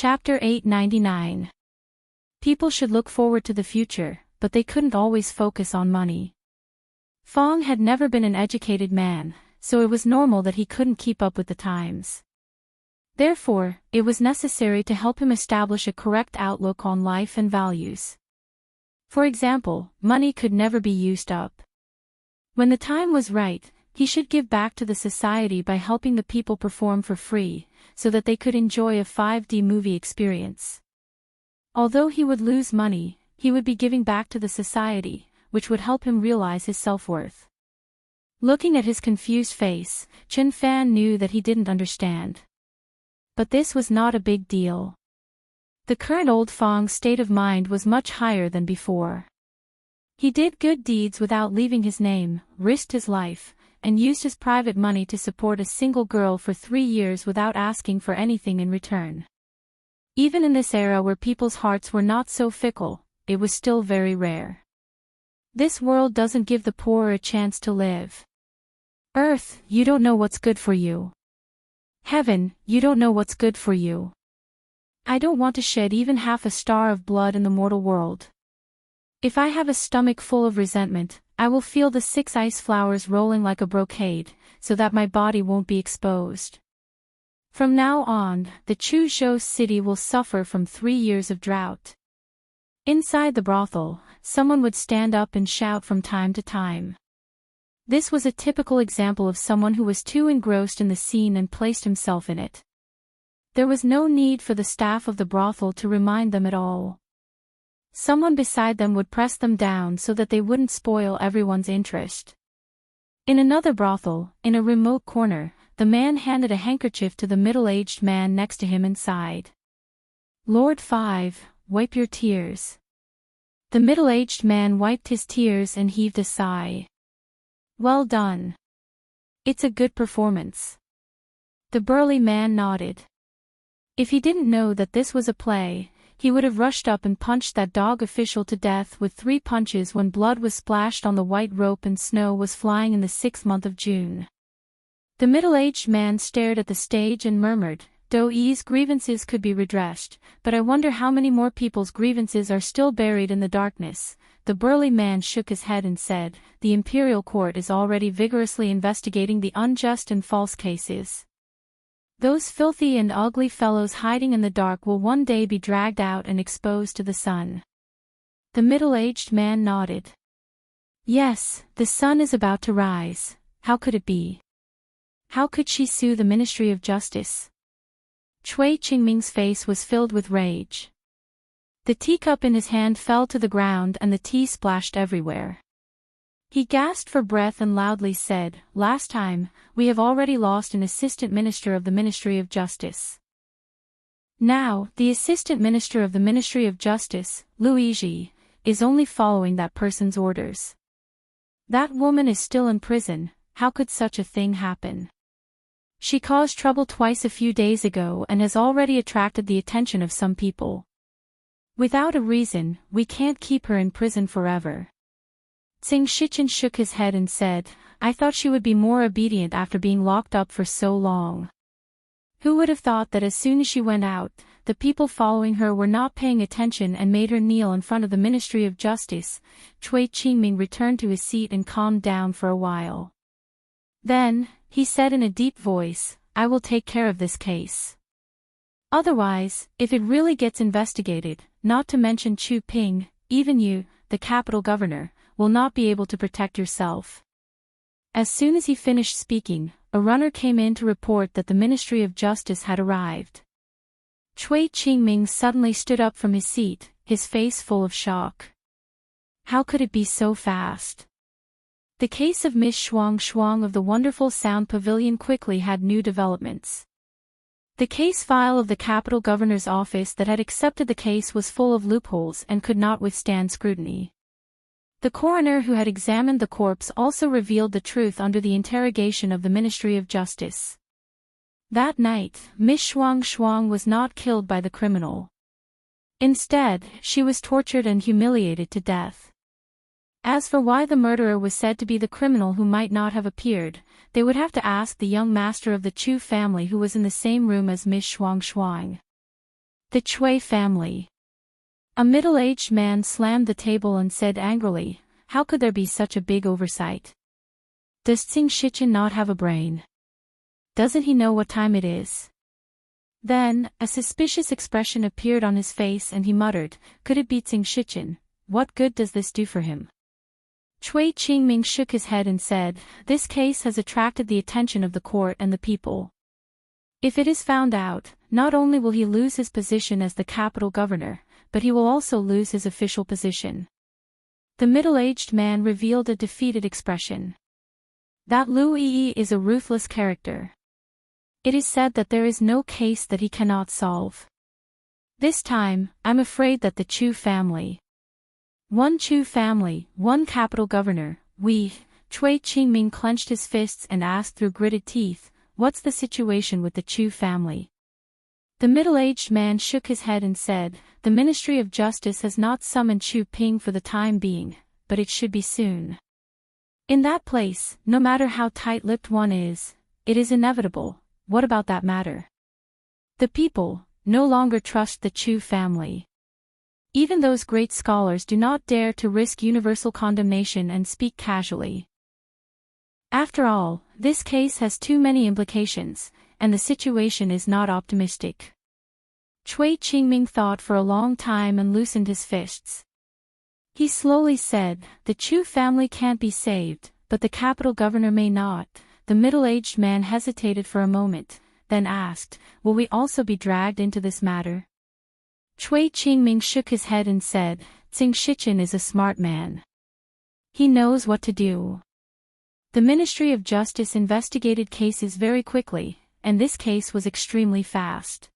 Chapter 899. People should look forward to the future, but they couldn't always focus on money. Fong had never been an educated man, so it was normal that he couldn't keep up with the times. Therefore, it was necessary to help him establish a correct outlook on life and values. For example, money could never be used up. When the time was right, he should give back to the society by helping the people perform for free, so that they could enjoy a 5D movie experience. Although he would lose money, he would be giving back to the society, which would help him realize his self-worth. Looking at his confused face, Chen Fan knew that he didn't understand. But this was not a big deal. The current old Fong's state of mind was much higher than before. He did good deeds without leaving his name, risked his life, and used his private money to support a single girl for 3 years without asking for anything in return. Even in this era where people's hearts were not so fickle, it was still very rare. This world doesn't give the poor a chance to live. Earth, you don't know what's good for you. Heaven, you don't know what's good for you. I don't want to shed even half a star of blood in the mortal world. If I have a stomach full of resentment, I will feel the 6 ice flowers rolling like a brocade, so that my body won't be exposed. From now on, the Chuzhou city will suffer from 3 years of drought. Inside the brothel, someone would stand up and shout from time to time. This was a typical example of someone who was too engrossed in the scene and placed himself in it. There was no need for the staff of the brothel to remind them at all. Someone beside them would press them down so that they wouldn't spoil everyone's interest. In another brothel, in a remote corner, the man handed a handkerchief to the middle-aged man next to him and sighed. "Lord 5, wipe your tears." The middle-aged man wiped his tears and heaved a sigh. "Well done. It's a good performance." The burly man nodded. If he didn't know that this was a play, he would have rushed up and punched that dog official to death with 3 punches when blood was splashed on the white rope and snow was flying in the 6th month of June. The middle-aged man stared at the stage and murmured, "Doi's grievances could be redressed, but I wonder how many more people's grievances are still buried in the darkness." The burly man shook his head and said, "The imperial court is already vigorously investigating the unjust and false cases. Those filthy and ugly fellows hiding in the dark will one day be dragged out and exposed to the sun." The middle-aged man nodded. "Yes, the sun is about to rise. How could it be? How could she sue the Ministry of Justice?" Cui Qingming's face was filled with rage. The teacup in his hand fell to the ground and the tea splashed everywhere. He gasped for breath and loudly said, "Last time, we have already lost an assistant minister of the Ministry of Justice. Now, the assistant minister of the Ministry of Justice, Luigi, is only following that person's orders. That woman is still in prison. How could such a thing happen? She caused trouble twice a few days ago and has already attracted the attention of some people. Without a reason, we can't keep her in prison forever." Tsing Shichen shook his head and said, "I thought she would be more obedient after being locked up for so long. Who would have thought that as soon as she went out, the people following her were not paying attention and made her kneel in front of the Ministry of Justice?" Cui Qingming returned to his seat and calmed down for a while. Then, he said in a deep voice, "I will take care of this case. Otherwise, if it really gets investigated, not to mention Chu Ping, even you, the capital governor, will not be able to protect yourself." As soon as he finished speaking, a runner came in to report that the Ministry of Justice had arrived. Cui Qingming suddenly stood up from his seat, his face full of shock. How could it be so fast? The case of Miss Shuang of the Wonderful Sound Pavilion quickly had new developments. The case file of the capital governor's office that had accepted the case was full of loopholes and could not withstand scrutiny. The coroner who had examined the corpse also revealed the truth under the interrogation of the Ministry of Justice. That night, Miss Shuang was not killed by the criminal. Instead, she was tortured and humiliated to death. As for why the murderer was said to be the criminal who might not have appeared, they would have to ask the young master of the Chu family who was in the same room as Miss Shuang. The Chui family. A middle-aged man slammed the table and said angrily, "How could there be such a big oversight? Does Tsing Shichen not have a brain? Doesn't he know what time it is?" Then, a suspicious expression appeared on his face and he muttered, "Could it be Tsing Shichen? What good does this do for him?" Chui Qingming shook his head and said, "This case has attracted the attention of the court and the people. If it is found out, not only will he lose his position as the capital governor, but he will also lose his official position." The middle-aged man revealed a defeated expression. That Lu Yi is a ruthless character. It is said that there is no case that he cannot solve. This time, I'm afraid that the Chu family. One Chu family, one capital governor, we. Chui Qingming clenched his fists and asked through gritted teeth, "What's the situation with the Chu family?" The middle-aged man shook his head and said, "The Ministry of Justice has not summoned Chu Ping for the time being, but it should be soon. In that place, no matter how tight-lipped one is, it is inevitable. What about that matter? The people no longer trust the Chu family. Even those great scholars do not dare to risk universal condemnation and speak casually. After all, this case has too many implications, and the situation is not optimistic." Chui Qingming thought for a long time and loosened his fists. He slowly said, "The Chu family can't be saved, but the capital governor may not." The middle-aged man hesitated for a moment, then asked, "Will we also be dragged into this matter?" Chui Qingming shook his head and said, "Tsing Shichen is a smart man. He knows what to do." The Ministry of Justice investigated cases very quickly, and this case was extremely fast.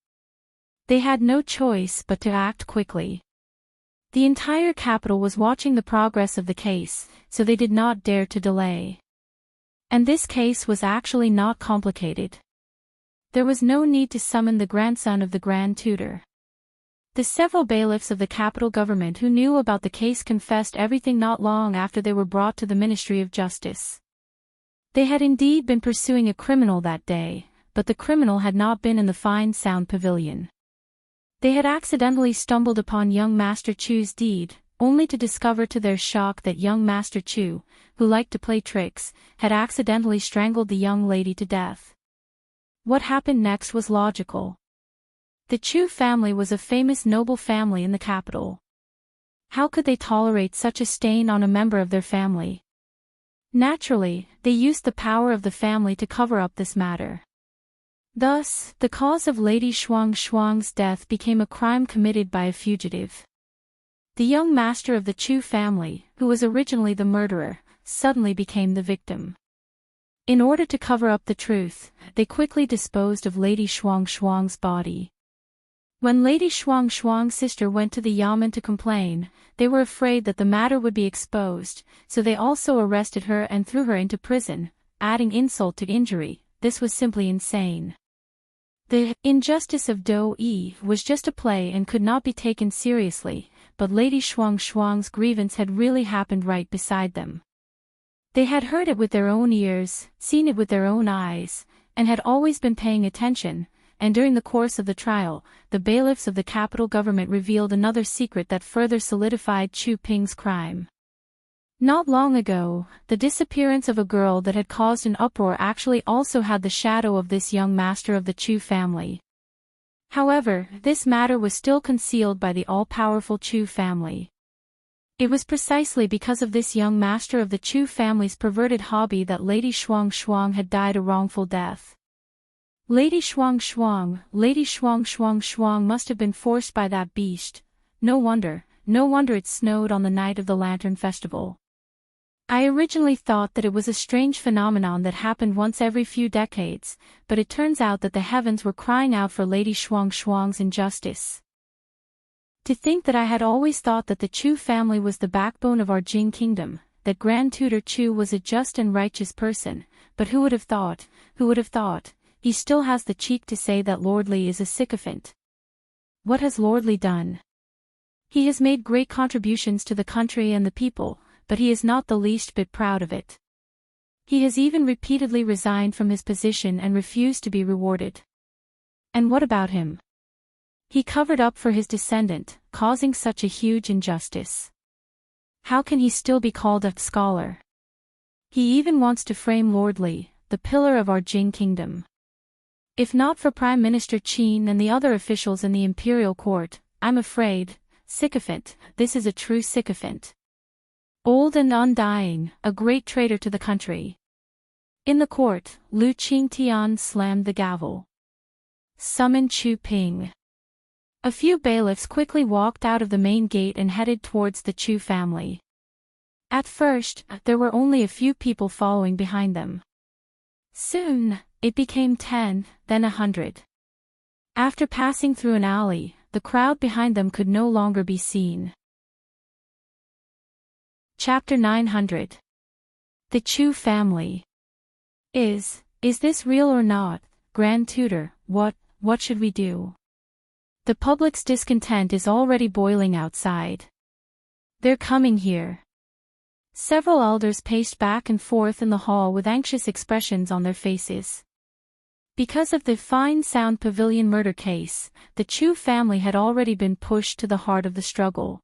They had no choice but to act quickly. The entire capital was watching the progress of the case, so they did not dare to delay. And this case was actually not complicated. There was no need to summon the grandson of the Grand Tutor. The several bailiffs of the capital government who knew about the case confessed everything not long after they were brought to the Ministry of Justice. They had indeed been pursuing a criminal that day, but the criminal had not been in the fine sound pavilion. They had accidentally stumbled upon young Master Chu's deed, only to discover to their shock that young Master Chu, who liked to play tricks, had accidentally strangled the young lady to death. What happened next was logical. The Chu family was a famous noble family in the capital. How could they tolerate such a stain on a member of their family? Naturally, they used the power of the family to cover up this matter. Thus, the cause of Lady Shuang's death became a crime committed by a fugitive. The young master of the Chu family, who was originally the murderer, suddenly became the victim. In order to cover up the truth, they quickly disposed of Lady Shuang's body. When Lady Shuang's sister went to the Yamen to complain, they were afraid that the matter would be exposed, so they also arrested her and threw her into prison, adding insult to injury. This was simply insane. The injustice of Dou Yi was just a play and could not be taken seriously, but Lady Shuang's grievance had really happened right beside them. They had heard it with their own ears, seen it with their own eyes, and had always been paying attention. And during the course of the trial, the bailiffs of the capital government revealed another secret that further solidified Chu Ping's crime. Not long ago, the disappearance of a girl that had caused an uproar actually also had the shadow of this young master of the Chu family. However, this matter was still concealed by the all-powerful Chu family. It was precisely because of this young master of the Chu family's perverted hobby that Lady Shuang had died a wrongful death. Lady Shuang must have been forced by that beast. No wonder it snowed on the night of the Lantern Festival. I originally thought that it was a strange phenomenon that happened once every few decades, but it turns out that the heavens were crying out for Lady Shuang's injustice. To think that I had always thought that the Chu family was the backbone of our Jing kingdom, that Grand Tutor Chu was a just and righteous person, but who would have thought, he still has the cheek to say that Lord Li is a sycophant. What has Lord Li done? He has made great contributions to the country and the people, but he is not the least bit proud of it. He has even repeatedly resigned from his position and refused to be rewarded. And what about him? He covered up for his descendant, causing such a huge injustice. How can he still be called a scholar? He even wants to frame Lord Li, the pillar of our Jing kingdom. If not for Prime Minister Qin and the other officials in the imperial court, I'm afraid, sycophant, this is a true sycophant. Old and undying, a great traitor to the country. In the court, Lu Qingtian slammed the gavel. Summon Chu Ping. A few bailiffs quickly walked out of the main gate and headed towards the Chu family. At first, there were only a few people following behind them. Soon, it became 10, then 100. After passing through an alley, the crowd behind them could no longer be seen. Chapter 900. The Chu family. Is this real or not, Grand Tutor? What should we do? The public's discontent is already boiling outside. They're coming here. Several elders paced back and forth in the hall with anxious expressions on their faces. Because of the Fine Sound Pavilion murder case, the Chu family had already been pushed to the heart of the struggle.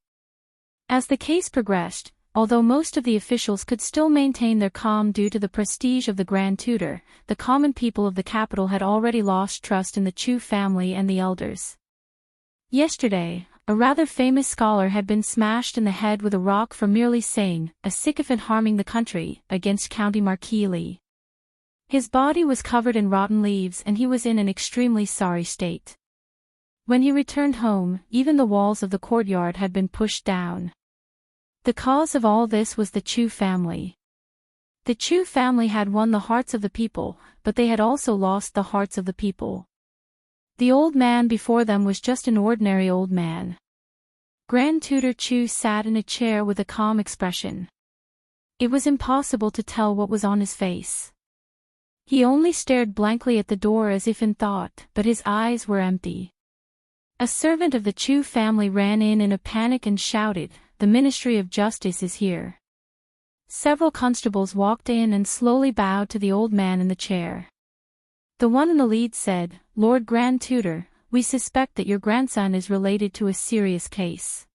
As the case progressed, although most of the officials could still maintain their calm due to the prestige of the Grand Tutor, the common people of the capital had already lost trust in the Chu family and the elders. Yesterday, a rather famous scholar had been smashed in the head with a rock for merely saying, a sycophant harming the country, against County Marquis Li. His body was covered in rotten leaves and he was in an extremely sorry state. When he returned home, even the walls of the courtyard had been pushed down. The cause of all this was the Chu family. The Chu family had won the hearts of the people, but they had also lost the hearts of the people. The old man before them was just an ordinary old man. Grand Tutor Chu sat in a chair with a calm expression. It was impossible to tell what was on his face. He only stared blankly at the door as if in thought, but his eyes were empty. A servant of the Chu family ran in a panic and shouted, "The Ministry of Justice is here." Several constables walked in and slowly bowed to the old man in the chair. The one in the lead said, "Lord Grand Tutor, we suspect that your grandson is related to a serious case.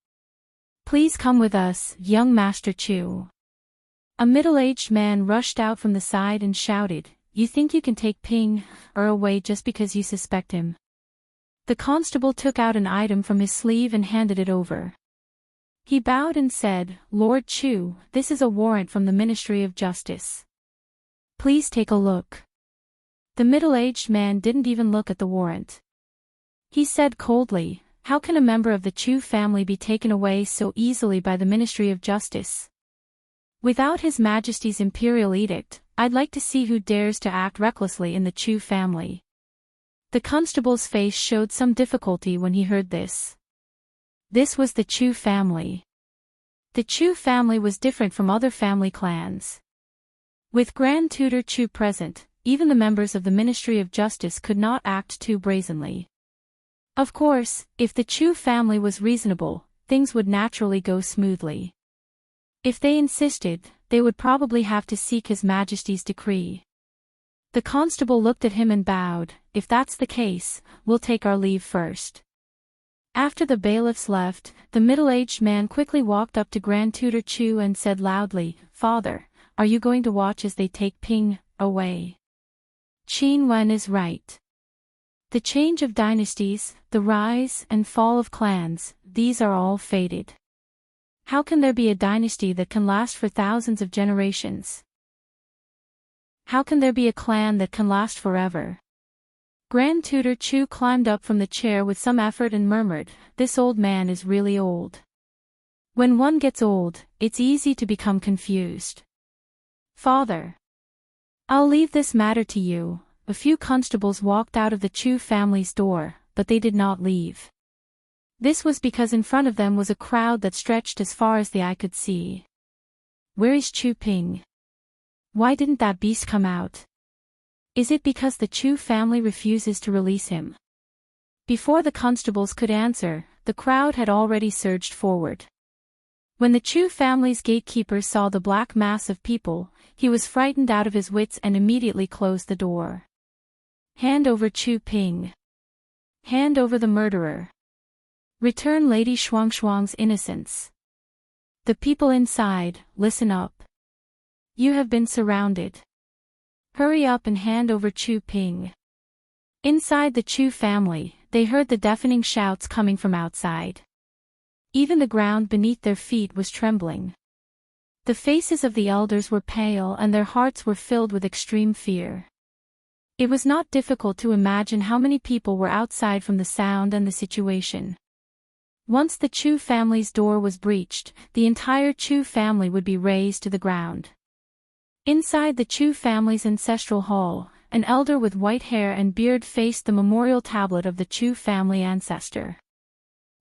Please come with us, young Master Chu." A middle-aged man rushed out from the side and shouted, "You think you can take Ping away just because you suspect him?" The constable took out an item from his sleeve and handed it over. He bowed and said, "Lord Chu, this is a warrant from the Ministry of Justice. Please take a look." The middle-aged man didn't even look at the warrant. He said coldly, "How can a member of the Chu family be taken away so easily by the Ministry of Justice? Without His Majesty's imperial edict, I'd like to see who dares to act recklessly in the Chu family." The constable's face showed some difficulty when he heard this. This was the Chu family. The Chu family was different from other family clans. With Grand Tutor Chu present, even the members of the Ministry of Justice could not act too brazenly. Of course, if the Chu family was reasonable, things would naturally go smoothly. If they insisted, they would probably have to seek His Majesty's decree. The constable looked at him and bowed, "If that's the case, we'll take our leave first." After the bailiffs left, the middle-aged man quickly walked up to Grand Tutor Chu and said loudly, "Father, are you going to watch as they take Ping away? Qin Wen is right. The change of dynasties, the rise and fall of clans, these are all fated. How can there be a dynasty that can last for thousands of generations? How can there be a clan that can last forever?" Grand Tutor Chu climbed up from the chair with some effort and murmured, "This old man is really old. When one gets old, it's easy to become confused. Father, I'll leave this matter to you." A few constables walked out of the Chu family's door, but they did not leave. This was because in front of them was a crowd that stretched as far as the eye could see. Where is Chu Ping? Why didn't that beast come out? Is it because the Chu family refuses to release him? Before the constables could answer, the crowd had already surged forward. When the Chu family's gatekeeper saw the black mass of people, he was frightened out of his wits and immediately closed the door. "Hand over Chu Ping. Hand over the murderer." Return Lady Shuang's innocence. The people inside, listen up. You have been surrounded. Hurry up and hand over Chu Ping. Inside the Chu family, they heard the deafening shouts coming from outside. Even the ground beneath their feet was trembling. The faces of the elders were pale and their hearts were filled with extreme fear. It was not difficult to imagine how many people were outside from the sound and the situation. Once the Chu family's door was breached, the entire Chu family would be razed to the ground. Inside the Chu family's ancestral hall, an elder with white hair and beard faced the memorial tablet of the Chu family ancestor.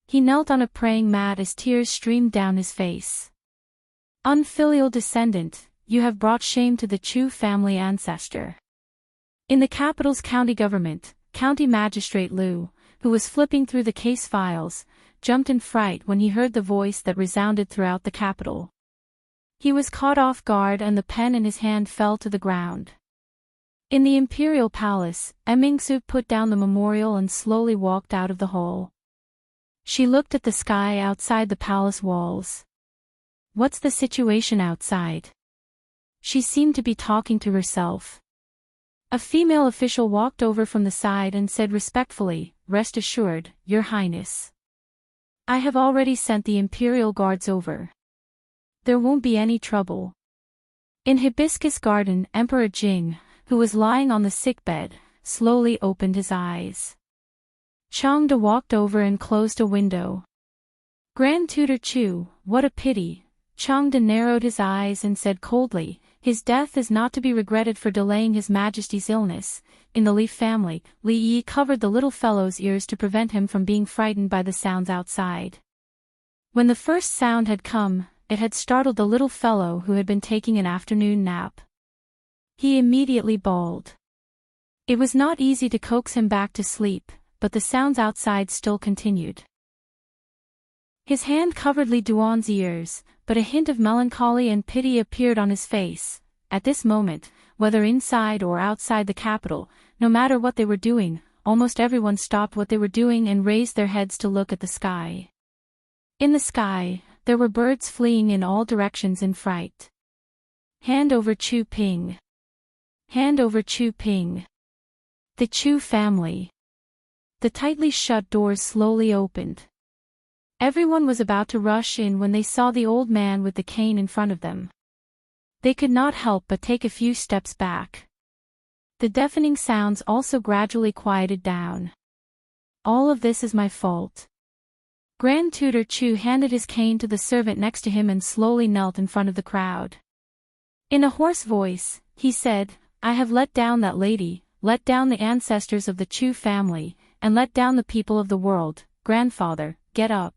He knelt on a praying mat as tears streamed down his face. Unfilial descendant, you have brought shame to the Chu family ancestor. In the capital's county government, County Magistrate Liu, who was flipping through the case files, jumped in fright when he heard the voice that resounded throughout the capital. He was caught off guard and the pen in his hand fell to the ground. In the imperial palace, Emingsu put down the memorial and slowly walked out of the hall. She looked at the sky outside the palace walls. What's the situation outside? She seemed to be talking to herself. A female official walked over from the side and said respectfully, "Rest assured, Your Highness. I have already sent the Imperial Guards over. There won't be any trouble." In Hibiscus Garden, Emperor Jing, who was lying on the sickbed, slowly opened his eyes. Changde walked over and closed a window. Grand Tutor Chu, what a pity. Changde narrowed his eyes and said coldly, "His death is not to be regretted for delaying His Majesty's illness." In the Li family, Li Yi covered the little fellow's ears to prevent him from being frightened by the sounds outside. When the first sound had come, it had startled the little fellow who had been taking an afternoon nap. He immediately bawled. It was not easy to coax him back to sleep, but the sounds outside still continued. His hand covered Li Duan's ears, but a hint of melancholy and pity appeared on his face. At this moment, whether inside or outside the capital, no matter what they were doing, almost everyone stopped what they were doing and raised their heads to look at the sky. In the sky, there were birds fleeing in all directions in fright. Hand over Chu Ping. Hand over Chu Ping. The Chu family. The tightly shut doors slowly opened. Everyone was about to rush in when they saw the old man with the cane in front of them. They could not help but take a few steps back. The deafening sounds also gradually quieted down. All of this is my fault. Grand Tutor Chu handed his cane to the servant next to him and slowly knelt in front of the crowd. In a hoarse voice, he said, "I have let down that lady, let down the ancestors of the Chu family, and let down the people of the world. Grandfather, get up.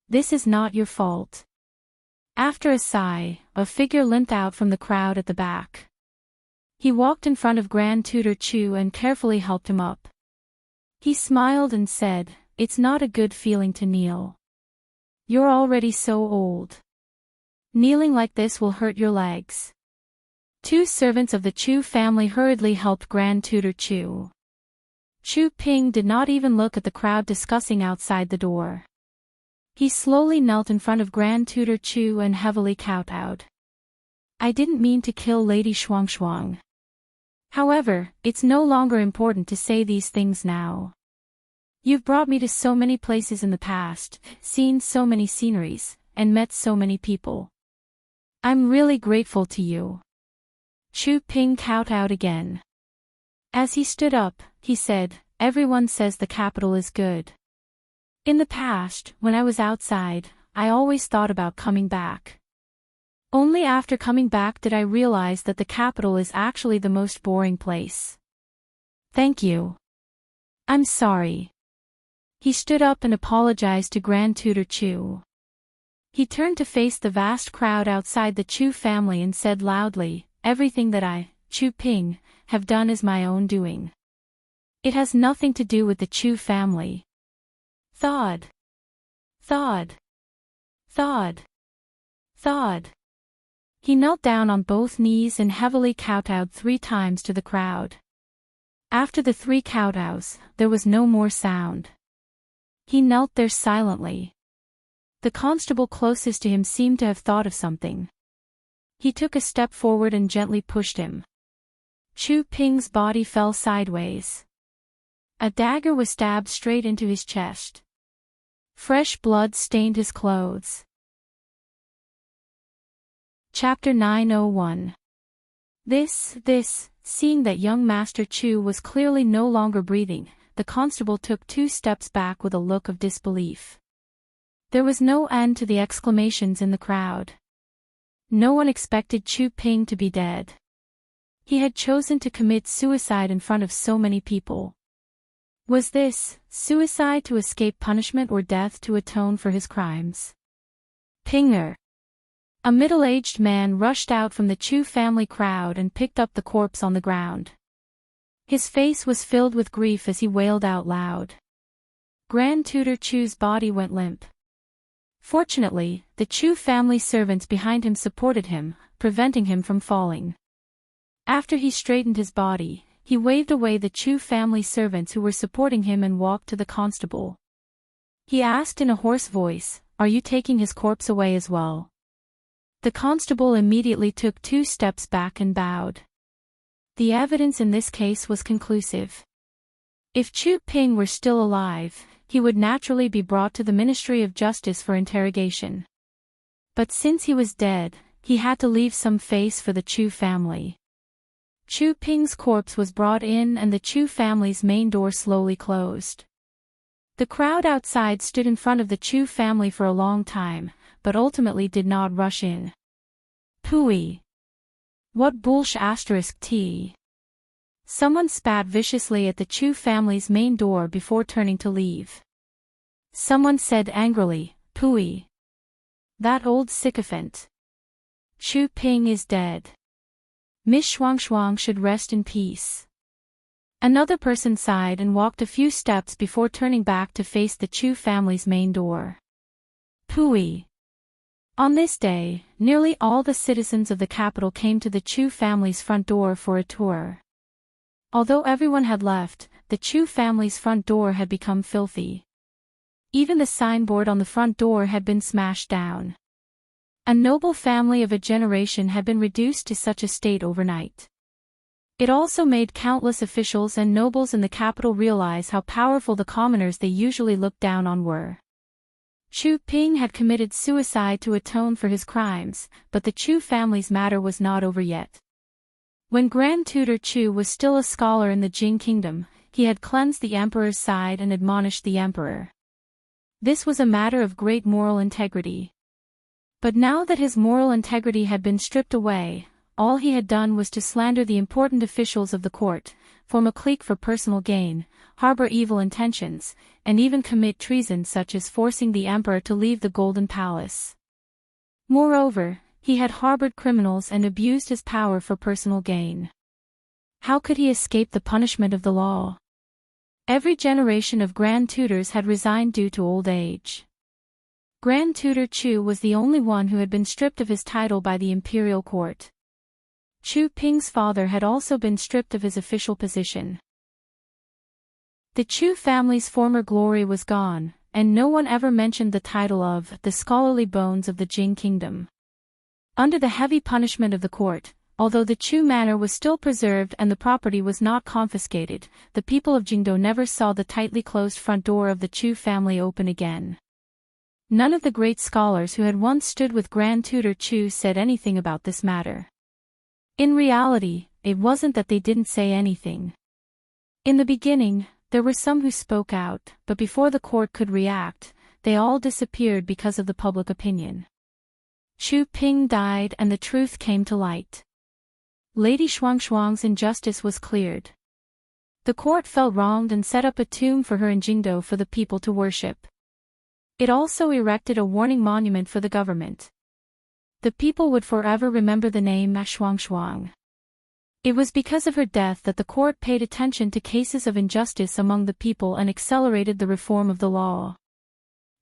This is not your fault." After a sigh, a figure limped out from the crowd at the back. He walked in front of Grand Tutor Chu and carefully helped him up. He smiled and said, "It's not a good feeling to kneel. You're already so old. Kneeling like this will hurt your legs." Two servants of the Chu family hurriedly helped Grand Tutor Chu. Chu Ping did not even look at the crowd discussing outside the door. He slowly knelt in front of Grand Tutor Chu and heavily kowtowed. "I didn't mean to kill Lady Shuang. However, it's no longer important to say these things now. You've brought me to so many places in the past, seen so many sceneries, and met so many people. I'm really grateful to you." Chu Ping kowtowed again. As he stood up, he said, "Everyone says the capital is good. In the past, when I was outside, I always thought about coming back. Only after coming back did I realize that the capital is actually the most boring place. Thank you. I'm sorry." He stood up and apologized to Grand Tutor Chu. He turned to face the vast crowd outside the Chu family and said loudly, "Everything that I, Chu Ping, have done is my own doing. It has nothing to do with the Chu family." Thud. Thud. Thud. Thud. He knelt down on both knees and heavily kowtowed 3 times to the crowd. After the 3 kowtows, there was no more sound. He knelt there silently. The constable closest to him seemed to have thought of something. He took a step forward and gently pushed him. Chu Ping's body fell sideways. A dagger was stabbed straight into his chest. Fresh blood stained his clothes. Chapter 901. Seeing that young Master Chu was clearly no longer breathing, the constable took 2 steps back with a look of disbelief. There was no end to the exclamations in the crowd. No one expected Chu Ping to be dead. He had chosen to commit suicide in front of so many people. Was this suicide to escape punishment or death to atone for his crimes? Pinger! A middle-aged man rushed out from the Chu family crowd and picked up the corpse on the ground. His face was filled with grief as he wailed out loud. Grand Tutor Chu's body went limp. Fortunately, the Chu family servants behind him supported him, preventing him from falling. After he straightened his body, he waved away the Chu family servants who were supporting him and walked to the constable. He asked in a hoarse voice, "Are you taking his corpse away as well?" The constable immediately took 2 steps back and bowed. The evidence in this case was conclusive. If Chu Ping were still alive, he would naturally be brought to the Ministry of Justice for interrogation. But since he was dead, he had to leave some face for the Chu family. Chu Ping's corpse was brought in and the Chu family's main door slowly closed. The crowd outside stood in front of the Chu family for a long time, but ultimately did not rush in. Pooey! What **t? Someone spat viciously at the Chu family's main door before turning to leave. Someone said angrily, "Pooey! That old sycophant! Chu Ping is dead. Miss Shuang should rest in peace." Another person sighed and walked a few steps before turning back to face the Chu family's main door. Pooey! On this day, nearly all the citizens of the capital came to the Chu family's front door for a tour. Although everyone had left, the Chu family's front door had become filthy. Even the signboard on the front door had been smashed down. A noble family of a generation had been reduced to such a state overnight. It also made countless officials and nobles in the capital realize how powerful the commoners they usually looked down on were. Chu Ping had committed suicide to atone for his crimes, but the Chu family's matter was not over yet. When Grand Tutor Chu was still a scholar in the Jing Kingdom, he had cleansed the emperor's side and admonished the emperor. This was a matter of great moral integrity. But now that his moral integrity had been stripped away, all he had done was to slander the important officials of the court, form a clique for personal gain, harbor evil intentions, and even commit treason such as forcing the emperor to leave the Golden Palace. Moreover, he had harbored criminals and abused his power for personal gain. How could he escape the punishment of the law? Every generation of Grand Tutors had resigned due to old age. Grand Tutor Chu was the only one who had been stripped of his title by the imperial court. Chu Ping's father had also been stripped of his official position. The Chu family's former glory was gone, and no one ever mentioned the title of the scholarly bones of the Jing Kingdom. Under the heavy punishment of the court, although the Chu manor was still preserved and the property was not confiscated, the people of Jingdo never saw the tightly closed front door of the Chu family open again. None of the great scholars who had once stood with Grand Tutor Chu said anything about this matter. In reality, it wasn't that they didn't say anything. In the beginning, there were some who spoke out, but before the court could react, they all disappeared because of the public opinion. Chu Ping died and the truth came to light. Lady Shuang's injustice was cleared. The court felt wronged and set up a tomb for her in Jingdo for the people to worship. It also erected a warning monument for the government. The people would forever remember the name Ma Shuang. It was because of her death that the court paid attention to cases of injustice among the people and accelerated the reform of the law.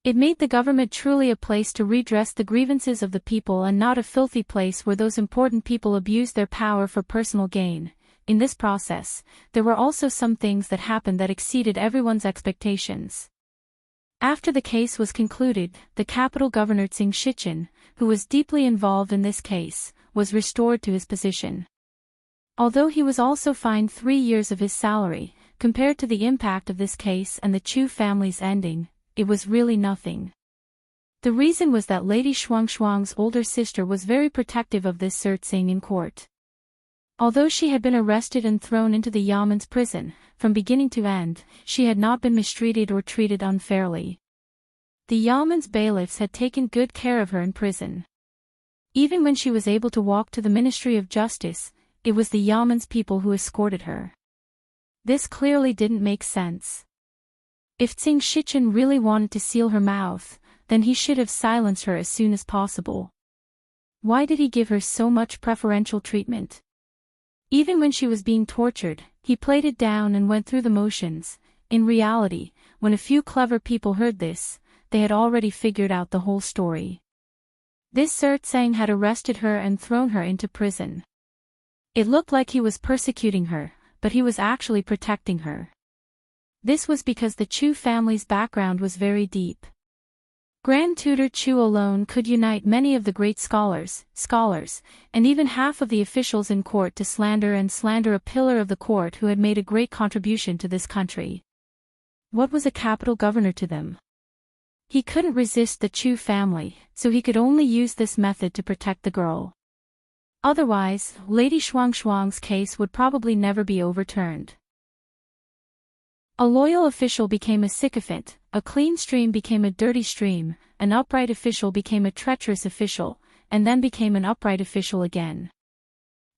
It made the government truly a place to redress the grievances of the people and not a filthy place where those important people abused their power for personal gain. In this process, there were also some things that happened that exceeded everyone's expectations. After the case was concluded, the capital governor Tsing Shichen, who was deeply involved in this case, was restored to his position. Although he was also fined 3 years of his salary, compared to the impact of this case and the Chu family's ending, it was really nothing. The reason was that Lady Shuang's older sister was very protective of this Sir Tsing in court. Although she had been arrested and thrown into the Yaman's prison, from beginning to end, she had not been mistreated or treated unfairly. The Yaman's bailiffs had taken good care of her in prison. Even when she was able to walk to the Ministry of Justice, it was the Yaman's people who escorted her. This clearly didn't make sense. If Tsing Shichen really wanted to seal her mouth, then he should have silenced her as soon as possible. Why did he give her so much preferential treatment? Even when she was being tortured, he played it down and went through the motions. In reality, when a few clever people heard this, they had already figured out the whole story. This Sir Tsang had arrested her and thrown her into prison. It looked like he was persecuting her, but he was actually protecting her. This was because the Chu family's background was very deep. Grand Tutor Chu alone could unite many of the great scholars, and even half of the officials in court to slander a pillar of the court who had made a great contribution to this country. What was a capital governor to them? He couldn't resist the Chu family, so he could only use this method to protect the girl. Otherwise, Lady Shuang's case would probably never be overturned. A loyal official became a sycophant, a clean stream became a dirty stream, an upright official became a treacherous official, and then became an upright official again.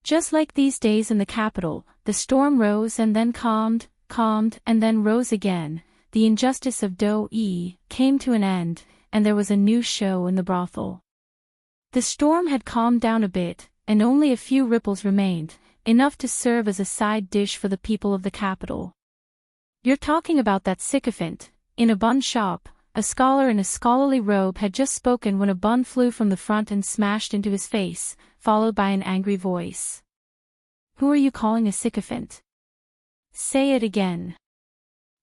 Just like these days in the capital, the storm rose and then calmed, and then rose again. The injustice of Do-yi came to an end, and there was a new show in the brothel. The storm had calmed down a bit, and only a few ripples remained, enough to serve as a side dish for the people of the capital. You're talking about that sycophant. In a bun shop, a scholar in a scholarly robe had just spoken when a bun flew from the front and smashed into his face, followed by an angry voice. Who are you calling a sycophant? Say it again.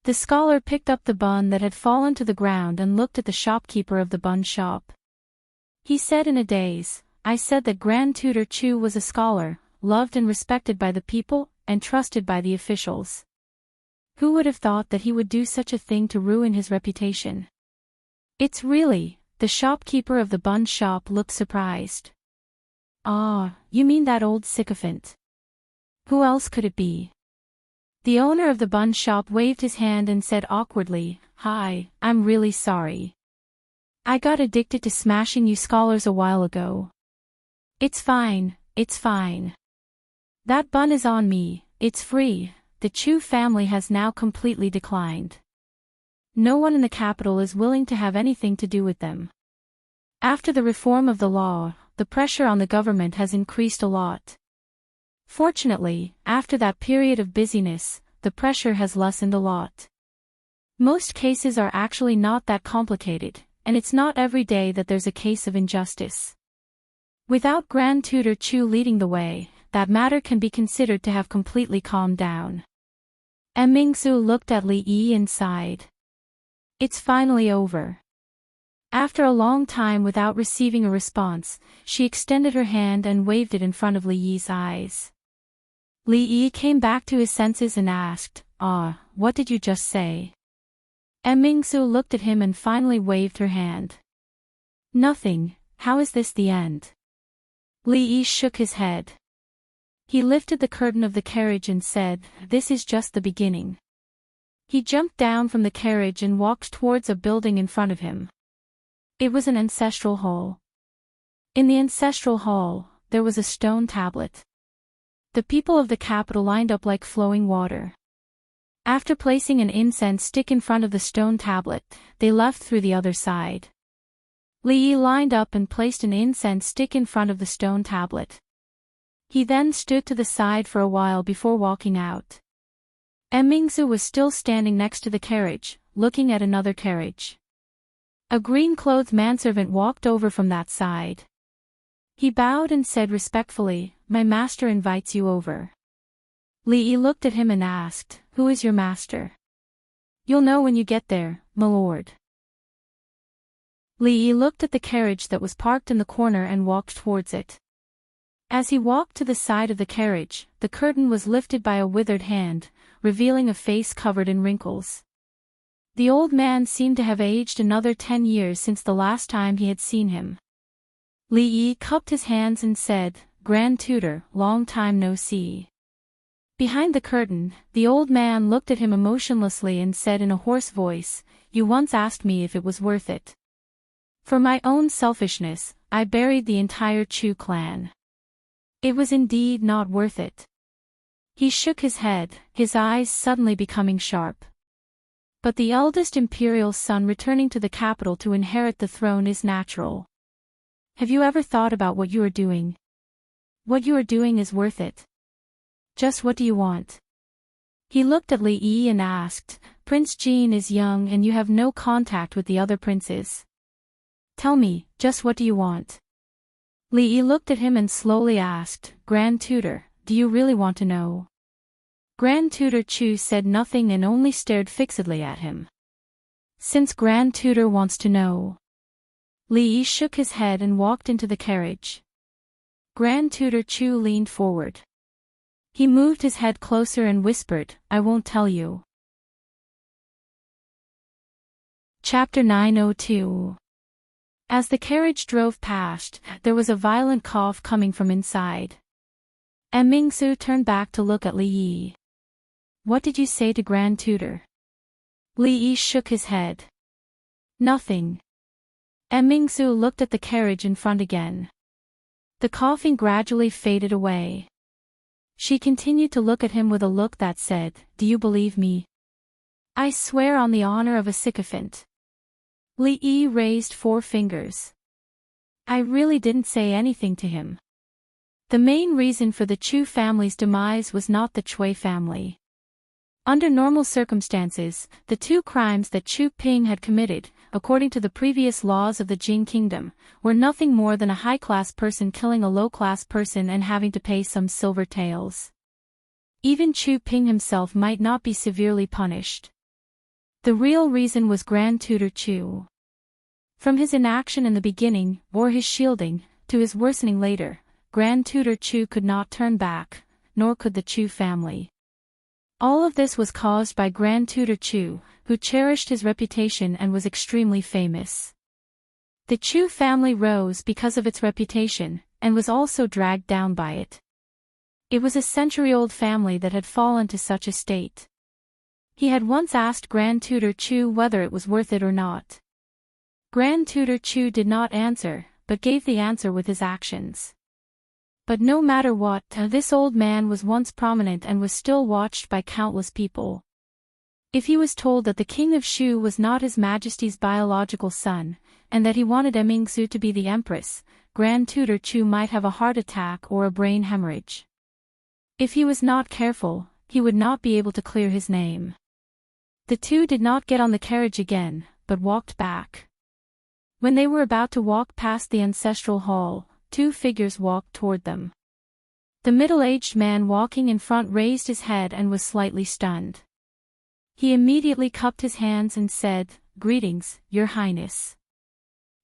The scholar picked up the bun that had fallen to the ground and looked at the shopkeeper of the bun shop. He said in a daze, I said that Grand Tutor Chu was a scholar, loved and respected by the people, and trusted by the officials. Who would have thought that he would do such a thing to ruin his reputation? It's really, the shopkeeper of the bun shop looked surprised. Ah, you mean that old sycophant. Who else could it be? The owner of the bun shop waved his hand and said awkwardly, Hi, I'm really sorry. I got addicted to smashing you scholars a while ago. It's fine, it's fine. That bun is on me, it's free. The Chu family has now completely declined. No one in the capital is willing to have anything to do with them. After the reform of the law, the pressure on the government has increased a lot. Fortunately, after that period of busyness, the pressure has lessened a lot. Most cases are actually not that complicated, and it's not every day that there's a case of injustice. Without Grand Tutor Chu leading the way, that matter can be considered to have completely calmed down. Mingzu looked at Li Yi and sighed. It's finally over. After a long time without receiving a response, she extended her hand and waved it in front of Li Yi's eyes. Li Yi came back to his senses and asked, what did you just say? Mingzu looked at him and finally waved her hand. Nothing, how is this the end? Li Yi shook his head. He lifted the curtain of the carriage and said, This is just the beginning. He jumped down from the carriage and walked towards a building in front of him. It was an ancestral hall. In the ancestral hall, there was a stone tablet. The people of the capital lined up like flowing water. After placing an incense stick in front of the stone tablet, they left through the other side. Li Yi lined up and placed an incense stick in front of the stone tablet. He then stood to the side for a while before walking out. Mingzu was still standing next to the carriage, looking at another carriage. A green-clothed manservant walked over from that side. He bowed and said respectfully, My master invites you over. Li Yi looked at him and asked, Who is your master? You'll know when you get there, my lord. Li Yi looked at the carriage that was parked in the corner and walked towards it. As he walked to the side of the carriage, the curtain was lifted by a withered hand, revealing a face covered in wrinkles. The old man seemed to have aged another 10 years since the last time he had seen him. Li Yi cupped his hands and said, "Grand Tutor, long time no see." Behind the curtain, the old man looked at him emotionlessly and said in a hoarse voice, "You once asked me if it was worth it. For my own selfishness, I buried the entire Chu clan. It was indeed not worth it." He shook his head, his eyes suddenly becoming sharp. "But the eldest imperial son returning to the capital to inherit the throne is natural. Have you ever thought about what you are doing? What you are doing is worth it. Just what do you want?" He looked at Li Yi and asked, "Prince Jin is young and you have no contact with the other princes. Tell me, just what do you want?" Li Yi looked at him and slowly asked, "Grand Tutor, do you really want to know?" Grand Tutor Chu said nothing and only stared fixedly at him. "Since Grand Tutor wants to know." Li Yi shook his head and walked into the carriage. Grand Tutor Chu leaned forward. He moved his head closer and whispered, "I won't tell you." Chapter 902. As the carriage drove past, there was a violent cough coming from inside. Mingsu turned back to look at Li Yi. "What did you say to Grand Tutor?" Li Yi shook his head. "Nothing." Mingsu looked at the carriage in front again. The coughing gradually faded away. She continued to look at him with a look that said, "Do you believe me?" "I swear on the honor of a sycophant." Li Yi raised 4 fingers. "I really didn't say anything to him." The main reason for the Chu family's demise was not the Chui family. Under normal circumstances, the 2 crimes that Chu Ping had committed, according to the previous laws of the Jing kingdom, were nothing more than a high-class person killing a low-class person and having to pay some silver taels. Even Chu Ping himself might not be severely punished. The real reason was Grand Tutor Chu. From his inaction in the beginning, or his shielding, to his worsening later, Grand Tutor Chu could not turn back, nor could the Chu family. All of this was caused by Grand Tutor Chu, who cherished his reputation and was extremely famous. The Chu family rose because of its reputation, and was also dragged down by it. It was a century-old family that had fallen to such a state. He had once asked Grand Tutor Chu whether it was worth it or not. Grand Tutor Chu did not answer, but gave the answer with his actions. But no matter what, this old man was once prominent and was still watched by countless people. If he was told that the king of Shu was not his majesty's biological son, and that he wanted Mingsu to be the empress, Grand Tutor Chu might have a heart attack or a brain hemorrhage. If he was not careful, he would not be able to clear his name. The 2 did not get on the carriage again, but walked back. When they were about to walk past the ancestral hall, 2 figures walked toward them. The middle-aged man walking in front raised his head and was slightly stunned. He immediately cupped his hands and said, "Greetings, Your Highness."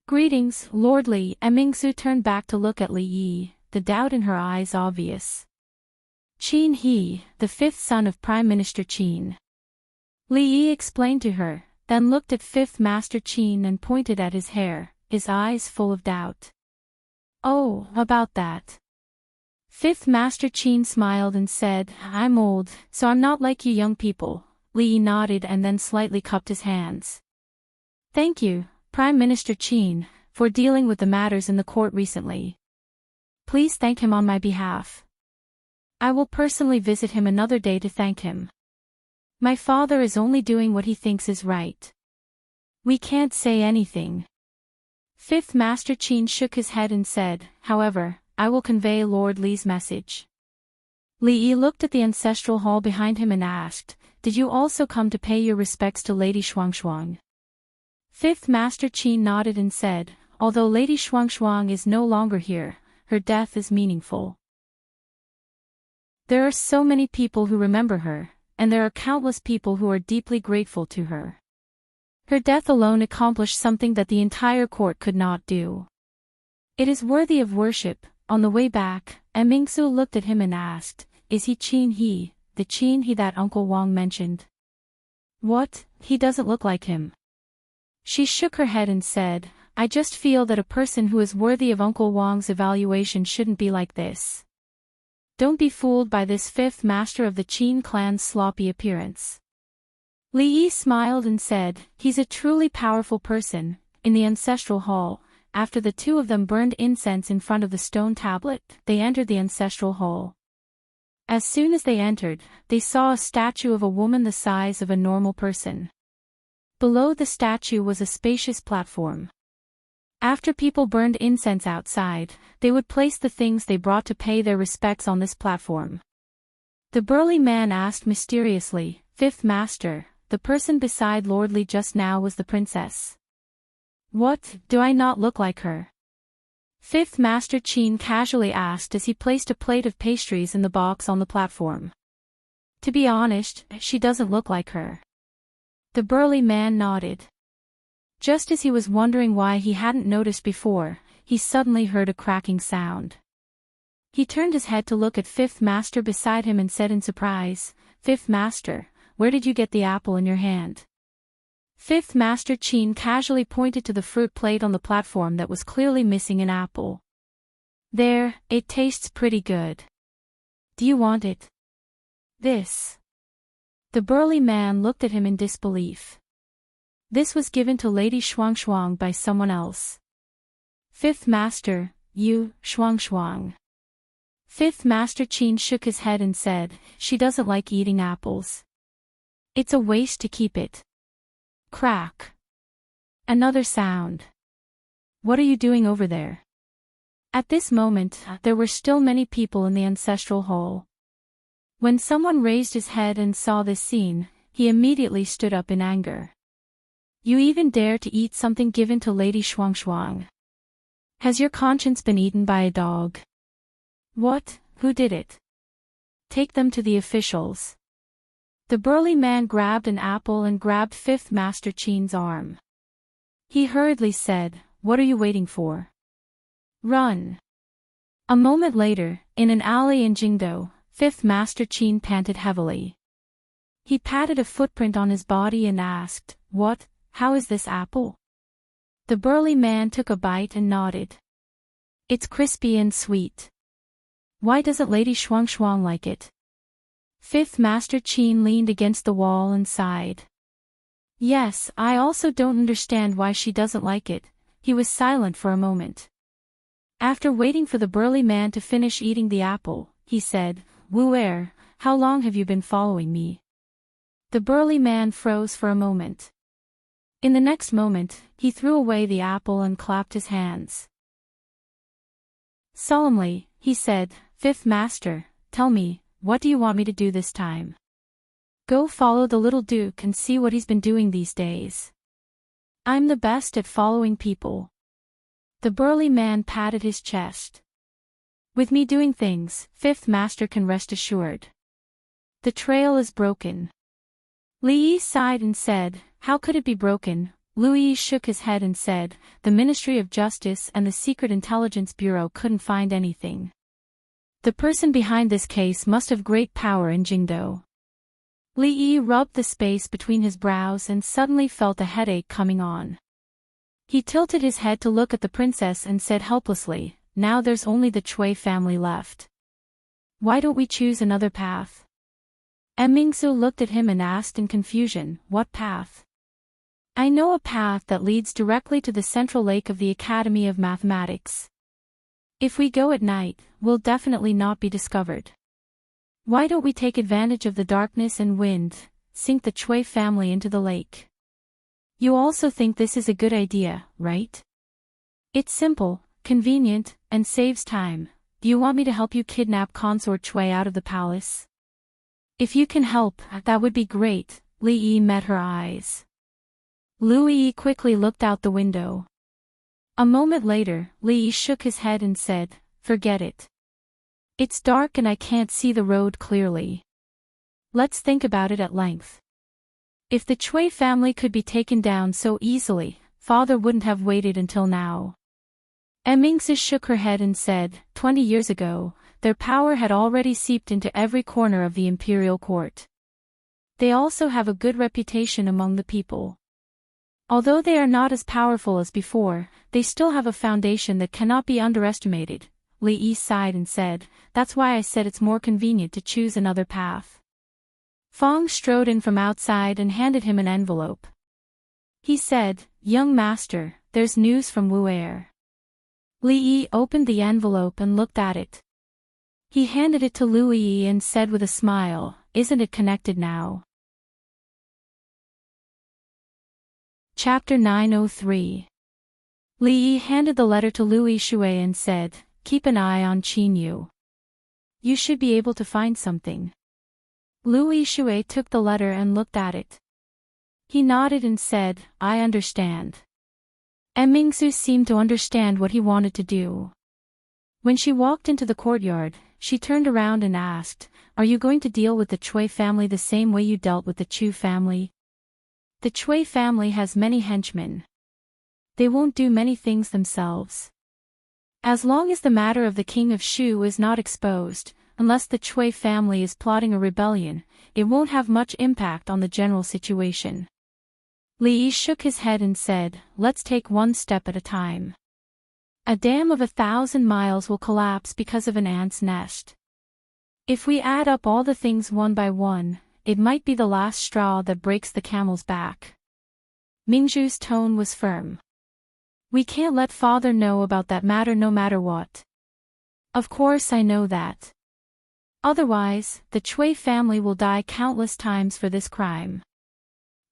"Greetings, Lord Li." Mingsu turned back to look at Li Yi, the doubt in her eyes obvious. "Qin He, the 5th son of Prime Minister Qin." Li Yi explained to her, then looked at 5th Master Qin and pointed at his hair, his eyes full of doubt. "Oh, about that." 5th Master Qin smiled and said, "I'm old, so I'm not like you young people." Li Yi nodded and then slightly cupped his hands. "Thank you, Prime Minister Qin, for dealing with the matters in the court recently. Please thank him on my behalf. I will personally visit him another day to thank him. My father is only doing what he thinks is right. We can't say anything." 5th Master Qin shook his head and said, "However, I will convey Lord Li's message." Li Yi looked at the ancestral hall behind him and asked, "Did you also come to pay your respects to Lady Shuangshuang?" 5th Master Qin nodded and said, "Although Lady Shuangshuang is no longer here, her death is meaningful. There are so many people who remember her, and there are countless people who are deeply grateful to her. Her death alone accomplished something that the entire court could not do. It is worthy of worship. On the way back, Mingsu looked at him and asked, "Is he Qin He, the Qin He that Uncle Wang mentioned?" "What? He doesn't look like him." She shook her head and said, "I just feel that a person who is worthy of Uncle Wang's evaluation shouldn't be like this." Don't be fooled by this fifth master of the Qin clan's sloppy appearance. Li Yi smiled and said, "He's a truly powerful person." In the ancestral hall, after the two of them burned incense in front of the stone tablet, they entered the ancestral hall. As soon as they entered, they saw a statue of a woman the size of a normal person. Below the statue was a spacious platform. After people burned incense outside, they would place the things they brought to pay their respects on this platform. The burly man asked mysteriously, "Fifth Master, the person beside Lord Li just now was the princess. What, do I not look like her?" Fifth Master Qin casually asked as he placed a plate of pastries in the box on the platform. "To be honest, she doesn't look like her." The burly man nodded. Just as he was wondering why he hadn't noticed before, he suddenly heard a cracking sound. He turned his head to look at Fifth Master beside him and said in surprise, "Fifth Master, where did you get the apple in your hand?" Fifth Master Qin casually pointed to the fruit plate on the platform that was clearly missing an apple. "There, it tastes pretty good. Do you want it?" "This." The burly man looked at him in disbelief. "This was given to Lady Shuang by someone else." "Fifth Master, you, Shuang." Fifth Master Qin shook his head and said, "She doesn't like eating apples. It's a waste to keep it." Crack. Another sound. "What are you doing over there?" At this moment, there were still many people in the ancestral hall. When someone raised his head and saw this scene, he immediately stood up in anger. "You even dare to eat something given to Lady Shuang? Has your conscience been eaten by a dog?" "What? Who did it?" "Take them to the officials." The burly man grabbed an apple and grabbed Fifth Master Qin's arm. He hurriedly said, "What are you waiting for? Run." A moment later, in an alley in Jingdo, Fifth Master Qin panted heavily. He patted a footprint on his body and asked, "What? How is this apple?" The burly man took a bite and nodded. "It's crispy and sweet. Why doesn't Lady Shuang like it?" Fifth Master Qin leaned against the wall and sighed. "Yes, I also don't understand why she doesn't like it." He was silent for a moment. After waiting for the burly man to finish eating the apple, he said, "Wu Er, how long have you been following me?" The burly man froze for a moment. In the next moment, he threw away the apple and clapped his hands. Solemnly, he said, "Fifth Master, tell me, what do you want me to do this time?" "Go follow the little Duke and see what he's been doing these days. I'm the best at following people." The burly man patted his chest. "With me doing things, Fifth Master can rest assured. The trail is broken." Li Yi sighed and said, "How could it be broken?" Lu Yi shook his head and said, "The Ministry of Justice and the Secret Intelligence Bureau couldn't find anything. The person behind this case must have great power in Jingdo." Li Yi rubbed the space between his brows and suddenly felt a headache coming on. He tilted his head to look at the princess and said helplessly, "Now there's only the Cui family left. Why don't we choose another path?" Mingsu looked at him and asked in confusion, "What path?" "I know a path that leads directly to the central lake of the Academy of Mathematics. If we go at night, we'll definitely not be discovered. Why don't we take advantage of the darkness and wind, sink the Cui family into the lake?" "You also think this is a good idea, right? It's simple, convenient, and saves time. Do you want me to help you kidnap Consort Cui out of the palace?" "If you can help, that would be great." Li Yi met her eyes. Lu Yi quickly looked out the window. A moment later, Li Yi shook his head and said, "Forget it. It's dark and I can't see the road clearly. Let's think about it at length." If the Chui family could be taken down so easily, father wouldn't have waited until now. Immerse shook her head and said, 20 years ago, their power had already seeped into every corner of the imperial court. They also have a good reputation among the people. Although they are not as powerful as before, they still have a foundation that cannot be underestimated. Li Yi sighed and said, that's why I said it's more convenient to choose another path. Fong strode in from outside and handed him an envelope. He said, young master, there's news from Wu Air. Li Yi opened the envelope and looked at it. He handed it to Lu Yi and said with a smile, isn't it connected now? Chapter 903. Li Yi handed the letter to Lu Yishui and said, keep an eye on Qin Yu. You should be able to find something. Lu Yishui took the letter and looked at it. He nodded and said, I understand. Immerse seemed to understand what he wanted to do. When she walked into the courtyard, she turned around and asked, are you going to deal with the Chui family the same way you dealt with the Chu family? The Chui family has many henchmen. They won't do many things themselves. As long as the matter of the king of Shu is not exposed, unless the Chui family is plotting a rebellion, it won't have much impact on the general situation. Li Yi shook his head and said, let's take one step at a time. A dam of 1,000 miles will collapse because of an ant's nest. If we add up all the things one by one, it might be the last straw that breaks the camel's back. Mingzhu's tone was firm. We can't let father know about that matter no matter what. Of course I know that. Otherwise, the Chui family will die countless times for this crime.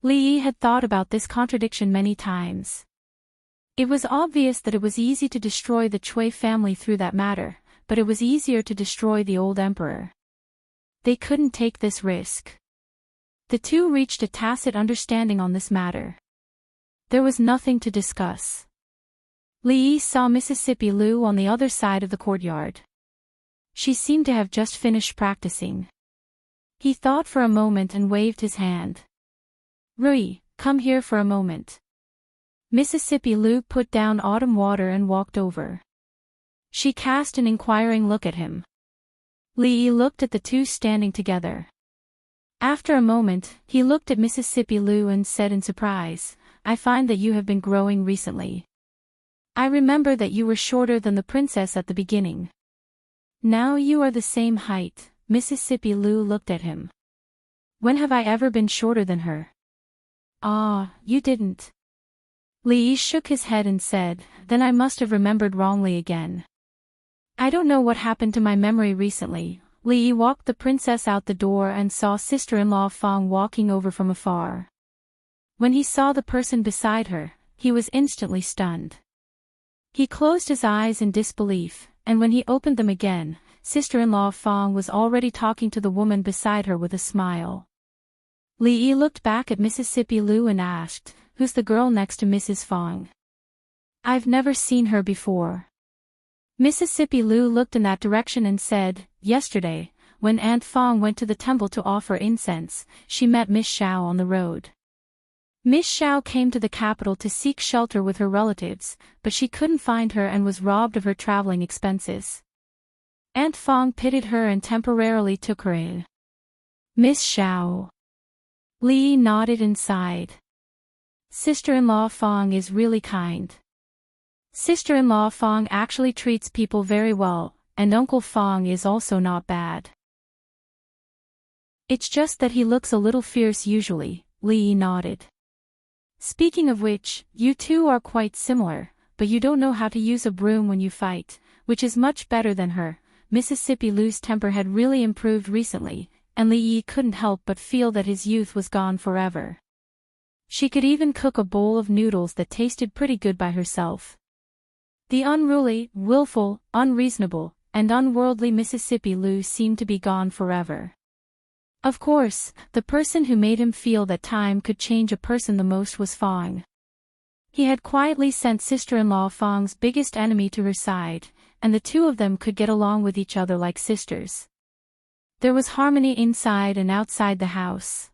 Li Yi had thought about this contradiction many times. It was obvious that it was easy to destroy the Chui family through that matter, but it was easier to destroy the old emperor. They couldn't take this risk. The two reached a tacit understanding on this matter. There was nothing to discuss. Li Yi saw Mississippi Lu on the other side of the courtyard. She seemed to have just finished practicing. He thought for a moment and waved his hand. Rui, come here for a moment. Mississippi Lu put down autumn water and walked over. She cast an inquiring look at him. Li Yi looked at the two standing together. After a moment, he looked at Mississippi Lu and said in surprise, I find that you have been growing recently. I remember that you were shorter than the princess at the beginning. Now you are the same height. Mississippi Lu looked at him. When have I ever been shorter than her? Ah, you didn't. Li Yi shook his head and said, then I must have remembered wrongly again. I don't know what happened to my memory recently. Li Yi walked the princess out the door and saw sister-in-law Fang walking over from afar. When he saw the person beside her, he was instantly stunned. He closed his eyes in disbelief, and when he opened them again, sister-in-law Fang was already talking to the woman beside her with a smile. Li Yi looked back at Mississippi Lu and asked, who's the girl next to Mrs. Fang? I've never seen her before. Mississippi Lu looked in that direction and said, yesterday, when Aunt Fang went to the temple to offer incense, she met Miss Xiao on the road. Miss Xiao came to the capital to seek shelter with her relatives, but she couldn't find her and was robbed of her traveling expenses. Aunt Fang pitied her and temporarily took her in. Miss Xiao. Li Yi nodded and sighed. Sister-in-law Fang is really kind. Sister-in-law Fang actually treats people very well, and Uncle Fang is also not bad. It's just that he looks a little fierce usually, Li Yi nodded. Speaking of which, you two are quite similar, but you don't know how to use a broom when you fight, which is much better than her. Mississippi Lu's temper had really improved recently, and Li Yi couldn't help but feel that his youth was gone forever. She could even cook a bowl of noodles that tasted pretty good by herself. The unruly, willful, unreasonable, and unworldly Mississippi Lu seemed to be gone forever. Of course, the person who made him feel that time could change a person the most was Fang. He had quietly sent sister-in-law Fang's biggest enemy to her side, and the two of them could get along with each other like sisters. There was harmony inside and outside the house.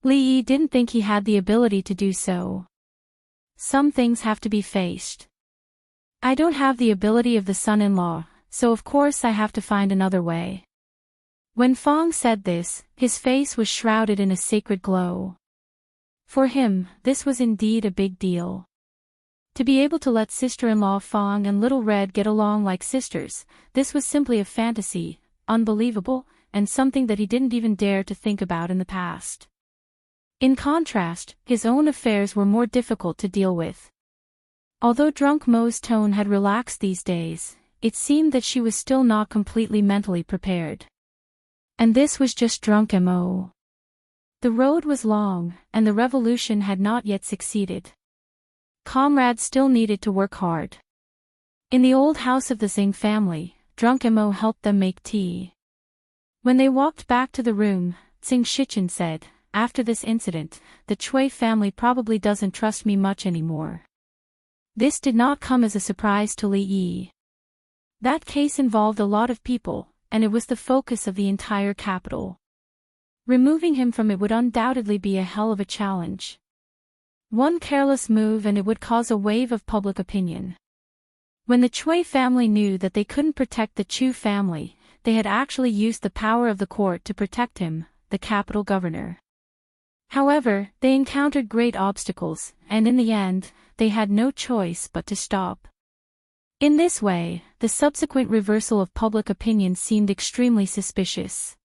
Li Yi didn't think he had the ability to do so. Some things have to be faced. I don't have the ability of the son-in-law, so of course I have to find another way. When Fong said this, his face was shrouded in a sacred glow. For him, this was indeed a big deal. To be able to let sister-in-law Fong and Little Red get along like sisters, this was simply a fantasy, unbelievable, and something that he didn't even dare to think about in the past. In contrast, his own affairs were more difficult to deal with. Although Drunk Mo's tone had relaxed these days, it seemed that she was still not completely mentally prepared. And this was just Drunk Mo. The road was long, and the revolution had not yet succeeded. Comrades still needed to work hard. In the old house of the Xing family, Drunk Mo helped them make tea. When they walked back to the room, Xing Shichen said, "After this incident, the Chui family probably doesn't trust me much anymore." This did not come as a surprise to Li Yi. That case involved a lot of people, and it was the focus of the entire capital. Removing him from it would undoubtedly be a hell of a challenge. One careless move and it would cause a wave of public opinion. When the Chui family knew that they couldn't protect the Chu family, they had actually used the power of the court to protect him, the capital governor. However, they encountered great obstacles, and in the end, they had no choice but to stop. In this way, the subsequent reversal of public opinion seemed extremely suspicious.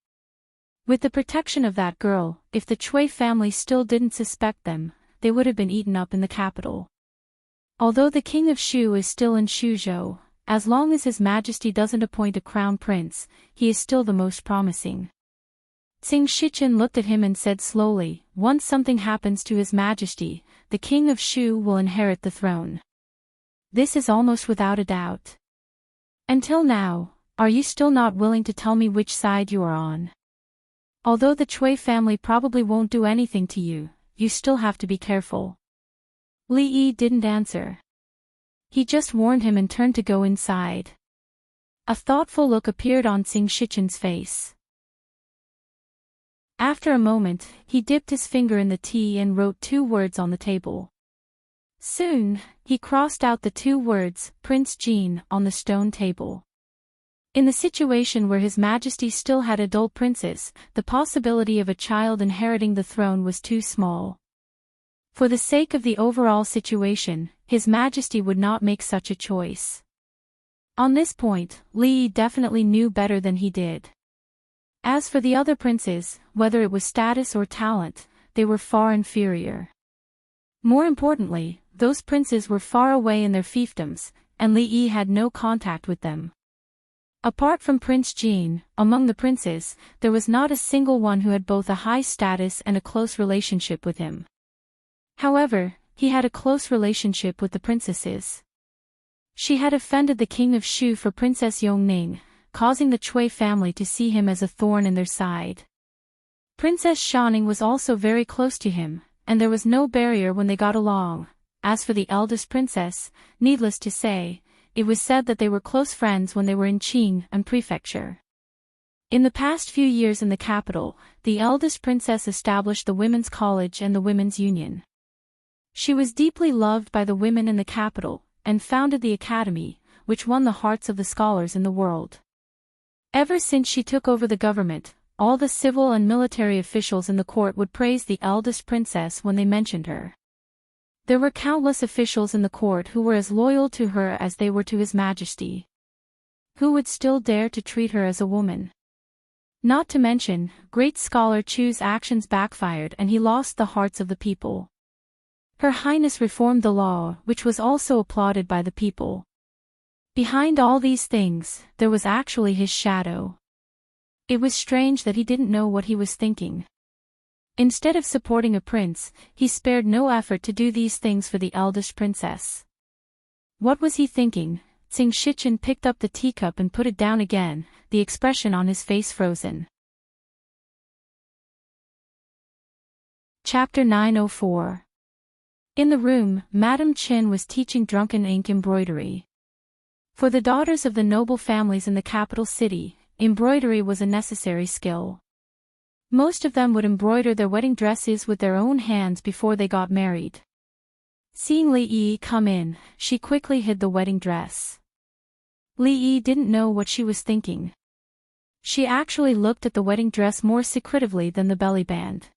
With the protection of that girl, if the Chui family still didn't suspect them, they would have been eaten up in the capital. Although the king of Shu is still in Shuzhou, as long as His Majesty doesn't appoint a crown prince, he is still the most promising. Xing Shichen looked at him and said slowly, "Once something happens to His Majesty, the king of Shu will inherit the throne. This is almost without a doubt. Until now, are you still not willing to tell me which side you are on? Although the Chui family probably won't do anything to you, you still have to be careful." Li Yi didn't answer. He just warned him and turned to go inside. A thoughtful look appeared on Xing Shichen's face. After a moment, he dipped his finger in the tea and wrote 2 words on the table. Soon, he crossed out the 2 words, Prince Jean, on the stone table. In the situation where His Majesty still had adult princes, the possibility of a child inheriting the throne was too small. For the sake of the overall situation, His Majesty would not make such a choice. On this point, Li Yi definitely knew better than he did. As for the other princes, whether it was status or talent, they were far inferior. More importantly, those princes were far away in their fiefdoms, and Li Yi had no contact with them. Apart from Prince Jean, among the princes, there was not a single one who had both a high status and a close relationship with him. However, he had a close relationship with the princesses. She had offended the king of Shu for Princess Yongning, causing the Chui family to see him as a thorn in their side. Princess Shaning was also very close to him, and there was no barrier when they got along. As for the eldest princess, needless to say, it was said that they were close friends when they were in Qing and Prefecture. In the past few years in the capital, the eldest princess established the Women's College and the Women's Union. She was deeply loved by the women in the capital, and founded the academy, which won the hearts of the scholars in the world. Ever since she took over the government, all the civil and military officials in the court would praise the eldest princess when they mentioned her. There were countless officials in the court who were as loyal to her as they were to His Majesty. Who would still dare to treat her as a woman? Not to mention, great scholar Chu's actions backfired and he lost the hearts of the people. Her Highness reformed the law, which was also applauded by the people. Behind all these things, there was actually his shadow. It was strange that he didn't know what he was thinking. Instead of supporting a prince, he spared no effort to do these things for the eldest princess. What was he thinking? Xing Shichen picked up the teacup and put it down again, the expression on his face frozen. Chapter 904. In the room, Madame Qin was teaching drunken ink embroidery. For the daughters of the noble families in the capital city, embroidery was a necessary skill. Most of them would embroider their wedding dresses with their own hands before they got married. Seeing Li Yi come in, she quickly hid the wedding dress. Li Yi didn't know what she was thinking. She actually looked at the wedding dress more secretively than the belly band.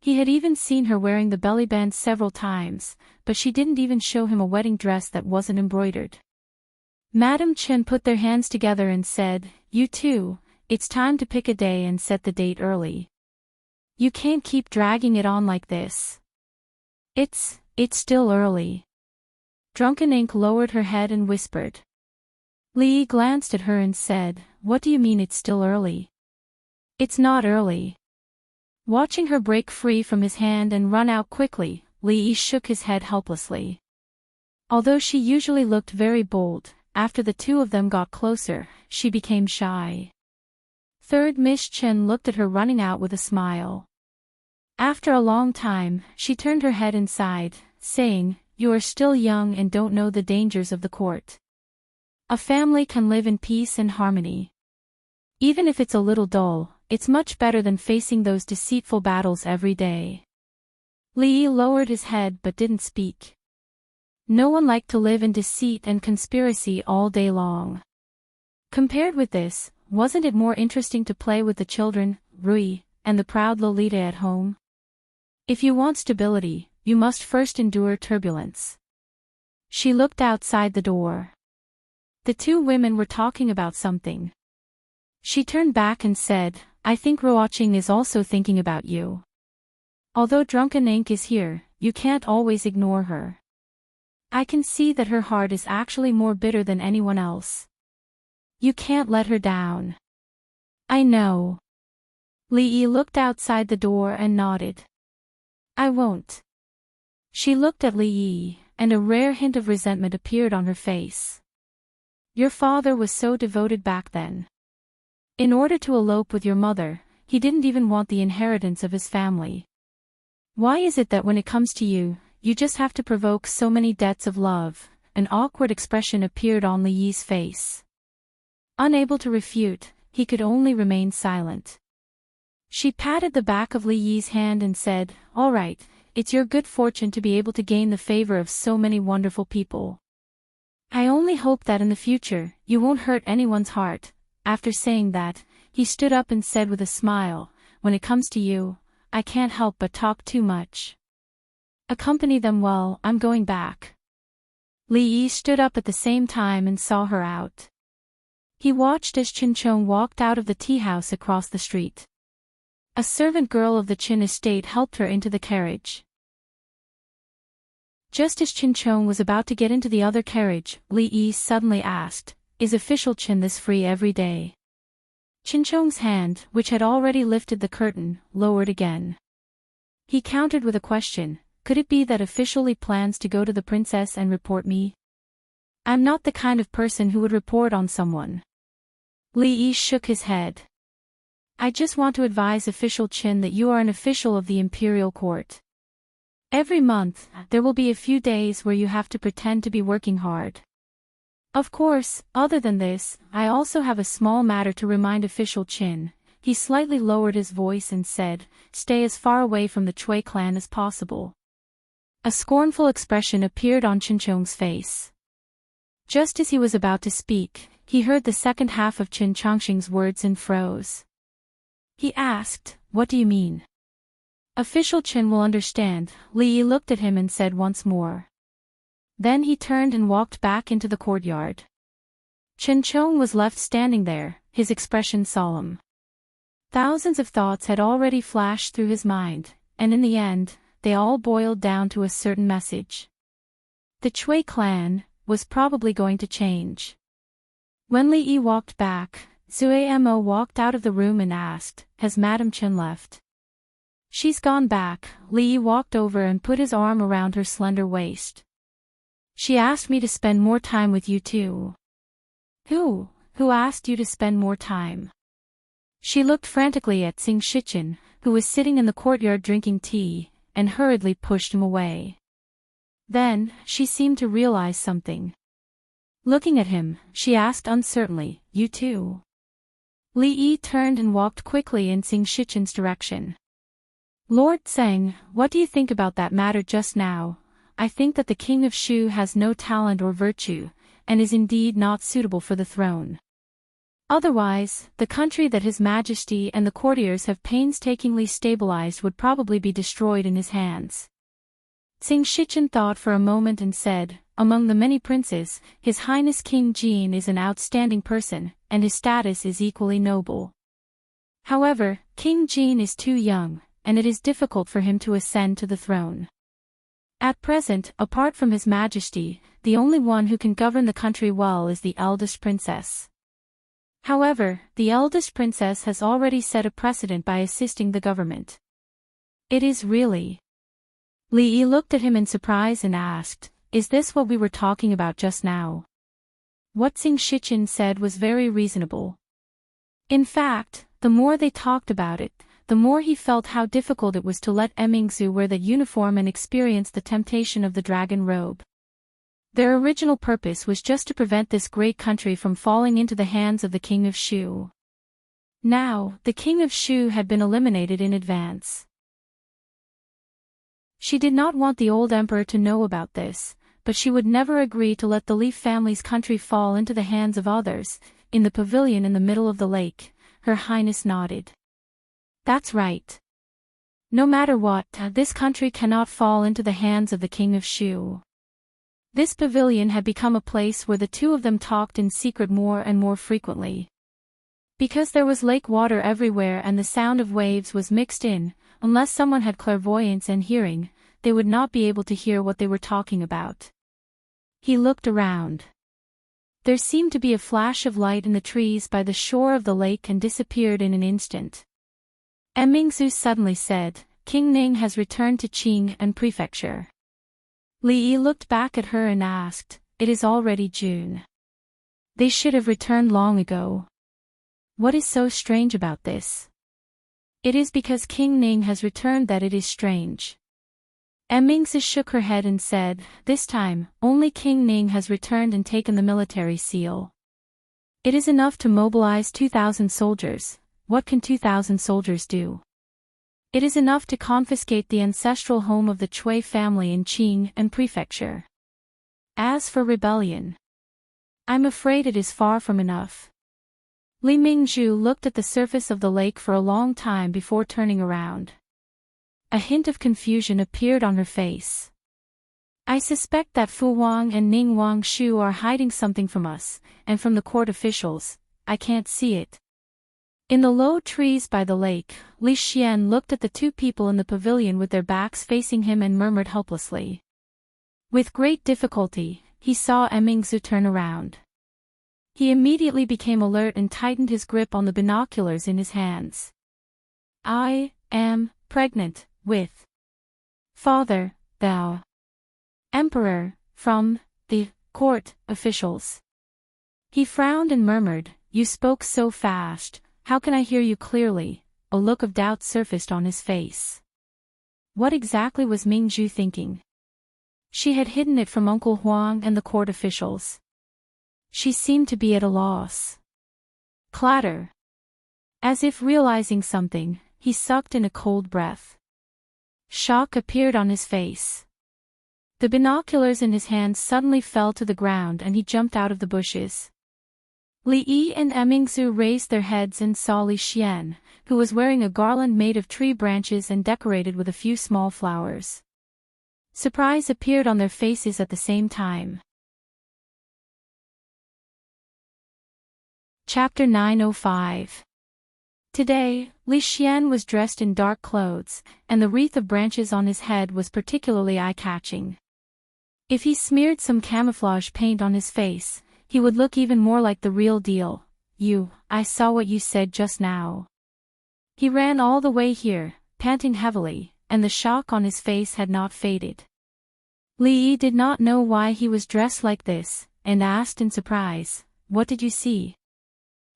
He had even seen her wearing the belly band several times, but she didn't even show him a wedding dress that wasn't embroidered. Madam Chen put their hands together and said, "You two, it's time to pick a day and set the date early. You can't keep dragging it on like this. It's still early." Drunken Ink lowered her head and whispered. Li Yi glanced at her and said, "What do you mean it's still early?" "It's not early." Watching her break free from his hand and run out quickly, Li Yi shook his head helplessly. Although she usually looked very bold, after the two of them got closer, she became shy. Third Miss Chen looked at her running out with a smile. After a long time, she turned her head inside, saying, "You are still young and don't know the dangers of the court. A family can live in peace and harmony. Even if it's a little dull, it's much better than facing those deceitful battles every day." Li Yi lowered his head but didn't speak. No one liked to live in deceit and conspiracy all day long. Compared with this, wasn't it more interesting to play with the children, Rui, and the proud Lolita at home? If you want stability, you must first endure turbulence. She looked outside the door. The two women were talking about something. She turned back and said, "I think Ruoqing is also thinking about you. Although Drunken Ink is here, you can't always ignore her. I can see that her heart is actually more bitter than anyone else. You can't let her down." "I know." Li Yi looked outside the door and nodded. "I won't." She looked at Li Yi, and a rare hint of resentment appeared on her face. "Your father was so devoted back then. In order to elope with your mother, he didn't even want the inheritance of his family. Why is it that when it comes to you, you just have to provoke so many debts of love?" An awkward expression appeared on Li Yi's face. Unable to refute, he could only remain silent. She patted the back of Li Yi's hand and said, "All right, it's your good fortune to be able to gain the favor of so many wonderful people. I only hope that in the future, you won't hurt anyone's heart." After saying that, he stood up and said with a smile, "When it comes to you, I can't help but talk too much. Accompany them well, I'm going back." Li Yi stood up at the same time and saw her out. He watched as Qin Chong walked out of the tea house across the street. A servant girl of the Qin estate helped her into the carriage. Just as Qin Chong was about to get into the other carriage, Li Yi suddenly asked, "Is official Qin this free every day?" Qin Chong's hand, which had already lifted the curtain, lowered again. He countered with a question, "Could it be that official Li plans to go to the princess and report me? I'm not the kind of person who would report on someone." Li Yi shook his head. "I just want to advise official Qin that you are an official of the imperial court. Every month, there will be a few days where you have to pretend to be working hard. Of course, other than this, I also have a small matter to remind official Qin." He slightly lowered his voice and said, "Stay as far away from the Chui clan as possible." A scornful expression appeared on Qin Chong's face. Just as he was about to speak, he heard the second half of Qin Chongqing's words and froze. He asked, "What do you mean?" "Official Qin will understand," Li Yi looked at him and said once more. Then he turned and walked back into the courtyard. Qin Chong was left standing there, his expression solemn. Thousands of thoughts had already flashed through his mind, and in the end, they all boiled down to a certain message. The Chui clan was probably going to change. When Li Yi walked back, Zui Mo walked out of the room and asked, "Has Madam Chen left?" "She's gone back." Li Yi walked over and put his arm around her slender waist. "She asked me to spend more time with you too." Who asked you to spend more time?" She looked frantically at Xing Shichen, who was sitting in the courtyard drinking tea, and hurriedly pushed him away. Then, she seemed to realize something. Looking at him, she asked uncertainly, "You too?" Li Yi turned and walked quickly in Xing Shichen's direction. Lord Tseng, what do you think about that matter just now? I think that the king of Shu has no talent or virtue, and is indeed not suitable for the throne. Otherwise, the country that His Majesty and the courtiers have painstakingly stabilized would probably be destroyed in his hands. Xing Shichen thought for a moment and said, among the many princes, His Highness King Jin is an outstanding person, and his status is equally noble. However, King Jin is too young, and it is difficult for him to ascend to the throne. At present, apart from His Majesty, the only one who can govern the country well is the eldest princess. However, the eldest princess has already set a precedent by assisting the government. It is really. Li Yi looked at him in surprise and asked, is this what we were talking about just now? What Xing Shichen said was very reasonable. In fact, the more they talked about it, the more he felt how difficult it was to let Emingzu wear that uniform and experience the temptation of the dragon robe. Their original purpose was just to prevent this great country from falling into the hands of the king of Shu. Now, the king of Shu had been eliminated in advance. She did not want the old emperor to know about this, but she would never agree to let the Li family's country fall into the hands of others. In the pavilion in the middle of the lake, Her Highness nodded. That's right. No matter what, this country cannot fall into the hands of the king of Shu. This pavilion had become a place where the two of them talked in secret more and more frequently. Because there was lake water everywhere and the sound of waves was mixed in, unless someone had clairvoyance and hearing, they would not be able to hear what they were talking about. He looked around. There seemed to be a flash of light in the trees by the shore of the lake and disappeared in an instant. Emingzu suddenly said, King Ning has returned to Qing and prefecture. Li Yi looked back at her and asked, it is already June. They should have returned long ago. What is so strange about this? It is because King Ning has returned that it is strange. Emingzi shook her head and said, this time, only King Ning has returned and taken the military seal. It is enough to mobilize 2,000 soldiers. What can 2,000 soldiers do? It is enough to confiscate the ancestral home of the Chui family in Qing and prefecture. As for rebellion, I'm afraid it is far from enough. Li Mingzhu looked at the surface of the lake for a long time before turning around. A hint of confusion appeared on her face. I suspect that Fu Wang and Ning Wang Shu are hiding something from us, and from the court officials. I can't see it. In the low trees by the lake, Li Xian looked at the two people in the pavilion with their backs facing him and murmured helplessly. With great difficulty, he saw Emingzu turn around. He immediately became alert and tightened his grip on the binoculars in his hands. I am pregnant with Father, thou Emperor, from the court officials. He frowned and murmured, you spoke so fast. How can I hear you clearly? A look of doubt surfaced on his face. What exactly was Mingzhu thinking? She had hidden it from Uncle Huang and the court officials. She seemed to be at a loss. Clatter. As if realizing something, he sucked in a cold breath. Shock appeared on his face. The binoculars in his hands suddenly fell to the ground and he jumped out of the bushes. Li Yi and Emingzu raised their heads and saw Li Xian, who was wearing a garland made of tree branches and decorated with a few small flowers. Surprise appeared on their faces at the same time. Chapter 905. Today, Li Xian was dressed in dark clothes, and the wreath of branches on his head was particularly eye-catching. If he smeared some camouflage paint on his face, he would look even more like the real deal. I saw what you said just now. He ran all the way here, panting heavily, and the shock on his face had not faded. Li Yi did not know why he was dressed like this, and asked in surprise, what did you see?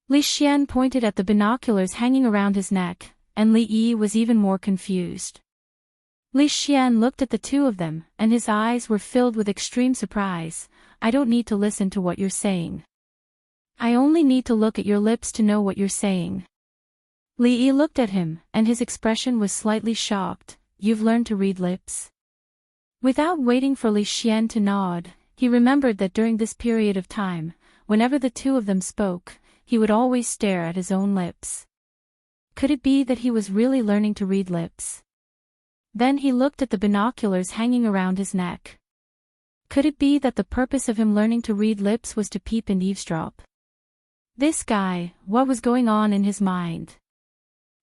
Li Xian pointed at the binoculars hanging around his neck, and Li Yi was even more confused. Li Xian looked at the two of them, and his eyes were filled with extreme surprise. I don't need to listen to what you're saying. I only need to look at your lips to know what you're saying. Li Yi looked at him, and his expression was slightly shocked. You've learned to read lips? Without waiting for Li Xian to nod, he remembered that during this period of time, whenever the two of them spoke, he would always stare at his own lips. Could it be that he was really learning to read lips? Then he looked at the binoculars hanging around his neck. Could it be that the purpose of him learning to read lips was to peep and eavesdrop? This guy, what was going on in his mind?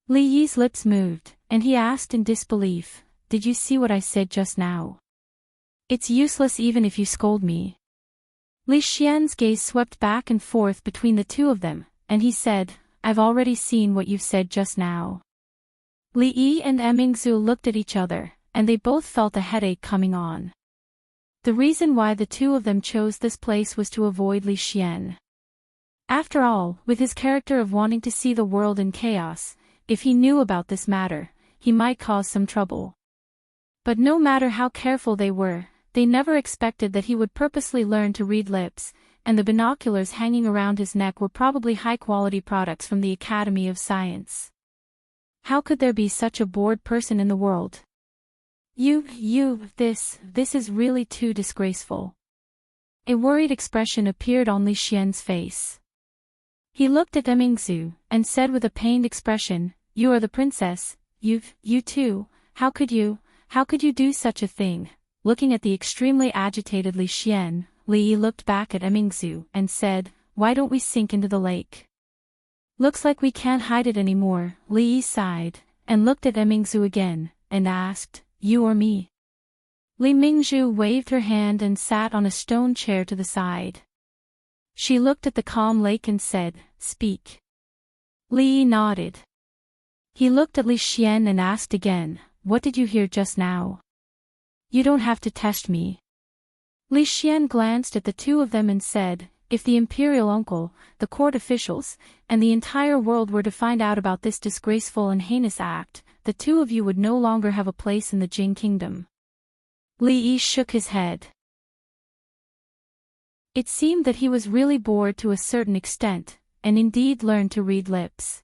Li Yi's lips moved, and he asked in disbelief, Did you see what I said just now? It's useless even if you scold me. Li Xian's gaze swept back and forth between the two of them, and he said, I've already seen what you've said just now. Li Yi and Mingzhu looked at each other, and they both felt a headache coming on. The reason why the two of them chose this place was to avoid Li Xian. After all, with his character of wanting to see the world in chaos, if he knew about this matter, he might cause some trouble. But no matter how careful they were, they never expected that he would purposely learn to read lips, and the binoculars hanging around his neck were probably high-quality products from the Academy of Science. How could there be such a bored person in the world? This is really too disgraceful. A worried expression appeared on Li Xian's face. He looked at Mingzhu, and said with a pained expression, You are the princess, you too, how could you do such a thing? Looking at the extremely agitated Li Xian, Li Yi looked back at Mingzhu and said, Why don't we sink into the lake? Looks like we can't hide it anymore. Li Yi sighed, and looked at Mingzhu again, and asked, You or me? Li Mingzhu waved her hand and sat on a stone chair to the side. She looked at the calm lake and said, Speak. Li Yi nodded. He looked at Li Xian and asked again, What did you hear just now? You don't have to test me. Li Xian glanced at the two of them and said, If the imperial uncle, the court officials, and the entire world were to find out about this disgraceful and heinous act, the two of you would no longer have a place in the Jing kingdom. Li Yi shook his head. It seemed that he was really bored to a certain extent, and indeed learned to read lips.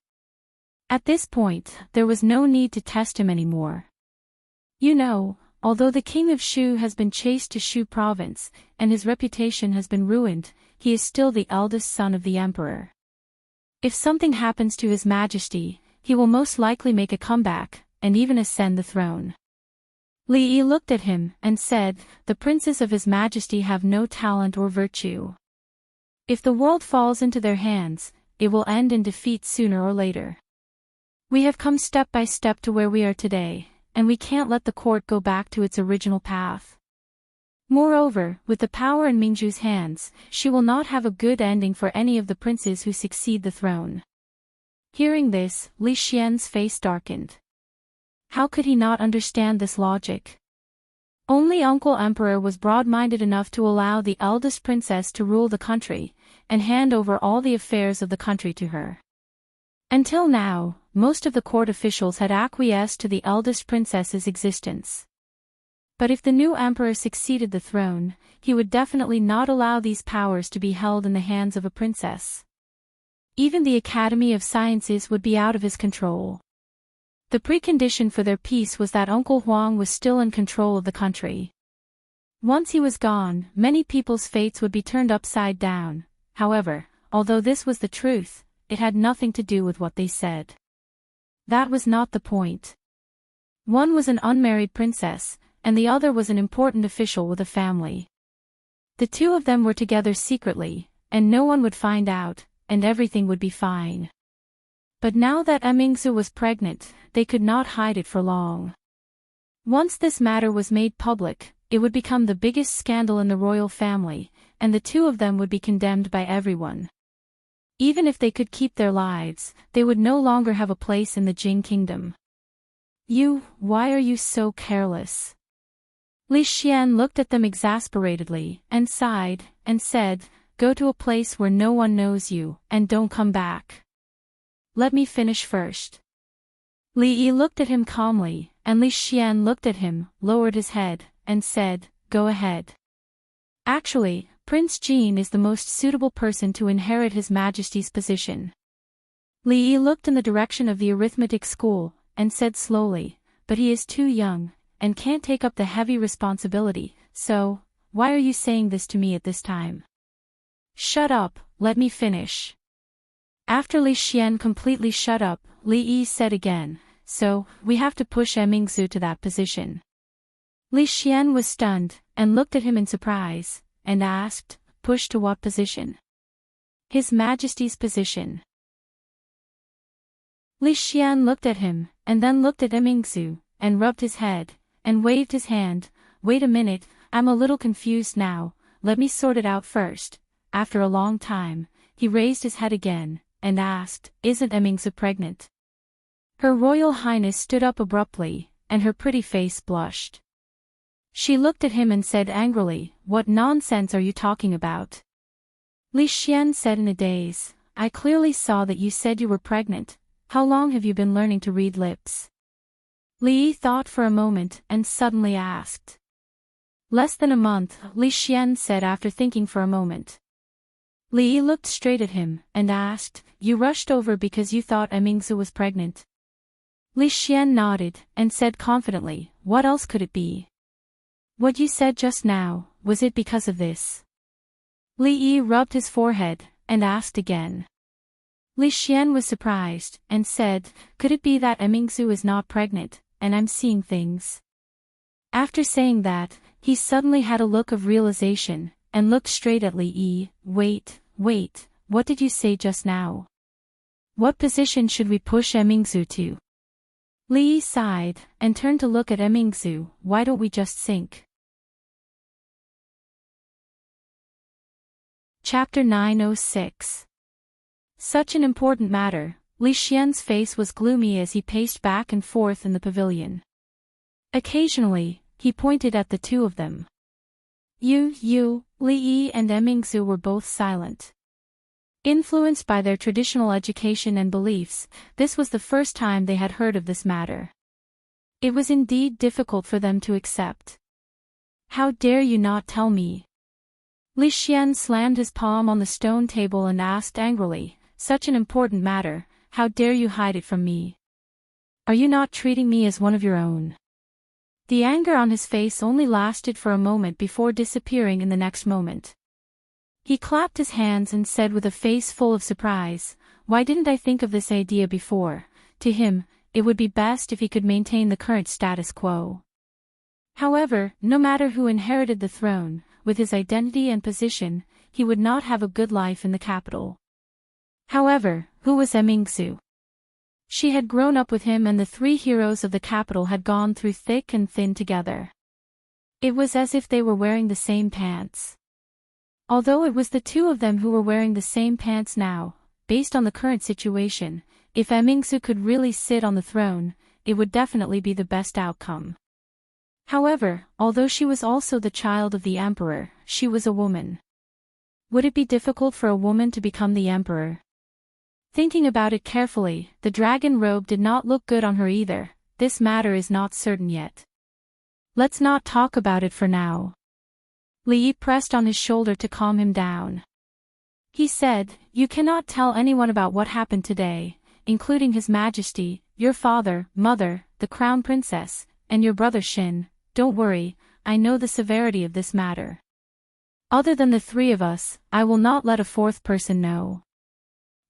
At this point, there was no need to test him anymore. Although the king of Shu has been chased to Shu province, and his reputation has been ruined, he is still the eldest son of the emperor. If something happens to his majesty, he will most likely make a comeback, and even ascend the throne. Li Yi looked at him, and said, The princes of his majesty have no talent or virtue. If the world falls into their hands, it will end in defeat sooner or later. We have come step by step to where we are today, and we can't let the court go back to its original path. Moreover, with the power in Mingzhu's hands, she will not have a good ending for any of the princes who succeed the throne. Hearing this, Li Xian's face darkened. How could he not understand this logic? Only Uncle Emperor was broad-minded enough to allow the eldest princess to rule the country, and hand over all the affairs of the country to her. Until now, most of the court officials had acquiesced to the eldest princess's existence. But if the new emperor succeeded the throne, he would definitely not allow these powers to be held in the hands of a princess. Even the Academy of Sciences would be out of his control. The precondition for their peace was that Uncle Huang was still in control of the country. Once he was gone, many people's fates would be turned upside down. However, although this was the truth, it had nothing to do with what they said. That was not the point. One was an unmarried princess, and the other was an important official with a family. The two of them were together secretly, and no one would find out, and everything would be fine. But now that Mingzhu was pregnant, they could not hide it for long. Once this matter was made public, it would become the biggest scandal in the royal family, and the two of them would be condemned by everyone. Even if they could keep their lives, they would no longer have a place in the Jing kingdom. Why are you so careless? Li Xian looked at them exasperatedly, and sighed, and said, Go to a place where no one knows you, and don't come back. Let me finish first. Li Yi looked at him calmly, and Li Xian looked at him, lowered his head, and said, Go ahead. Actually, Prince Jean is the most suitable person to inherit His Majesty's position. Li Yi looked in the direction of the arithmetic school, and said slowly, but he is too young, and can't take up the heavy responsibility, so, why are you saying this to me at this time? Shut up, let me finish. After Li Xian completely shut up, Li Yi said again, so, we have to push Mingzu to that position. Li Xian was stunned, and looked at him in surprise, and asked, push to what position? His Majesty's position. Li Xian looked at him, and then looked at Mingzu, and rubbed his head, and waved his hand. Wait a minute, I'm a little confused now, let me sort it out first. After a long time, he raised his head again, and asked, isn't Mingzu pregnant? Her Royal Highness stood up abruptly, and her pretty face blushed. She looked at him and said angrily, what nonsense are you talking about? Li Xian said in a daze, I clearly saw that you said you were pregnant. How long have you been learning to read lips? Li Yi thought for a moment and suddenly asked. Less than a month, Li Xian said after thinking for a moment. Li Yi looked straight at him and asked, you rushed over because you thought Mingzu was pregnant? Li Xian nodded and said confidently, what else could it be? What you said just now, was it because of this? Li Yi rubbed his forehead, and asked again. Li Xian was surprised, and said, could it be that Mingzu is not pregnant, and I'm seeing things? After saying that, he suddenly had a look of realization, and looked straight at Li Yi. Wait, what did you say just now? What position should we push Mingzu to? Li Yi sighed, and turned to look at Mingzu. Why don't we just sink? Chapter 906. Such an important matter. Li Xian's face was gloomy as he paced back and forth in the pavilion. Occasionally, he pointed at the two of them. Li Yi and Mingzu were both silent. Influenced by their traditional education and beliefs, this was the first time they had heard of this matter. It was indeed difficult for them to accept. How dare you not tell me? Li Xian slammed his palm on the stone table and asked angrily, such an important matter, how dare you hide it from me? Are you not treating me as one of your own? The anger on his face only lasted for a moment before disappearing in the next moment. He clapped his hands and said with a face full of surprise, why didn't I think of this idea before? To him, it would be best if he could maintain the current status quo. However, no matter who inherited the throne, with his identity and position, he would not have a good life in the capital. However, who was Mingzu? She had grown up with him and the three heroes of the capital had gone through thick and thin together. It was as if they were wearing the same pants. Although it was the two of them who were wearing the same pants now, based on the current situation, if Mingzu could really sit on the throne, it would definitely be the best outcome. However, although she was also the child of the emperor, she was a woman. Would it be difficult for a woman to become the emperor? Thinking about it carefully, the dragon robe did not look good on her either. This matter is not certain yet. Let's not talk about it for now. Li Yi pressed on his shoulder to calm him down. He said, you cannot tell anyone about what happened today, including His Majesty, your father, mother, the crown princess, and your brother Xin. Don't worry, I know the severity of this matter. Other than the three of us, I will not let a fourth person know.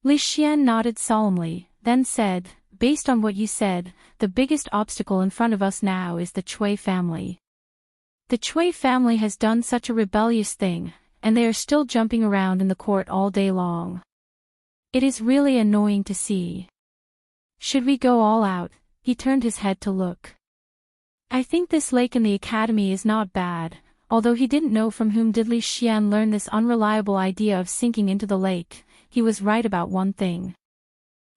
Li Xian nodded solemnly, then said, based on what you said, the biggest obstacle in front of us now is the Cui family. The Cui family has done such a rebellious thing, and they are still jumping around in the court all day long. It is really annoying to see. Should we go all out? He turned his head to look. I think this lake in the academy is not bad, although he didn't know from whom did Li Xian learn this unreliable idea of sinking into the lake. He was right about one thing.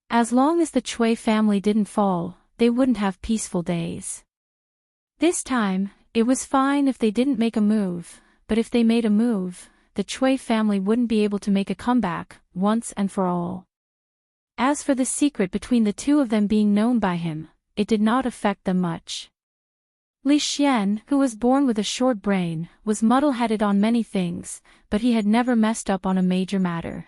As long as the Cui family didn't fall, they wouldn't have peaceful days. This time, it was fine if they didn't make a move, but if they made a move, the Cui family wouldn't be able to make a comeback, once and for all. As for the secret between the two of them being known by him, it did not affect them much. Li Xian, who was born with a short brain, was muddle-headed on many things, but he had never messed up on a major matter.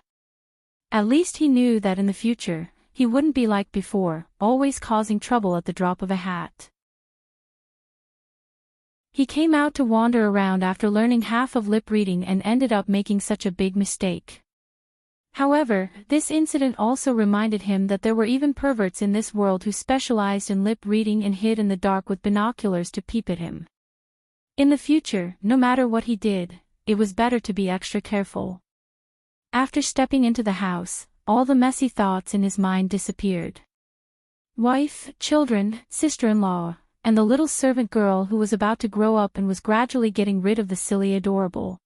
At least he knew that in the future, he wouldn't be like before, always causing trouble at the drop of a hat. He came out to wander around after learning half of lip reading and ended up making such a big mistake. However, this incident also reminded him that there were even perverts in this world who specialized in lip reading and hid in the dark with binoculars to peep at him. In the future, no matter what he did, it was better to be extra careful. After stepping into the house, all the messy thoughts in his mind disappeared. Wife, children, sister-in-law, and the little servant girl who was about to grow up and was gradually getting rid of the silly adorable.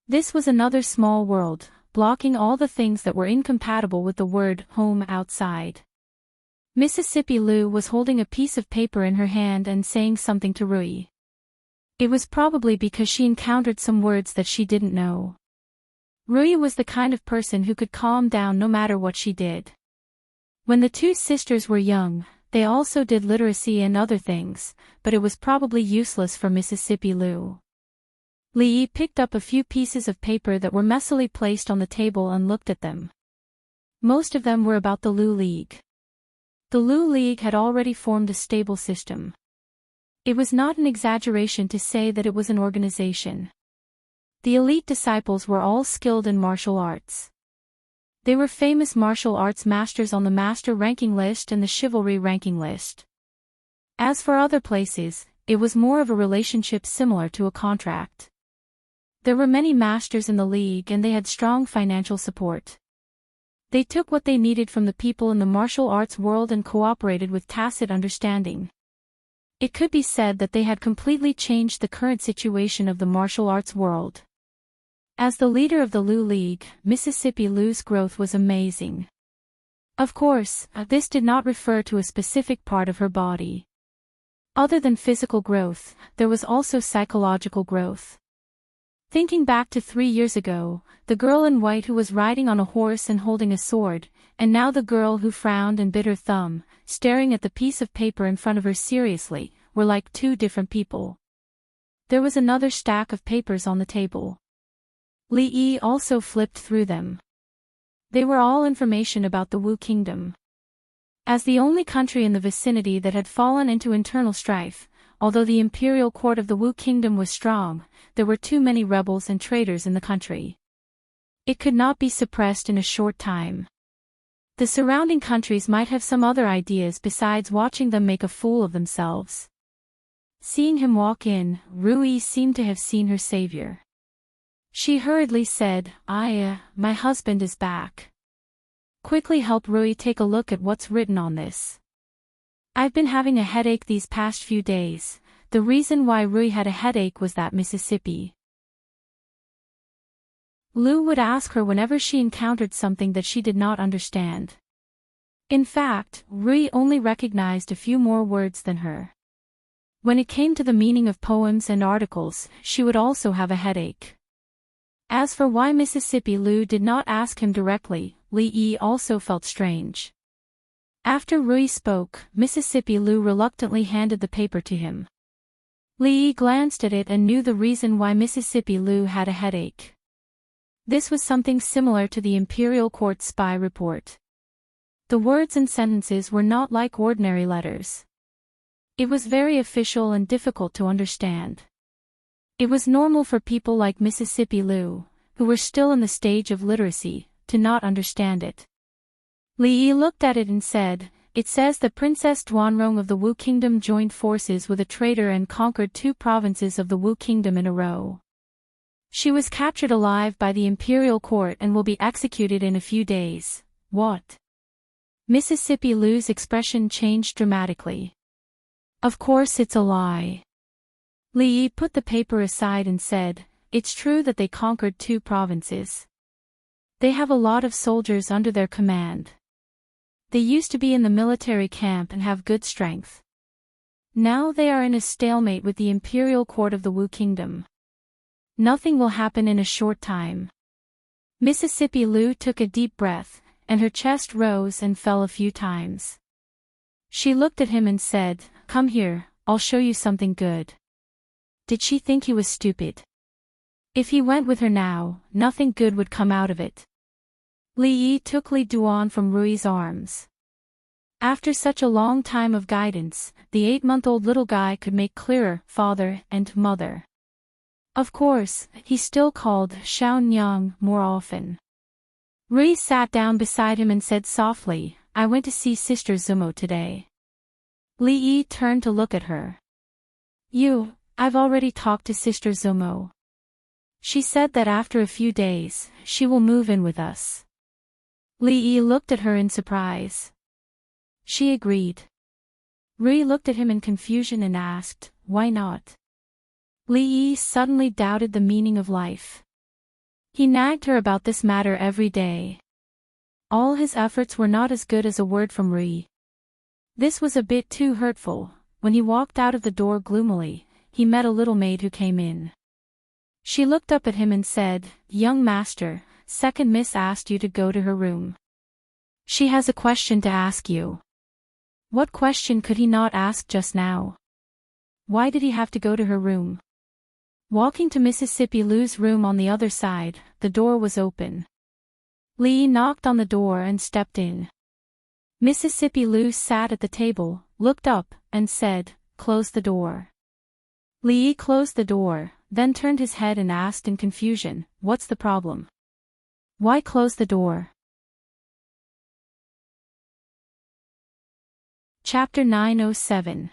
This was another small world, blocking all the things that were incompatible with the word home outside. Mississippi Lu was holding a piece of paper in her hand and saying something to Rui. It was probably because she encountered some words that she didn't know. Rui was the kind of person who could calm down no matter what she did. When the two sisters were young, they also did literacy and other things, but it was probably useless for Mississippi Lu. Li Yi picked up a few pieces of paper that were messily placed on the table and looked at them. Most of them were about the Lu League. The Lu League had already formed a stable system. It was not an exaggeration to say that it was an organization. The elite disciples were all skilled in martial arts. They were famous martial arts masters on the master ranking list and the chivalry ranking list. As for other places, it was more of a relationship similar to a contract. There were many masters in the league and they had strong financial support. They took what they needed from the people in the martial arts world and cooperated with tacit understanding. It could be said that they had completely changed the current situation of the martial arts world. As the leader of the Lu League, Mississippi Lu's growth was amazing. Of course, this did not refer to a specific part of her body. Other than physical growth, there was also psychological growth. Thinking back to 3 years ago, the girl in white who was riding on a horse and holding a sword, and now the girl who frowned and bit her thumb, staring at the piece of paper in front of her seriously, were like two different people. There was another stack of papers on the table. Li Yi also flipped through them. They were all information about the Wu Kingdom. As the only country in the vicinity that had fallen into internal strife, although the imperial court of the Wu Kingdom was strong, there were too many rebels and traitors in the country. It could not be suppressed in a short time. The surrounding countries might have some other ideas besides watching them make a fool of themselves. Seeing him walk in, Rui seemed to have seen her savior. She hurriedly said, my husband is back. Quickly help Rui take a look at what's written on this. I've been having a headache these past few days. The reason why Rui had a headache was that Mississippi Lu would ask her whenever she encountered something that she did not understand. In fact, Rui only recognized a few more words than her. When it came to the meaning of poems and articles, she would also have a headache. As for why Mississippi Lu did not ask him directly, Li Yi also felt strange. After Rui spoke, Mississippi Lu reluctantly handed the paper to him. Li Yi glanced at it and knew the reason why Mississippi Lu had a headache. This was something similar to the Imperial Court spy report. The words and sentences were not like ordinary letters. It was very official and difficult to understand. It was normal for people like Mississippi Lu, who were still in the stage of literacy, to not understand it. Li Yi looked at it and said, "It says that Princess Duanrong of the Wu Kingdom joined forces with a traitor and conquered 2 provinces of the Wu Kingdom in a row. She was captured alive by the Imperial Court and will be executed in a few days." What? Mississippi Lu's expression changed dramatically. Of course it's a lie. Li Yi put the paper aside and said, "It's true that they conquered 2 provinces. They have a lot of soldiers under their command. They used to be in the military camp and have good strength. Now they are in a stalemate with the Imperial Court of the Wu Kingdom. Nothing will happen in a short time." Mississippi Lu took a deep breath, and her chest rose and fell a few times. She looked at him and said, "Come here, I'll show you something good. Did she think he was stupid? If he went with her now, nothing good would come out of it. Li Yi took Li Duan from Rui's arms. After such a long time of guidance, the 8-month-old little guy could make clearer father and mother. Of course, he still called Xiao Nyang more often. Rui sat down beside him and said softly, I went to see Sister Zumo today. Li Yi turned to look at her. I've already talked to Sister Zumo. She said that after a few days, she will move in with us. Li Yi looked at her in surprise. She agreed. Rui looked at him in confusion and asked, why not? Li Yi suddenly doubted the meaning of life. He nagged her about this matter every day. All his efforts were not as good as a word from Rui. This was a bit too hurtful. When he walked out of the door gloomily, he met a little maid who came in. She looked up at him and said, Young master, second miss asked you to go to her room. She has a question to ask you. What question could he not ask just now? Why did he have to go to her room? Walking to Mississippi Lu's room on the other side, the door was open. Li knocked on the door and stepped in. Mississippi Lu sat at the table, looked up, and said, Close the door. Li closed the door, then turned his head and asked in confusion, What's the problem? Why close the door? Chapter 907.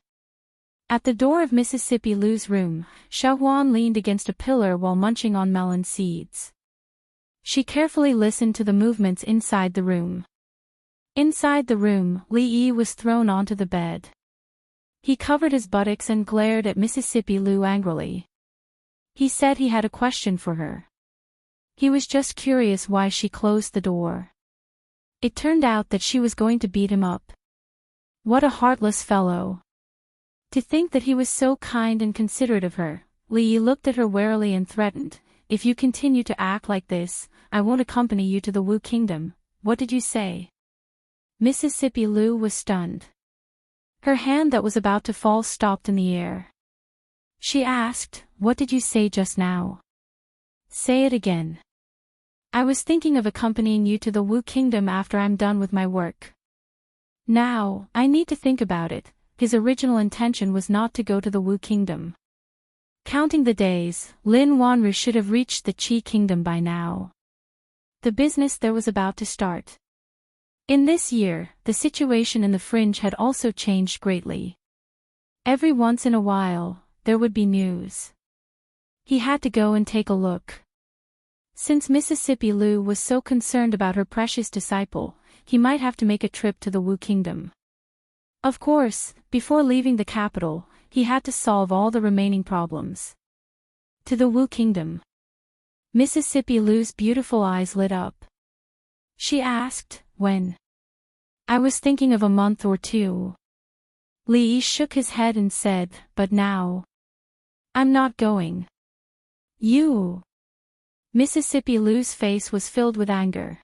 At the door of Mississippi Lu's room, Xiaohuan leaned against a pillar while munching on melon seeds. She carefully listened to the movements inside the room. Inside the room, Li Yi was thrown onto the bed. He covered his buttocks and glared at Mississippi Lu angrily. He said he had a question for her. He was just curious why she closed the door. It turned out that she was going to beat him up. What a heartless fellow. To think that he was so kind and considerate of her. Li Yi looked at her warily and threatened, If you continue to act like this, I won't accompany you to the Wu Kingdom. What did you say? Mississippi Lu was stunned. Her hand that was about to fall stopped in the air. She asked, What did you say just now? Say it again. I was thinking of accompanying you to the Wu Kingdom after I'm done with my work. Now, I need to think about it. His original intention was not to go to the Wu Kingdom. Counting the days, Lin Wanru should have reached the Qi Kingdom by now. The business there was about to start. In this year, the situation in the fringe had also changed greatly. Every once in a while, there would be news. He had to go and take a look. Since Mississippi Lu was so concerned about her precious disciple, he might have to make a trip to the Wu Kingdom. Of course, before leaving the capital, he had to solve all the remaining problems. To the Wu Kingdom. Mississippi Lu's beautiful eyes lit up. She asked, When? I was thinking of a month or 2. Li Yi shook his head and said, But now. I'm not going. You. Mississippi Lu's face was filled with anger.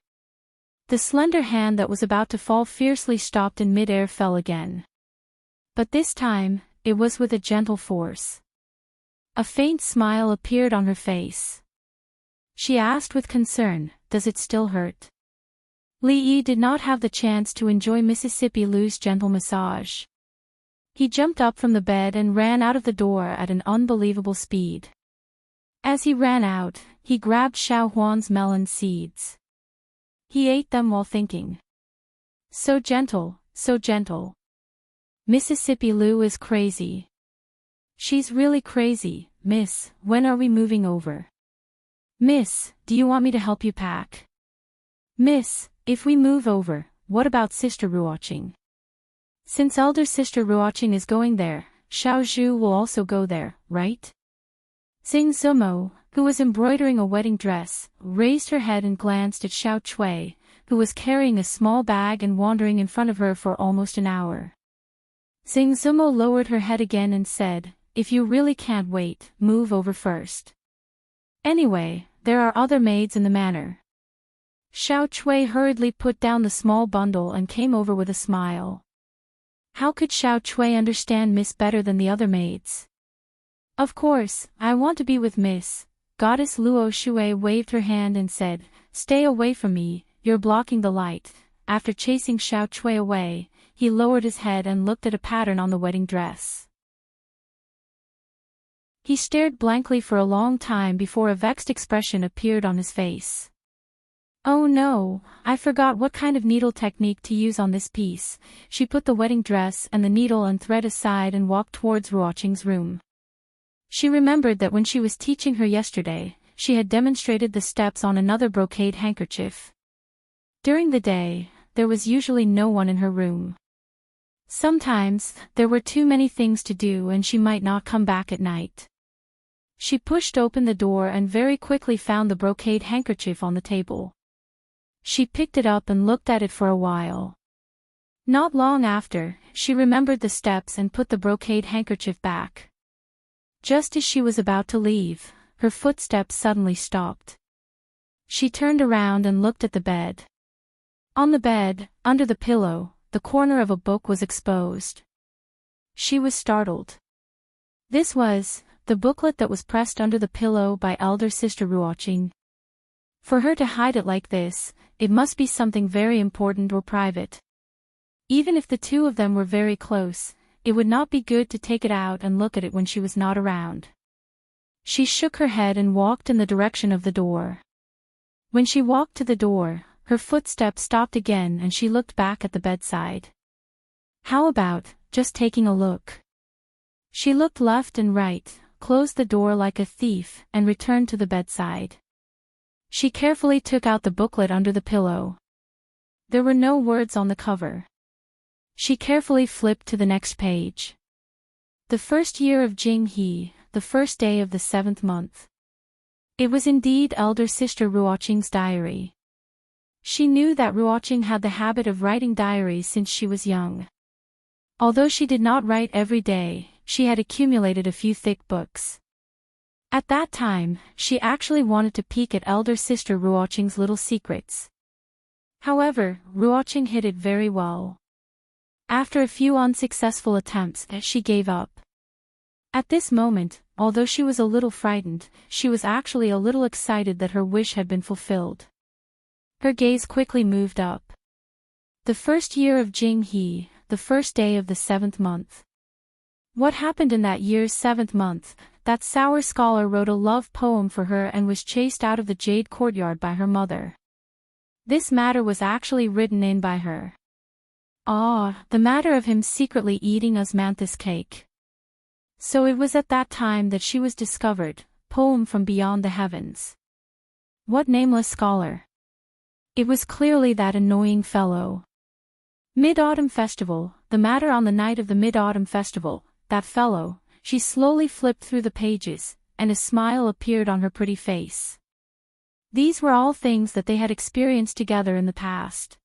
The slender hand that was about to fall fiercely stopped in mid-air fell again. But this time, it was with a gentle force. A faint smile appeared on her face. She asked with concern, Does it still hurt? Li Yi did not have the chance to enjoy Mississippi Lu's gentle massage. He jumped up from the bed and ran out of the door at an unbelievable speed. As he ran out, he grabbed Xiao Huan's melon seeds. He ate them while thinking. So gentle, so gentle. Mississippi Lu is crazy. She's really crazy, miss. When are we moving over? Miss, do you want me to help you pack? Miss, if we move over, what about Sister Ruoqing? Since elder Sister Ruoqing is going there, Xiao Zhu will also go there, right? Xing Zumo, who was embroidering a wedding dress, raised her head and glanced at Xiao Chui, who was carrying a small bag and wandering in front of her for almost an hour. Xing Zumo lowered her head again and said, If you really can't wait, move over first. Anyway, there are other maids in the manor. Xiao Chui hurriedly put down the small bundle and came over with a smile. How could Xiao Chui understand Miss better than the other maids? Of course, I want to be with Miss. Goddess Luo Shui waved her hand and said, "Stay away from me, you're blocking the light." After chasing Xiao Chui away, he lowered his head and looked at a pattern on the wedding dress. He stared blankly for a long time before a vexed expression appeared on his face. Oh no, I forgot what kind of needle technique to use on this piece. She put the wedding dress and the needle and thread aside and walked towards Ruoqing's room. She remembered that when she was teaching her yesterday, she had demonstrated the steps on another brocade handkerchief. During the day, there was usually no one in her room. Sometimes, there were too many things to do and she might not come back at night. She pushed open the door and very quickly found the brocade handkerchief on the table. She picked it up and looked at it for a while. Not long after, she remembered the steps and put the brocade handkerchief back. Just as she was about to leave, her footsteps suddenly stopped. She turned around and looked at the bed. On the bed, under the pillow, the corner of a book was exposed. She was startled. This was the booklet that was pressed under the pillow by elder sister Ruoqing. For her to hide it like this, it must be something very important or private. Even if the two of them were very close, it would not be good to take it out and look at it when she was not around. She shook her head and walked in the direction of the door. When she walked to the door, her footsteps stopped again and she looked back at the bedside. How about just taking a look? She looked left and right, closed the door like a thief, and returned to the bedside. She carefully took out the booklet under the pillow. There were no words on the cover. She carefully flipped to the next page. The first year of Jing He, the first day of the 7th month. It was indeed elder sister Ruoqing's diary. She knew that Ruoqing had the habit of writing diaries since she was young. Although she did not write every day, she had accumulated a few thick books. At that time, she actually wanted to peek at elder sister Ruoqing's little secrets. However, Ruoqing hid it very well. After a few unsuccessful attempts, she gave up. At this moment, although she was a little frightened, she was actually a little excited that her wish had been fulfilled. Her gaze quickly moved up. The first year of Jing He, the first day of the 7th month. What happened in that year's 7th month? That sour scholar wrote a love poem for her and was chased out of the jade courtyard by her mother. This matter was actually written in by her. The matter of him secretly eating osmanthus cake. So it was at that time that she was discovered, poem from beyond the heavens. What nameless scholar? It was clearly that annoying fellow. Mid-Autumn Festival, the matter on the night of the Mid-Autumn Festival, that fellow. She slowly flipped through the pages, and a smile appeared on her pretty face. These were all things that they had experienced together in the past.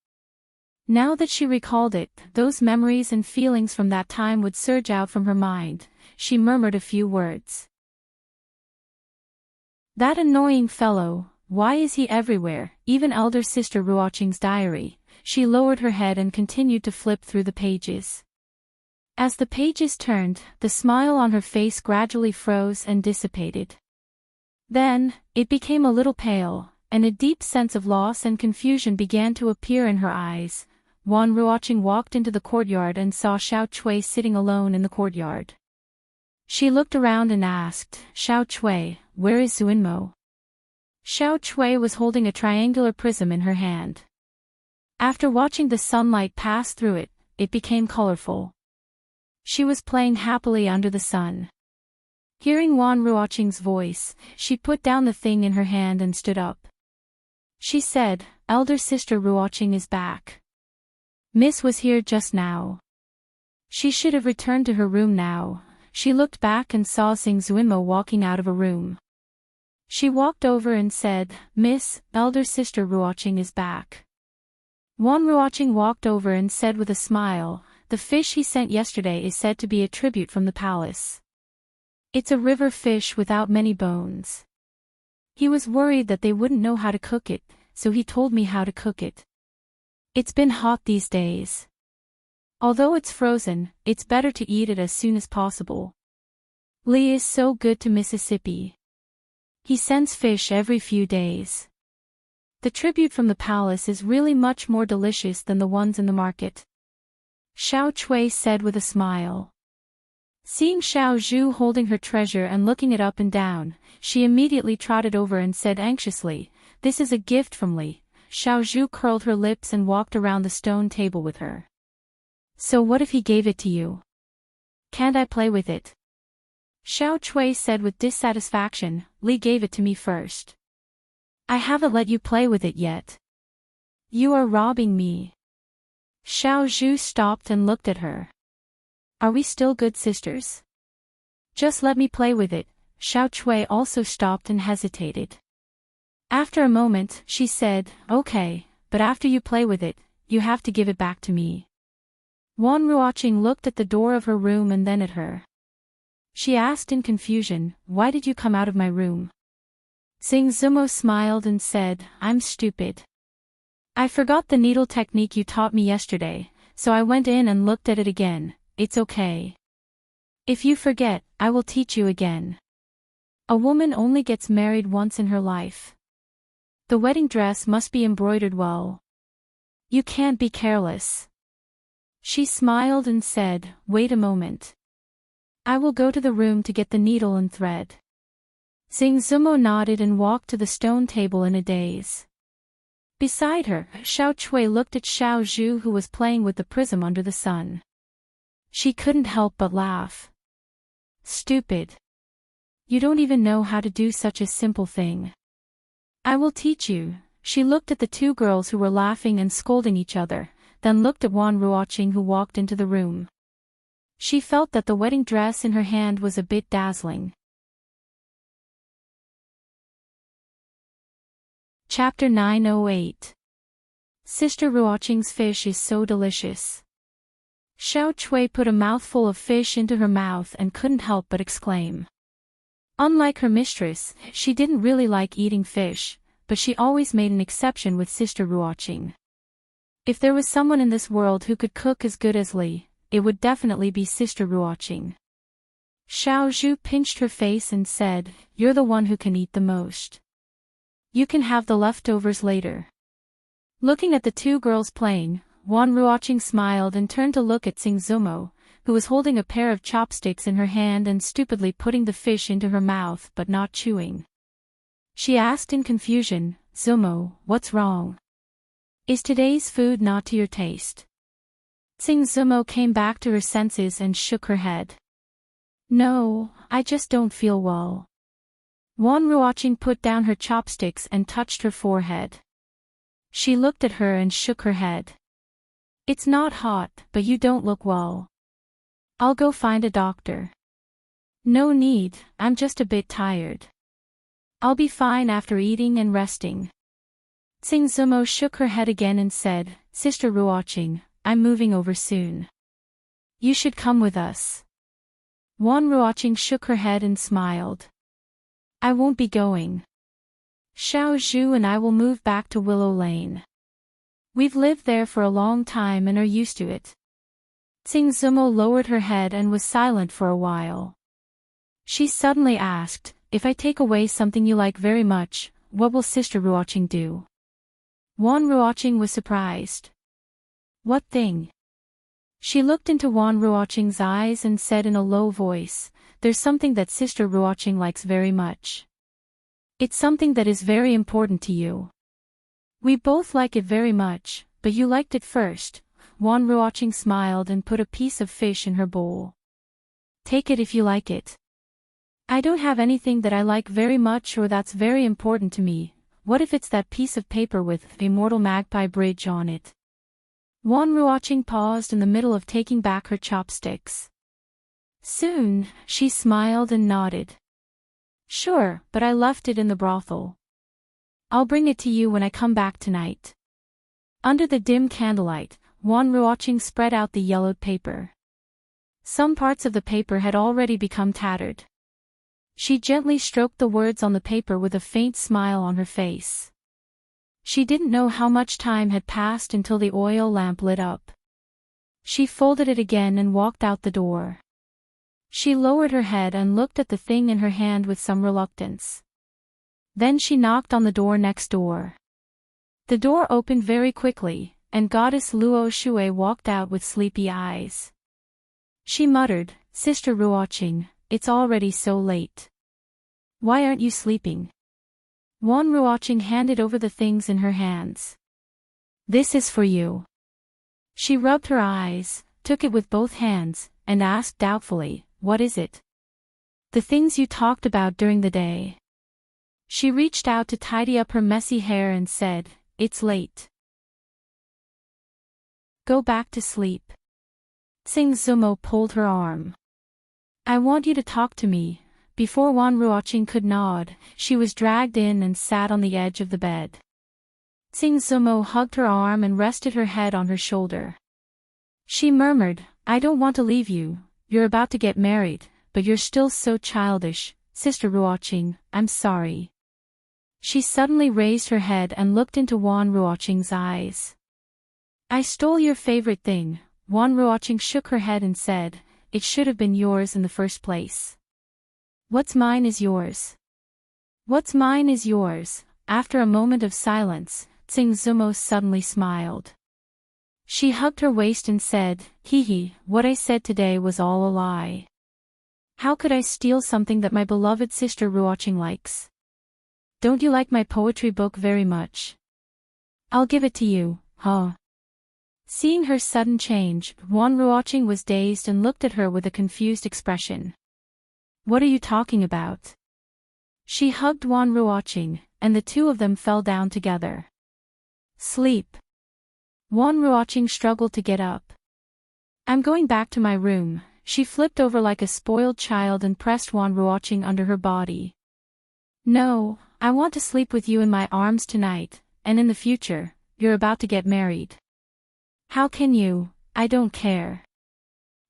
Now that she recalled it, those memories and feelings from that time would surge out from her mind. She murmured a few words. That annoying fellow, why is he everywhere? Even elder sister Ruoqing's diary. She lowered her head and continued to flip through the pages. As the pages turned, the smile on her face gradually froze and dissipated. Then, it became a little pale, and a deep sense of loss and confusion began to appear in her eyes. Wan Ruoqing walked into the courtyard and saw Xiao Chui sitting alone in the courtyard. She looked around and asked, "Xiao Chui, where is Zuinmo?" Xiao Chui was holding a triangular prism in her hand. After watching the sunlight pass through it, it became colorful. She was playing happily under the sun. Hearing Wan Ruoqing's voice, she put down the thing in her hand and stood up. She said, "Elder sister Ruoqing is back. Miss was here just now." She should have returned to her room now. She looked back and saw Sing Zuinmo walking out of a room. She walked over and said, "Miss, elder sister Ruoqing is back." Wan Ruoqing walked over and said with a smile, "The fish he sent yesterday is said to be a tribute from the palace. It's a river fish without many bones. He was worried that they wouldn't know how to cook it, so he told me how to cook it. It's been hot these days. Although it's frozen, it's better to eat it as soon as possible. Lee is so good to Mississippi. He sends fish every few days. The tribute from the palace is really much more delicious than the ones in the market. Xiao Chui said with a smile. Seeing Xiao Zhu holding her treasure and looking it up and down, she immediately trotted over and said anxiously, "This is a gift from Li." Xiao Zhu curled her lips and walked around the stone table with her. "So what if he gave it to you? Can't I play with it?" Xiao Chui said with dissatisfaction, "Li gave it to me first. I haven't let you play with it yet. You are robbing me." Xiao Zhu stopped and looked at her. "Are we still good sisters? Just let me play with it." Xiao Chui also stopped and hesitated. After a moment, she said, "Okay, but after you play with it, you have to give it back to me." Wan Ruoqing looked at the door of her room and then at her. She asked in confusion, "Why did you come out of my room?" Xing Zumo smiled and said, "I'm stupid. I forgot the needle technique you taught me yesterday, so I went in and looked at it again. It's okay. If you forget, I will teach you again. A woman only gets married once in her life. The wedding dress must be embroidered well. You can't be careless." She smiled and said, "Wait a moment. I will go to the room to get the needle and thread." Xing Zumo nodded and walked to the stone table in a daze. Beside her, Xiao Chui looked at Xiao Zhu who was playing with the prism under the sun. She couldn't help but laugh. "Stupid. You don't even know how to do such a simple thing. I will teach you." She looked at the two girls who were laughing and scolding each other, then looked at Wan Ruoqing who walked into the room. She felt that the wedding dress in her hand was a bit dazzling. Chapter 908. Sister Ruoqing's fish is so delicious. Xiao Chui put a mouthful of fish into her mouth and couldn't help but exclaim. Unlike her mistress, she didn't really like eating fish, but she always made an exception with Sister Ruoqing. If there was someone in this world who could cook as good as Li, it would definitely be Sister Ruoqing. Xiao Zhu pinched her face and said, "You're the one who can eat the most. You can have the leftovers later." Looking at the two girls playing, Wan Ruoqing smiled and turned to look at Xing Zumo, who was holding a pair of chopsticks in her hand and stupidly putting the fish into her mouth but not chewing. She asked in confusion, "Zumo, what's wrong? Is today's food not to your taste?" Xing Zumo came back to her senses and shook her head. "No, I just don't feel well." Wan Ruoqing put down her chopsticks and touched her forehead. She looked at her and shook her head. "It's not hot, but you don't look well. I'll go find a doctor." "No need, I'm just a bit tired. I'll be fine after eating and resting." Xing Zumo shook her head again and said, "Sister Ruoqing, I'm moving over soon. You should come with us." Wan Ruoqing shook her head and smiled. "I won't be going. Xiao Zhu and I will move back to Willow Lane. We've lived there for a long time and are used to it." Xing Zumo lowered her head and was silent for a while. She suddenly asked, "If I take away something you like very much, what will Sister Ruoqing do?" Wan Ruoqing was surprised. "What thing?" She looked into Wan Ruoqing's eyes and said in a low voice, "There's something that Sister Ruoqing likes very much. It's something that is very important to you. We both like it very much, but you liked it first." Wan Ruoqing smiled and put a piece of fish in her bowl. "Take it if you like it. I don't have anything that I like very much or that's very important to me. What if it's that piece of paper with Immortal Magpie Bridge on it?" Wan Ruoqing paused in the middle of taking back her chopsticks. Soon, she smiled and nodded. "Sure, but I left it in the brothel. I'll bring it to you when I come back tonight." Under the dim candlelight, Wan Ruoqing spread out the yellowed paper. Some parts of the paper had already become tattered. She gently stroked the words on the paper with a faint smile on her face. She didn't know how much time had passed until the oil lamp lit up. She folded it again and walked out the door. She lowered her head and looked at the thing in her hand with some reluctance. Then she knocked on the door next door. The door opened very quickly, and Goddess Luo Shui walked out with sleepy eyes. She muttered, "Sister Ruoqing, it's already so late. Why aren't you sleeping?" Wan Ruoqing handed over the things in her hands. "This is for you." She rubbed her eyes, took it with both hands, and asked doubtfully, "What is it?" "The things you talked about during the day." She reached out to tidy up her messy hair and said, "It's late. Go back to sleep." Tsing Zumo pulled her arm. "I want you to talk to me." Before Wan Ruoqing could nod, she was dragged in and sat on the edge of the bed. Tsing Zumo hugged her arm and rested her head on her shoulder. She murmured, "I don't want to leave you. You're about to get married, but you're still so childish, Sister Ruoqing, I'm sorry." She suddenly raised her head and looked into Wan Ruoqing's eyes. "I stole your favorite thing." Wan Ruoqing shook her head and said, "It should have been yours in the first place." "What's mine is yours." "What's mine is yours." After a moment of silence, Tsing Zumo suddenly smiled. She hugged her waist and said, "Hee, what I said today was all a lie. How could I steal something that my beloved sister Ruoqing likes? Don't you like my poetry book very much? I'll give it to you, huh?" Seeing her sudden change, Wan Ruoqing was dazed and looked at her with a confused expression. "What are you talking about?" She hugged Wan Ruoqing, and the two of them fell down together. "Sleep." Wan Ruoqing struggled to get up. "I'm going back to my room." She flipped over like a spoiled child and pressed Wan Ruoqing under her body. "No, I want to sleep with you in my arms tonight, and in the future. You're about to get married." "How can you? I don't care.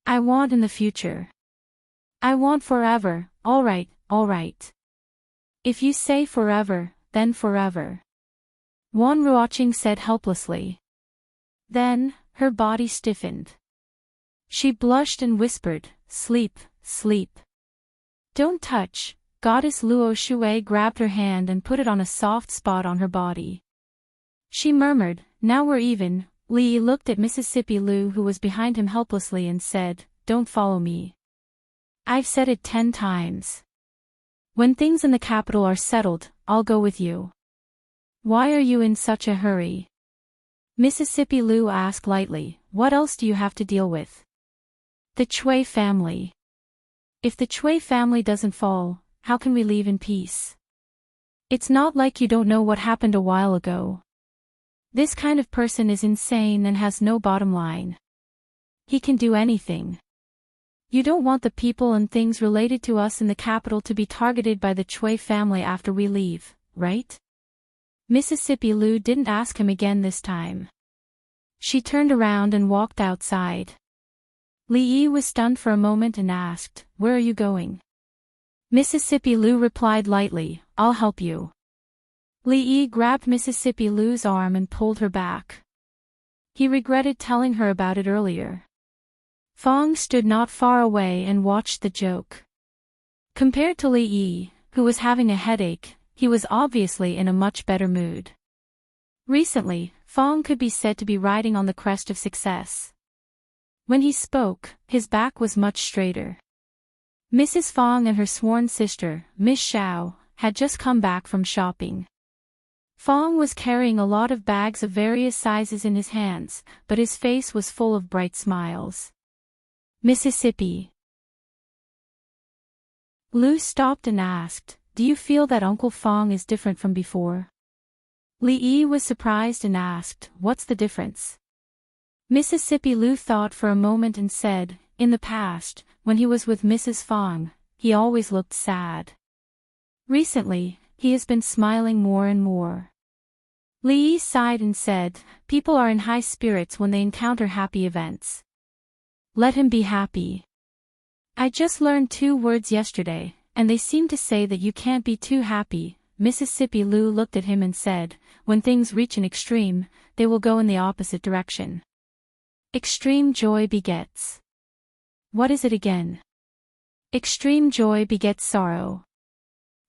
I want in the future. I want forever." All right, all right. If you say forever, then forever." Wan Ruoqing said helplessly. Then, her body stiffened. She blushed and whispered, "Sleep, sleep. Don't touch." Goddess Luo Shui grabbed her hand and put it on a soft spot on her body. She murmured, "Now we're even." Li looked at Mississippi Lu, who was behind him, helplessly and said, "Don't follow me. I've said it 10 times. When things in the capital are settled, I'll go with you." "Why are you in such a hurry?" Mississippi Lu asked lightly. "What else do you have to deal with?" "The Chui family. If the Chui family doesn't fall, how can we leave in peace? It's not like you don't know what happened a while ago. This kind of person is insane and has no bottom line. He can do anything. You don't want the people and things related to us in the capital to be targeted by the Chui family after we leave, right?" Mississippi Lu didn't ask him again this time. She turned around and walked outside. Li Yi was stunned for a moment and asked, "Where are you going?" Mississippi Lu replied lightly, "I'll help you." Li Yi grabbed Mississippi Lu's arm and pulled her back. He regretted telling her about it earlier. Fong stood not far away and watched the joke. Compared to Li Yi, who was having a headache, he was obviously in a much better mood. Recently, Fong could be said to be riding on the crest of success. When he spoke, his back was much straighter. Mrs. Fong and her sworn sister, Miss Xiao, had just come back from shopping. Fong was carrying a lot of bags of various sizes in his hands, but his face was full of bright smiles. "Mississippi." Lu stopped and asked, "Do you feel that Uncle Fong is different from before?" Li Yi was surprised and asked, "What's the difference?" Mississippi Lu thought for a moment and said, "In the past, when he was with Mrs. Fong, he always looked sad. Recently, he has been smiling more and more." Li Yi sighed and said, "People are in high spirits when they encounter happy events. Let him be happy. I just learned 2 words yesterday, and they seem to say that you can't be too happy." Mississippi Lu looked at him and said, "When things reach an extreme, they will go in the opposite direction. Extreme joy begets. What is it again? Extreme joy begets sorrow.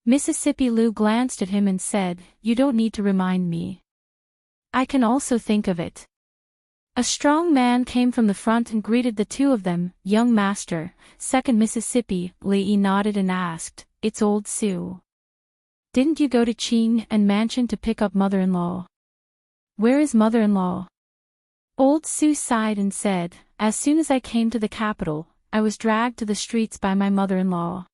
Mississippi Lou glanced at him and said, "You don't need to remind me. I can also think of it." A strong man came from the front and greeted the two of them. "Young master," second Mississippi. Lee nodded and asked, "It's old Sue. Didn't you go to Ching and Mansion to pick up mother-in-law?" "Where is mother-in-law?" Old Sue sighed and said, "As soon as I came to the capital, I was dragged to the streets by my mother-in-law.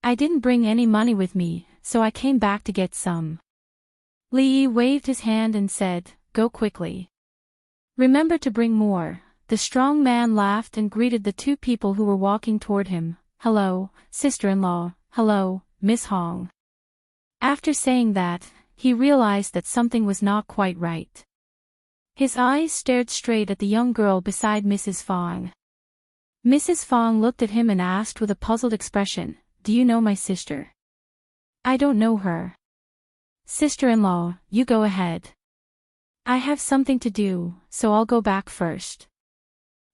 I didn't bring any money with me, so I came back to get some." Lee waved his hand and said, "Go quickly. Remember to bring more." The strong man laughed and greeted the two people who were walking toward him. "Hello, sister-in-law. Hello, Miss Hong." After saying that, he realized that something was not quite right. His eyes stared straight at the young girl beside Mrs. Fong. Mrs. Fong looked at him and asked with a puzzled expression, "Do you know my sister?" "I don't know her." "Sister-in-law, you go ahead. I have something to do, so I'll go back first."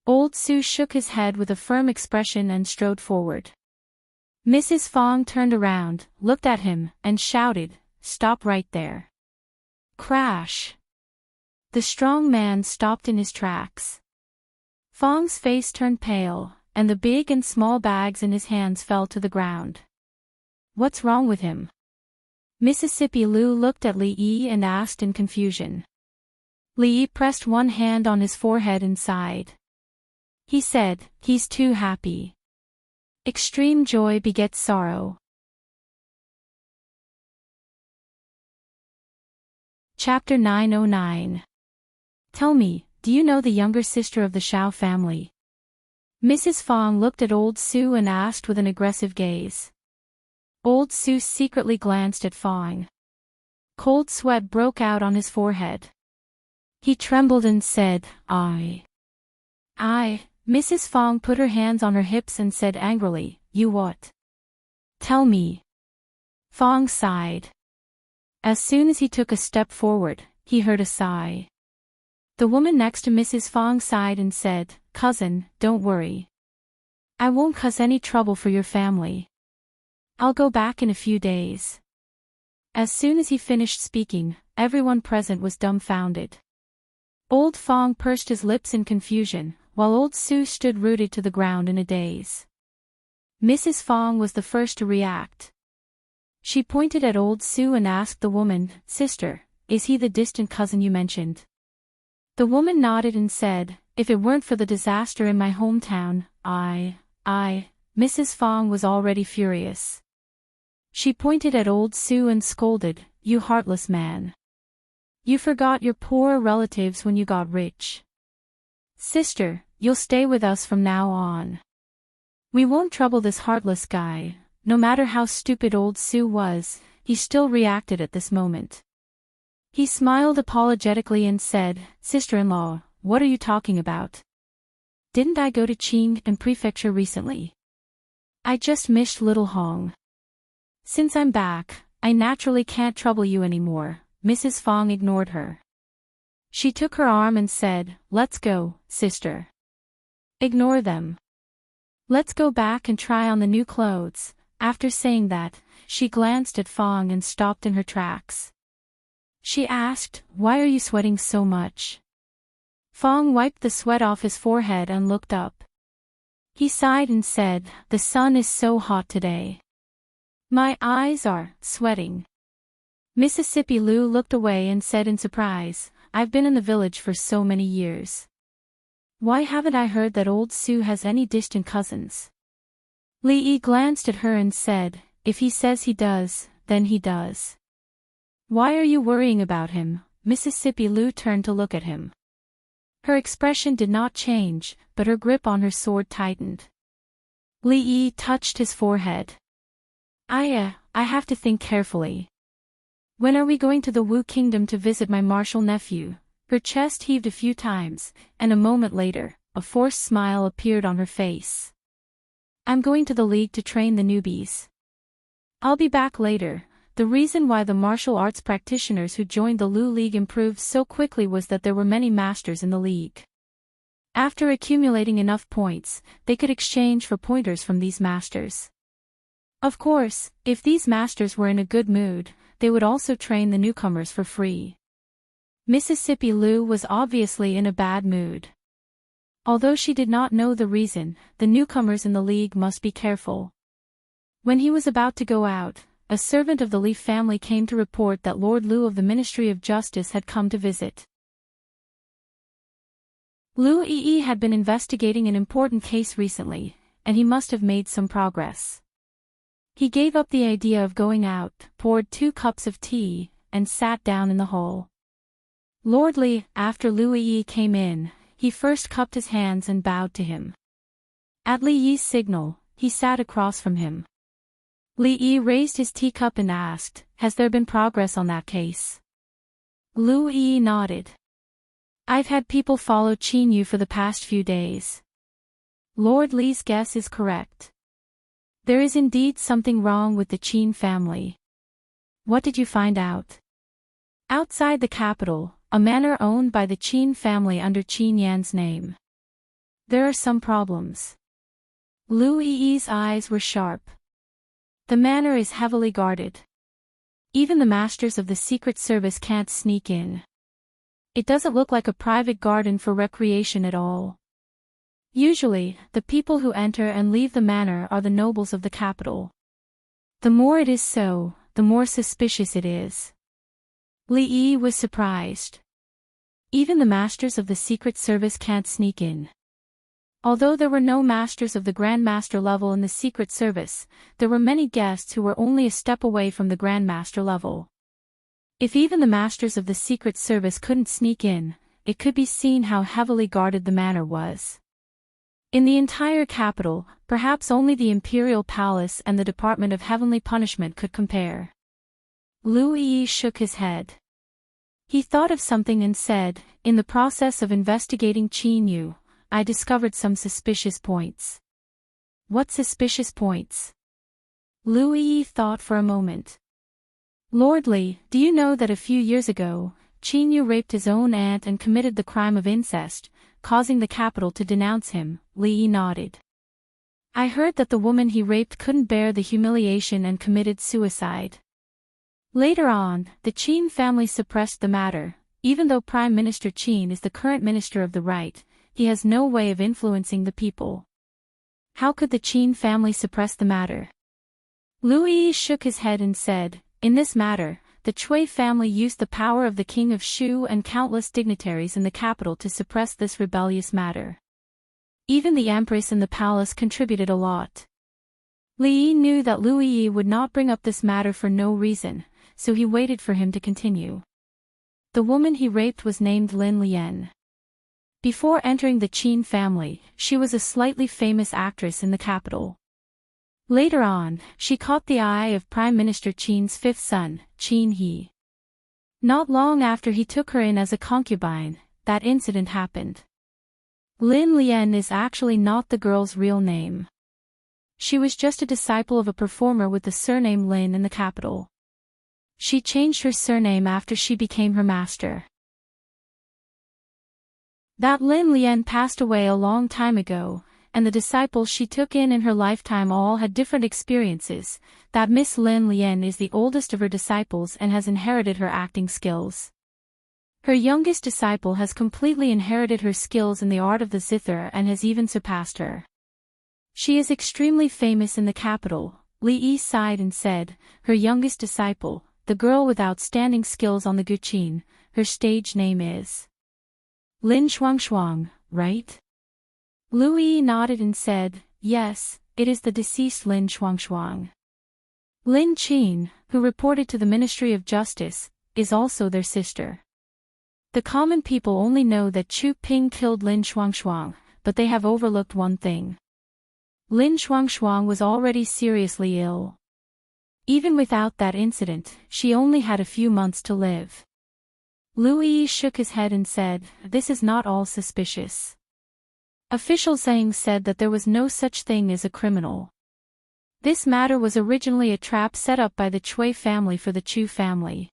Old Sue shook his head with a firm expression and strode forward. Mrs. Fong turned around, looked at him, and shouted, "Stop right there." Crash! The strong man stopped in his tracks. Fong's face turned pale, and the big and small bags in his hands fell to the ground. "What's wrong with him?" Mississippi Lou looked at Lee and asked in confusion. Lee pressed one hand on his forehead and sighed. He said, "He's too happy. Extreme joy begets sorrow." Chapter 909. "Tell me, do you know the younger sister of the Shao family?" Mrs. Fong looked at Old Sue and asked with an aggressive gaze. Old Sue secretly glanced at Fong. Cold sweat broke out on his forehead. He trembled and said, I. Mrs. Fong put her hands on her hips and said angrily, "You what? Tell me." Fong sighed. As soon as he took a step forward, he heard a sigh. The woman next to Mrs. Fong sighed and said, "Cousin, don't worry. I won't cause any trouble for your family. I'll go back in a few days." As soon as he finished speaking, everyone present was dumbfounded. Old Fong pursed his lips in confusion, while Old Sue stood rooted to the ground in a daze. Mrs. Fong was the first to react. She pointed at Old Sue and asked the woman, "Sister, is he the distant cousin you mentioned?" The woman nodded and said, "If it weren't for the disaster in my hometown, Mrs. Fong was already furious. She pointed at Old Sue and scolded, "You heartless man. You forgot your poor relatives when you got rich. Sister, you'll stay with us from now on. We won't trouble this heartless guy." No matter how stupid Old Sue was, he still reacted at this moment. He smiled apologetically and said, "Sister-in-law, what are you talking about? Didn't I go to Qing and Prefecture recently? I just missed little Hong. Since I'm back, I naturally can't trouble you anymore." Mrs. Fong ignored her. She took her arm and said, "Let's go, sister. Ignore them. Let's go back and try on the new clothes." After saying that, she glanced at Fong and stopped in her tracks. She asked, "Why are you sweating so much?" Fong wiped the sweat off his forehead and looked up. He sighed and said, "The sun is so hot today. My eyes are sweating." Mississippi Lou looked away and said in surprise, "I've been in the village for so many years. Why haven't I heard that Old Sue has any distant cousins?" Lee glanced at her and said, "If he says he does, then he does. Why are you worrying about him?" Mississippi Lou turned to look at him. Her expression did not change, but her grip on her sword tightened. Lee touched his forehead. I have to think carefully. When are we going to the Wu Kingdom to visit my martial nephew?" Her chest heaved a few times, and a moment later, a forced smile appeared on her face. "I'm going to the League to train the newbies. I'll be back later." The reason why the martial arts practitioners who joined the Lu League improved so quickly was that there were many masters in the league. After accumulating enough points, they could exchange for pointers from these masters. Of course, if these masters were in a good mood, they would also train the newcomers for free. Mississippi Lou was obviously in a bad mood. Although she did not know the reason, the newcomers in the league must be careful. When he was about to go out, a servant of the Leaf family came to report that Lord Lou of the Ministry of Justice had come to visit. Lou Yi had been investigating an important case recently, and he must have made some progress. He gave up the idea of going out, poured 2 cups of tea, and sat down in the hall. Lord Li, after Lou Yi came in, he first cupped his hands and bowed to him. At Li Yi's signal, he sat across from him. Li Yi raised his teacup and asked, "Has there been progress on that case?" Lou Yi nodded. "I've had people follow Qin Yu for the past few days." Lord Li's guess is correct. There is indeed something wrong with the Qin family. What did you find out? Outside the capital, a manor owned by the Qin family under Qin Yan's name. There are some problems. Lou Yi's eyes were sharp. The manor is heavily guarded. Even the masters of the Secret Service can't sneak in. It doesn't look like a private garden for recreation at all. Usually, the people who enter and leave the manor are the nobles of the capital. The more it is so, the more suspicious it is. Li Yi was surprised. Even the masters of the Secret Service can't sneak in. Although there were no masters of the Grand Master level in the Secret Service, there were many guests who were only a step away from the Grand Master level. If even the masters of the Secret Service couldn't sneak in, it could be seen how heavily guarded the manor was. In the entire capital, perhaps only the Imperial Palace and the Department of Heavenly Punishment could compare. Lou Yi shook his head. He thought of something and said, "In the process of investigating Qin Yu, I discovered some suspicious points." What suspicious points? Lou Yi thought for a moment. "Lord Li, do you know that a few years ago, Qin Yu raped his own aunt and committed the crime of incest, causing the capital to denounce him?" Li Yi nodded. "I heard that the woman he raped couldn't bear the humiliation and committed suicide. Later on, the Qin family suppressed the matter. Even though Prime Minister Qin is the current Minister of the Right, he has no way of influencing the people. How could the Qin family suppress the matter?" Lou Yi shook his head and said, "In this matter, the Cui family used the power of the King of Shu and countless dignitaries in the capital to suppress this rebellious matter. Even the Empress in the palace contributed a lot." Li Yi knew that Lou Yi would not bring up this matter for no reason, so he waited for him to continue. The woman he raped was named Lin Lian. Before entering the Qin family, she was a slightly famous actress in the capital. Later on, she caught the eye of Prime Minister Qin's 5th son, Qin He. Not long after he took her in as a concubine, that incident happened. Lin Lian is actually not the girl's real name. She was just a disciple of a performer with the surname Lin in the capital. She changed her surname after she became her master. That Lin Lian passed away a long time ago, and the disciples she took in her lifetime all had different experiences. That Miss Lin Lian is the oldest of her disciples and has inherited her acting skills. Her youngest disciple has completely inherited her skills in the art of the zither and has even surpassed her. She is extremely famous in the capital. Li Yi sighed and said, "Her youngest disciple, the girl with outstanding skills on the guqin, her stage name is Lin Shuangshuang, right?" Lou Yi nodded and said, "Yes, it is the deceased Lin Shuangshuang. Lin Qin, who reported to the Ministry of Justice, is also their sister. The common people only know that Chu Ping killed Lin Shuangshuang, but they have overlooked one thing. Lin Shuangshuang was already seriously ill. Even without that incident, she only had a few months to live." Lou Yi shook his head and said, "This is not all suspicious. Official Zhang said that there was no such thing as a criminal. This matter was originally a trap set up by the Cui family for the Chu family.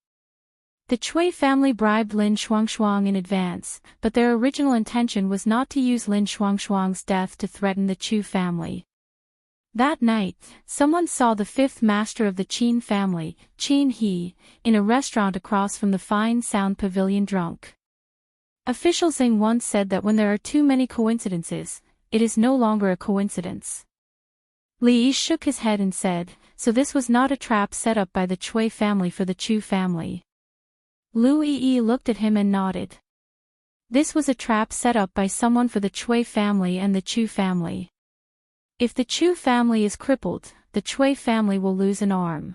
The Chui family bribed Lin Shuangshuang in advance, but their original intention was not to use Lin Shuangshuang's death to threaten the Chu family. That night, someone saw the fifth master of the Qin family, Qin He, in a restaurant across from the Fine Sound Pavilion drunk. Official Zhang once said that when there are too many coincidences, it is no longer a coincidence. Li Yi shook his head and said, so this was not a trap set up by the Chui family for the Chu family. Lu Yi looked at him and nodded. This was a trap set up by someone for the Chui family and the Chu family. If the Chu family is crippled, the Chui family will lose an arm.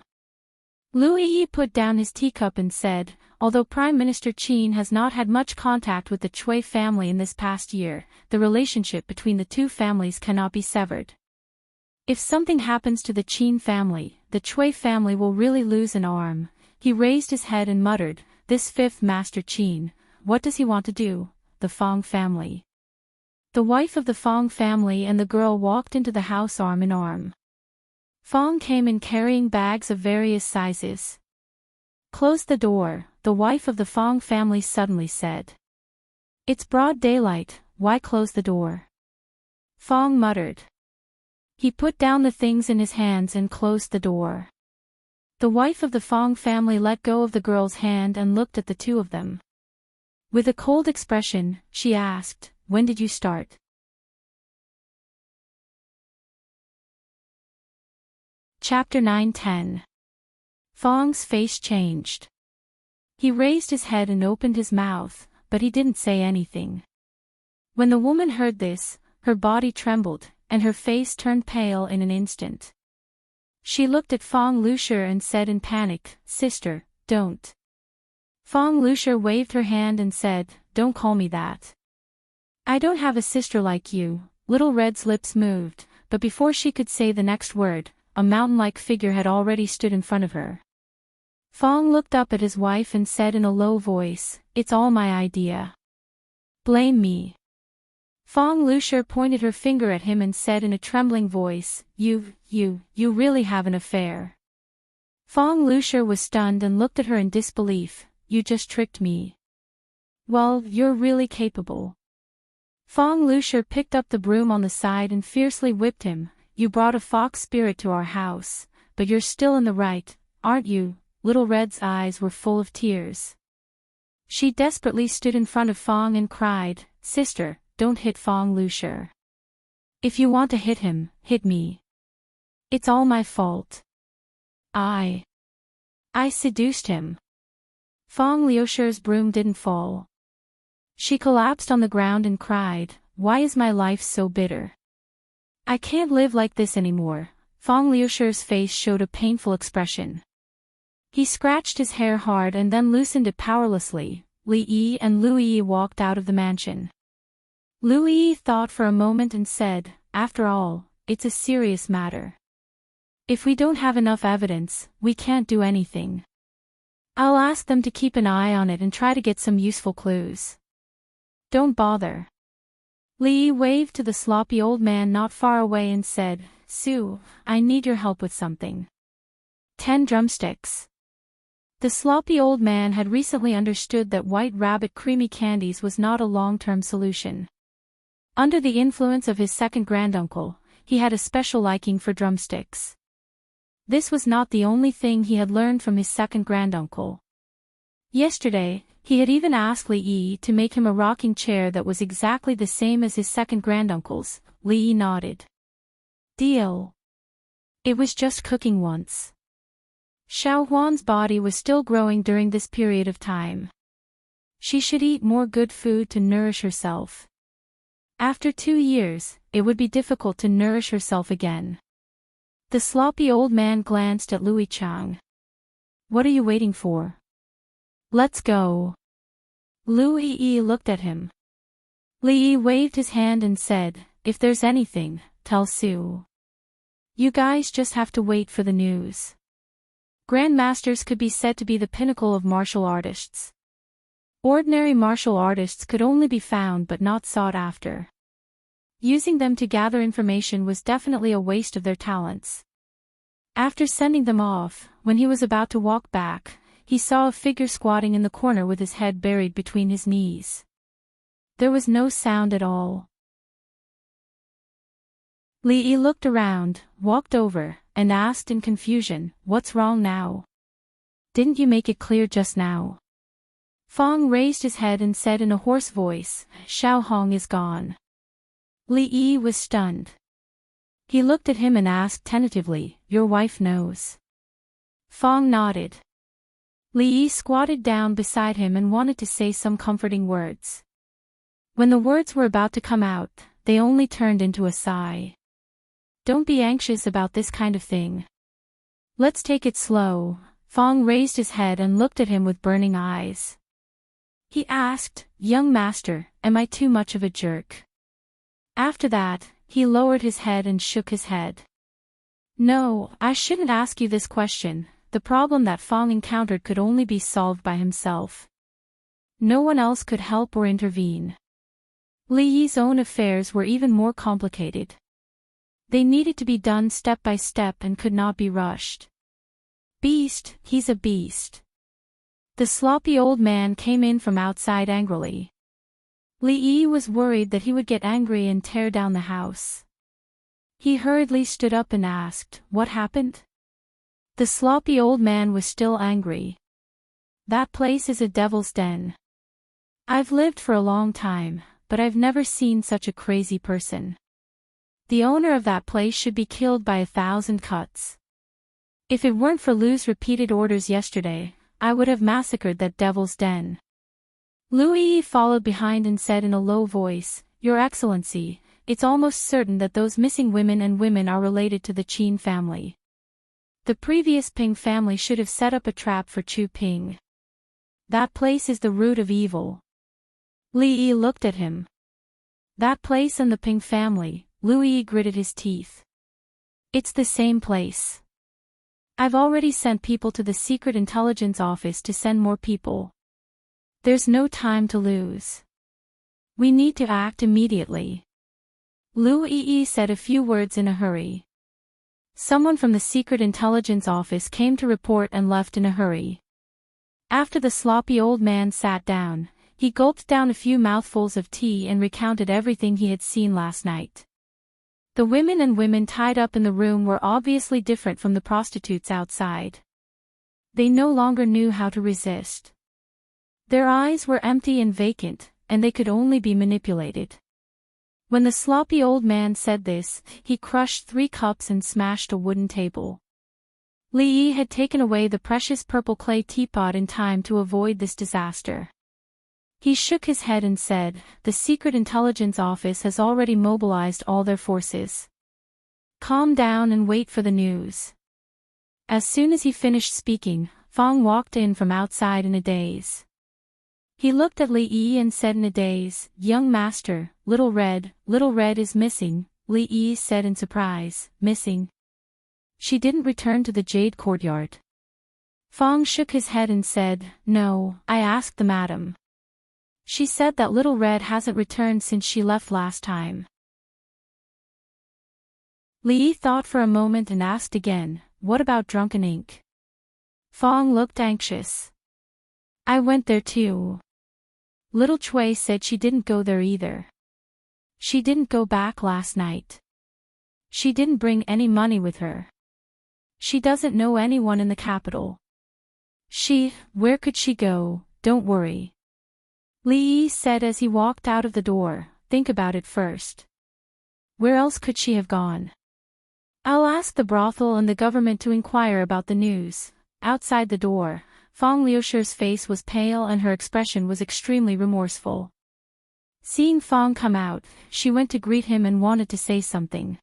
Lu Yi put down his teacup and said, although Prime Minister Qin has not had much contact with the Chui family in this past year, the relationship between the two families cannot be severed. If something happens to the Qin family, the Chui family will really lose an arm. He raised his head and muttered, this fifth master Qin, what does he want to do? The Fong family. The wife of the Fong family and the girl walked into the house arm in arm. Fong came in carrying bags of various sizes. Close the door, the wife of the Fong family suddenly said. It's broad daylight, why close the door? Fong muttered. He put down the things in his hands and closed the door. The wife of the Fong family let go of the girl's hand and looked at the two of them. With a cold expression, she asked, when did you start? Chapter 9-10. Fong's face changed. He raised his head and opened his mouth, but he didn't say anything. When the woman heard this, her body trembled, and her face turned pale in an instant. She looked at Fong Lucier and said in panic, sister, don't. Fong Lucier waved her hand and said, don't call me that. I don't have a sister like you. Little Red's lips moved, but before she could say the next word, a mountain-like figure had already stood in front of her. Fong looked up at his wife and said in a low voice, it's all my idea. Blame me. Fong Lucier pointed her finger at him and said in a trembling voice, you really have an affair. Fong Lucier was stunned and looked at her in disbelief, you just tricked me. Well, you're really capable. Fong Lucier picked up the broom on the side and fiercely whipped him, you brought a fox spirit to our house, but you're still in the right, aren't you? Little Red's eyes were full of tears. She desperately stood in front of Fong and cried, sister, don't hit Fong Lucier. If you want to hit him, hit me. It's all my fault. I seduced him. Fong Lucier's broom didn't fall. She collapsed on the ground and cried, why is my life so bitter? I can't live like this anymore. Fong Lucier's face showed a painful expression. He scratched his hair hard and then loosened it powerlessly. Li Yi and Lu Yi walked out of the mansion. Lu Yi thought for a moment and said, after all, it's a serious matter. If we don't have enough evidence, we can't do anything. I'll ask them to keep an eye on it and try to get some useful clues. Don't bother. Li Yi waved to the sloppy old man not far away and said, Sue, I need your help with something. 10 drumsticks. The sloppy old man had recently understood that White Rabbit creamy candies was not a long-term solution. Under the influence of his second granduncle, he had a special liking for drumsticks. This was not the only thing he had learned from his second granduncle. Yesterday, he had even asked Li Yi to make him a rocking chair that was exactly the same as his second granduncle's. Li Yi nodded. Deal. It was just cooking once. Xiao Huan's body was still growing during this period of time. She should eat more good food to nourish herself. After 2 years, it would be difficult to nourish herself again. The sloppy old man glanced at Louis Chang. What are you waiting for? Let's go. Lu Yi looked at him. Li Yi waved his hand and said, if there's anything, tell Sue. You guys just have to wait for the news. Grandmasters could be said to be the pinnacle of martial artists. Ordinary martial artists could only be found but not sought after. Using them to gather information was definitely a waste of their talents. After sending them off, when he was about to walk back, he saw a figure squatting in the corner with his head buried between his knees. There was no sound at all. Li looked around, walked over, and asked in confusion, "What's wrong now? Didn't you make it clear just now?" Fong raised his head and said in a hoarse voice, "Xiao Hong is gone." Li was stunned. He looked at him and asked tentatively, "Your wife knows?" Fong nodded. Li squatted down beside him and wanted to say some comforting words. When the words were about to come out, they only turned into a sigh. "Don't be anxious about this kind of thing. Let's take it slow." Fong raised his head and looked at him with burning eyes. He asked, "Young master, am I too much of a jerk?" After that, he lowered his head and shook his head. "No, I shouldn't ask you this question." The problem that Fong encountered could only be solved by himself. No one else could help or intervene. Li's own affairs were even more complicated. They needed to be done step by step and could not be rushed. "Beast, he's a beast." The sloppy old man came in from outside angrily. Li was worried that he would get angry and tear down the house. He hurriedly stood up and asked, "What happened?" The sloppy old man was still angry. "That place is a devil's den. I've lived for a long time, but I've never seen such a crazy person. The owner of that place should be killed by 1,000 cuts. If it weren't for Lu's repeated orders yesterday, I would have massacred that devil's den." Lu followed behind and said in a low voice, "Your Excellency, it's almost certain that those missing women are related to the Qin family. The previous Ping family should have set up a trap for Chu Ping. That place is the root of evil." Li looked at him. "That place and the Ping family," Lu gritted his teeth. "It's the same place. I've already sent people to the Secret Intelligence Office to send more people. There's no time to lose. We need to act immediately." Lu said a few words in a hurry. Someone from the Secret Intelligence Office came to report and left in a hurry. After the sloppy old man sat down, he gulped down a few mouthfuls of tea and recounted everything he had seen last night. The women tied up in the room were obviously different from the prostitutes outside. They no longer knew how to resist. Their eyes were empty and vacant, and they could only be manipulated. When the sloppy old man said this, he crushed 3 cups and smashed a wooden table. Li had taken away the precious purple clay teapot in time to avoid this disaster. He shook his head and said, "The Secret Intelligence Office has already mobilized all their forces. Calm down and wait for the news." As soon as he finished speaking, Fong walked in from outside in a daze. He looked at Li and said in a daze, "Young master, Little Red is missing." Li said in surprise, "Missing? She didn't return to the Jade Courtyard." Fong shook his head and said, "No, I asked the madam. She said that Little Red hasn't returned since she left last time." Li thought for a moment and asked again, "What about Drunken Ink?" Fong looked anxious. "I went there too. Little Chui said she didn't go there either. She didn't go back last night. She didn't bring any money with her. She doesn't know anyone in the capital. Where could she go? Don't worry." Li said as he walked out of the door, "Think about it first. Where else could she have gone? I'll ask the brothel and the government to inquire about the news." Outside the door, Fong Liusher's face was pale and her expression was extremely remorseful. Seeing Fong come out, she went to greet him and wanted to say something.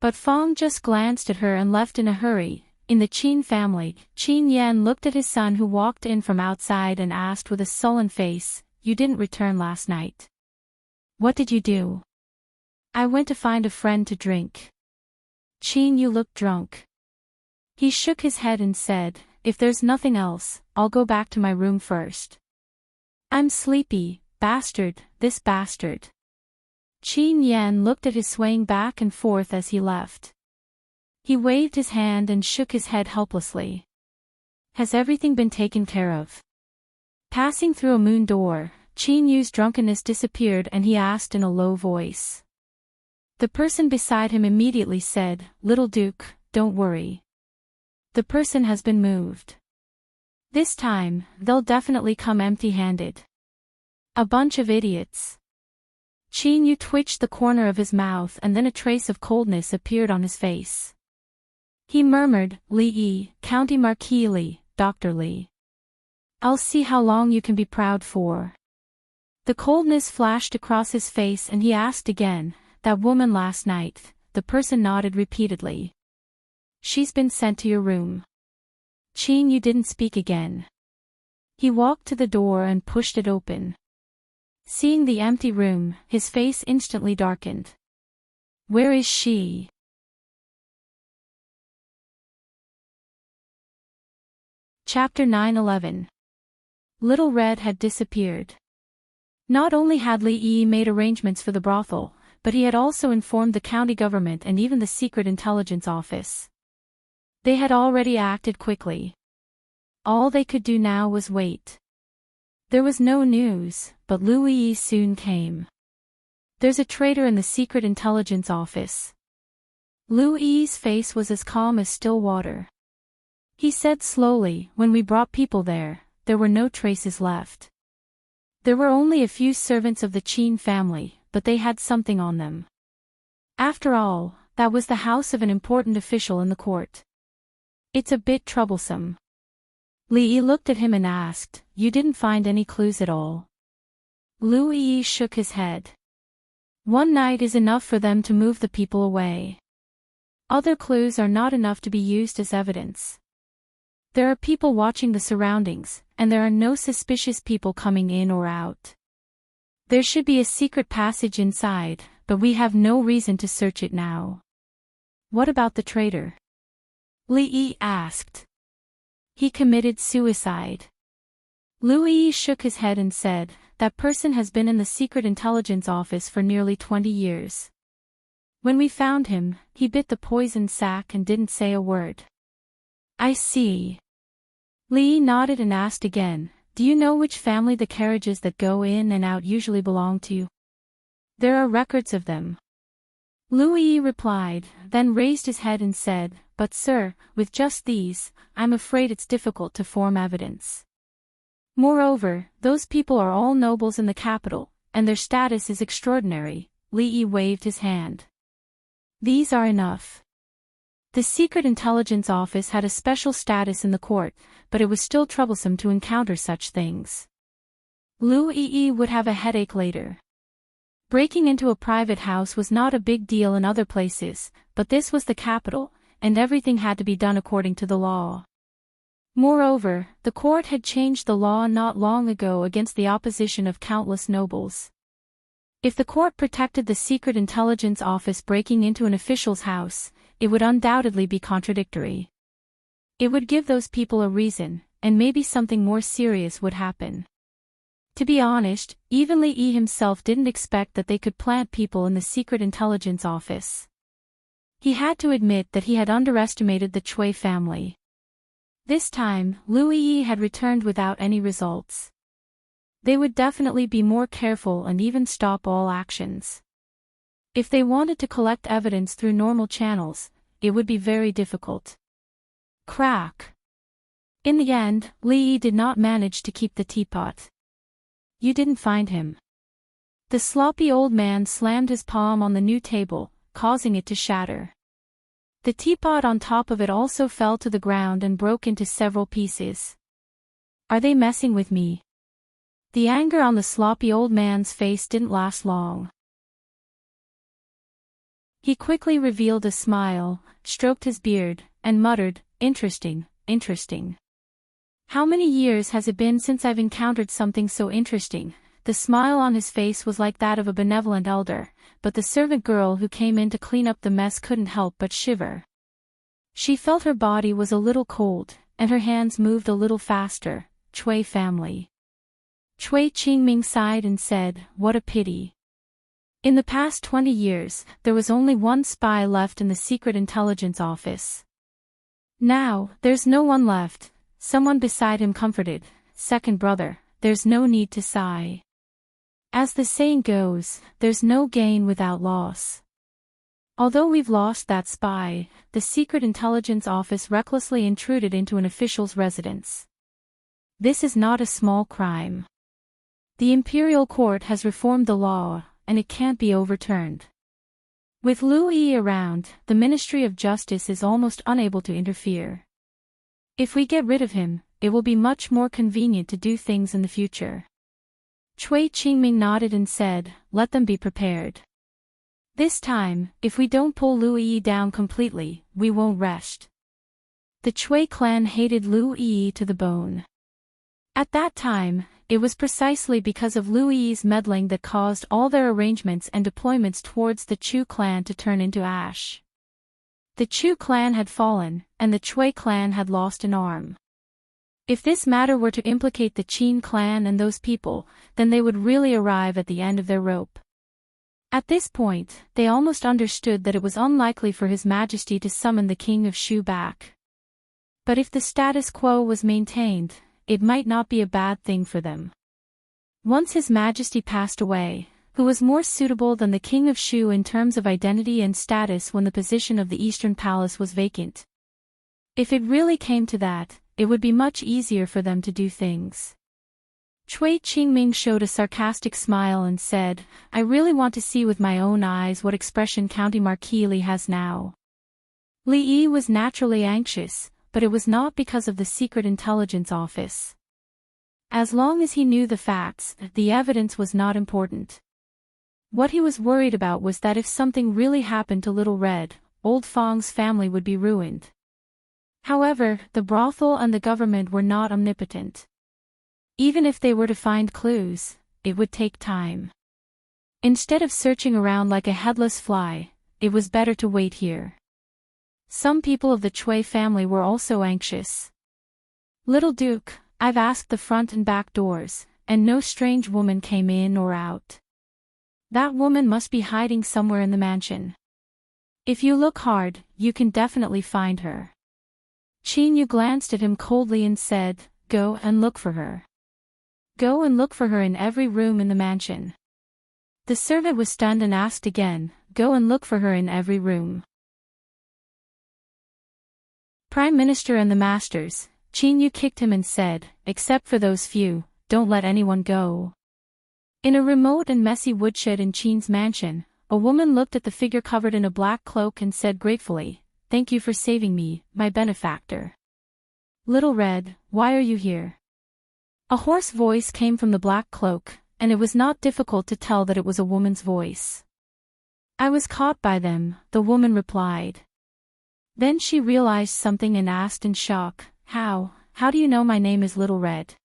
But Fong just glanced at her and left in a hurry. In the Qin family, Qin Yan looked at his son who walked in from outside and asked with a sullen face, "You didn't return last night. What did you do?" "I went to find a friend to drink." "Qin, you look drunk." He shook his head and said, "If there's nothing else, I'll go back to my room first. I'm sleepy, this bastard." Qin Yan looked at his swaying back and forth as he left. He waved his hand and shook his head helplessly. Has everything been taken care of? Passing through a moon door, Qin Yu's drunkenness disappeared and he asked in a low voice. The person beside him immediately said, "Little Duke, don't worry. The person has been moved. This time, they'll definitely come empty-handed." A bunch of idiots. Qin Yu twitched the corner of his mouth and then a trace of coldness appeared on his face. He murmured, "Li Yi, County Marquis Li, Dr. Li. I'll see how long you can be proud for." The coldness flashed across his face and he asked again, "That woman last night?" The person nodded repeatedly. "She's been sent to your room." Qin Yu didn't speak again. He walked to the door and pushed it open. Seeing the empty room, his face instantly darkened. Where is she? Chapter 9-11. Little Red had disappeared. Not only had Li Yi made arrangements for the brothel, but he had also informed the county government and even the secret intelligence office. They had already acted quickly. All they could do now was wait. There was no news, but Lu Yi soon came. "There's a traitor in the secret intelligence office." Lu Yi's face was as calm as still water. He said slowly, "When we brought people there were no traces left. There were only a few servants of the Qin family, but they had something on them. After all, that was the house of an important official in the court. It's a bit troublesome." Li Yi looked at him and asked, "You didn't find any clues at all?" Lu Yi shook his head. "One night is enough for them to move the people away. Other clues are not enough to be used as evidence. There are people watching the surroundings, and there are no suspicious people coming in or out. There should be a secret passage inside, but we have no reason to search it now." "What about the traitor?" Li Yi asked. "He committed suicide." Lu Yi shook his head and said, "That person has been in the secret intelligence office for nearly 20 years. When we found him, he bit the poison sac and didn't say a word." "I see." Li Yi nodded and asked again, "Do you know which family the carriages that go in and out usually belong to?" "There are records of them." Lu Yi replied, then raised his head and said, "But sir, with just these, I'm afraid it's difficult to form evidence. Moreover, those people are all nobles in the capital, and their status is extraordinary." Li Yi waved his hand. "These are enough." The secret intelligence office had a special status in the court, but it was still troublesome to encounter such things. Lu Yi would have a headache later. Breaking into a private house was not a big deal in other places, but this was the capital, and everything had to be done according to the law. Moreover, the court had changed the law not long ago against the opposition of countless nobles. If the court protected the secret intelligence office breaking into an official's house, it would undoubtedly be contradictory. It would give those people a reason, and maybe something more serious would happen. To be honest, even Li Yi himself didn't expect that they could plant people in the secret intelligence office. He had to admit that he had underestimated the Cui family. This time, Lu Yi had returned without any results. They would definitely be more careful and even stop all actions. If they wanted to collect evidence through normal channels, it would be very difficult. Crack. In the end, Li Yi did not manage to keep the teapot. "You didn't find him." The sloppy old man slammed his palm on the new table, causing it to shatter. The teapot on top of it also fell to the ground and broke into several pieces. "Are they messing with me?" The anger on the sloppy old man's face didn't last long. He quickly revealed a smile, stroked his beard, and muttered, "Interesting, interesting. How many years has it been since I've encountered something so interesting?" The smile on his face was like that of a benevolent elder, but the servant girl who came in to clean up the mess couldn't help but shiver. She felt her body was a little cold, and her hands moved a little faster. "Cui family." Cui Qingming sighed and said, "What a pity. In the past 20 years, there was only one spy left in the secret intelligence office. Now, there's no one left, Someone beside him comforted, "Second brother, there's no need to sigh. As the saying goes, there's no gain without loss." Although we've lost that spy, the Secret Intelligence Office recklessly intruded into an official's residence. This is not a small crime. The Imperial Court has reformed the law, and it can't be overturned. With Liu Yi around, the Ministry of Justice is almost unable to interfere. If we get rid of him, it will be much more convenient to do things in the future. Cui Qingming nodded and said, "Let them be prepared. This time, if we don't pull Liu Yi down completely, we won't rest." The Cui clan hated Liu Yi to the bone. At that time, it was precisely because of Liu Yi's meddling that caused all their arrangements and deployments towards the Chu clan to turn into ash. The Chu clan had fallen, and the Cui clan had lost an arm. If this matter were to implicate the Qin clan and those people, then they would really arrive at the end of their rope. At this point, they almost understood that it was unlikely for His Majesty to summon the King of Shu back. But if the status quo was maintained, it might not be a bad thing for them. Once His Majesty passed away, who was more suitable than the King of Shu in terms of identity and status when the position of the Eastern Palace was vacant? If it really came to that, it would be much easier for them to do things. Cui Qingming showed a sarcastic smile and said, "I really want to see with my own eyes what expression County Marquis Li has now." Li Yi was naturally anxious, but it was not because of the Secret Intelligence Office. As long as he knew the facts, the evidence was not important. What he was worried about was that if something really happened to Little Red, Old Fong's family would be ruined. However, the brothel and the government were not omnipotent. Even if they were to find clues, it would take time. Instead of searching around like a headless fly, it was better to wait here. Some people of the Cui family were also anxious. "Little Duke, I've asked the front and back doors, and no strange woman came in or out. That woman must be hiding somewhere in the mansion. If you look hard, you can definitely find her." Qin Yu glanced at him coldly and said, "Go and look for her. Go and look for her in every room in the mansion." The servant was stunned and asked again, "Go and look for her in every room." Prime Minister and the Masters, Qin Yu kicked him and said, "Except for those few, don't let anyone go." In a remote and messy woodshed in Qin's mansion, a woman looked at the figure covered in a black cloak and said gratefully, "Thank you for saving me, my benefactor." "Little Red, why are you here?" A hoarse voice came from the black cloak, and it was not difficult to tell that it was a woman's voice. "I was caught by them," the woman replied. Then she realized something and asked in shock, How do you know my name is Little Red?"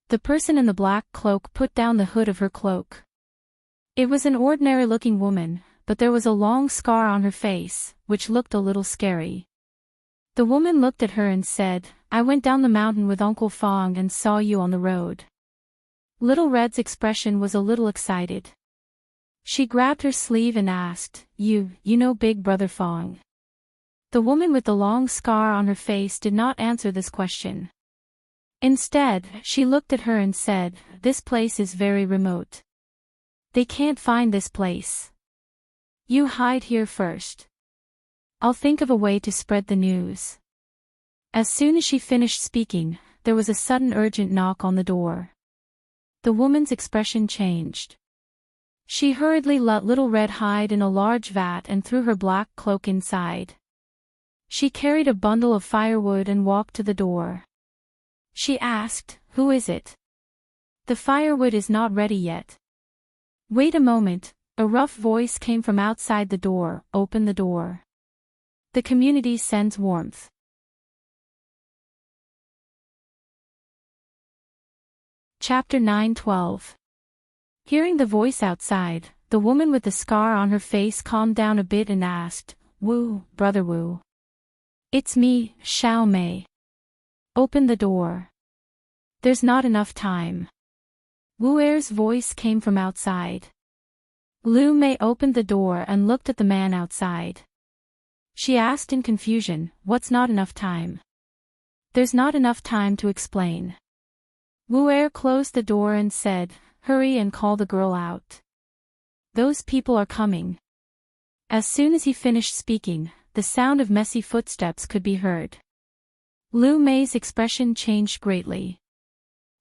The person in the black cloak put down the hood of her cloak. It was an ordinary-looking woman, but there was a long scar on her face, which looked a little scary. The woman looked at her and said, "I went down the mountain with Uncle Fong and saw you on the road." Little Red's expression was a little excited. She grabbed her sleeve and asked, You know Big Brother Fong?" The woman with the long scar on her face did not answer this question. Instead, she looked at her and said, "This place is very remote. They can't find this place. You hide here first. I'll think of a way to spread the news." As soon as she finished speaking, there was a sudden urgent knock on the door. The woman's expression changed. She hurriedly let Little Red hide in a large vat and threw her black cloak inside. She carried a bundle of firewood and walked to the door. She asked, "Who is it?" "The firewood is not ready yet." "Wait a moment," a rough voice came from outside the door. "Open the door. The community sends warmth." Chapter 9:12. Hearing the voice outside, the woman with the scar on her face calmed down a bit and asked, "Wu, Brother Wu." "It's me, Xiao Mei." "Open the door. There's not enough time." Wu Er's voice came from outside. Liu Mei opened the door and looked at the man outside. She asked in confusion, "What's not enough time?" There's not enough time to explain. Wu-Er closed the door and said, hurry and call the girl out. Those people are coming. As soon as he finished speaking, the sound of messy footsteps could be heard. Lu Mei's expression changed greatly.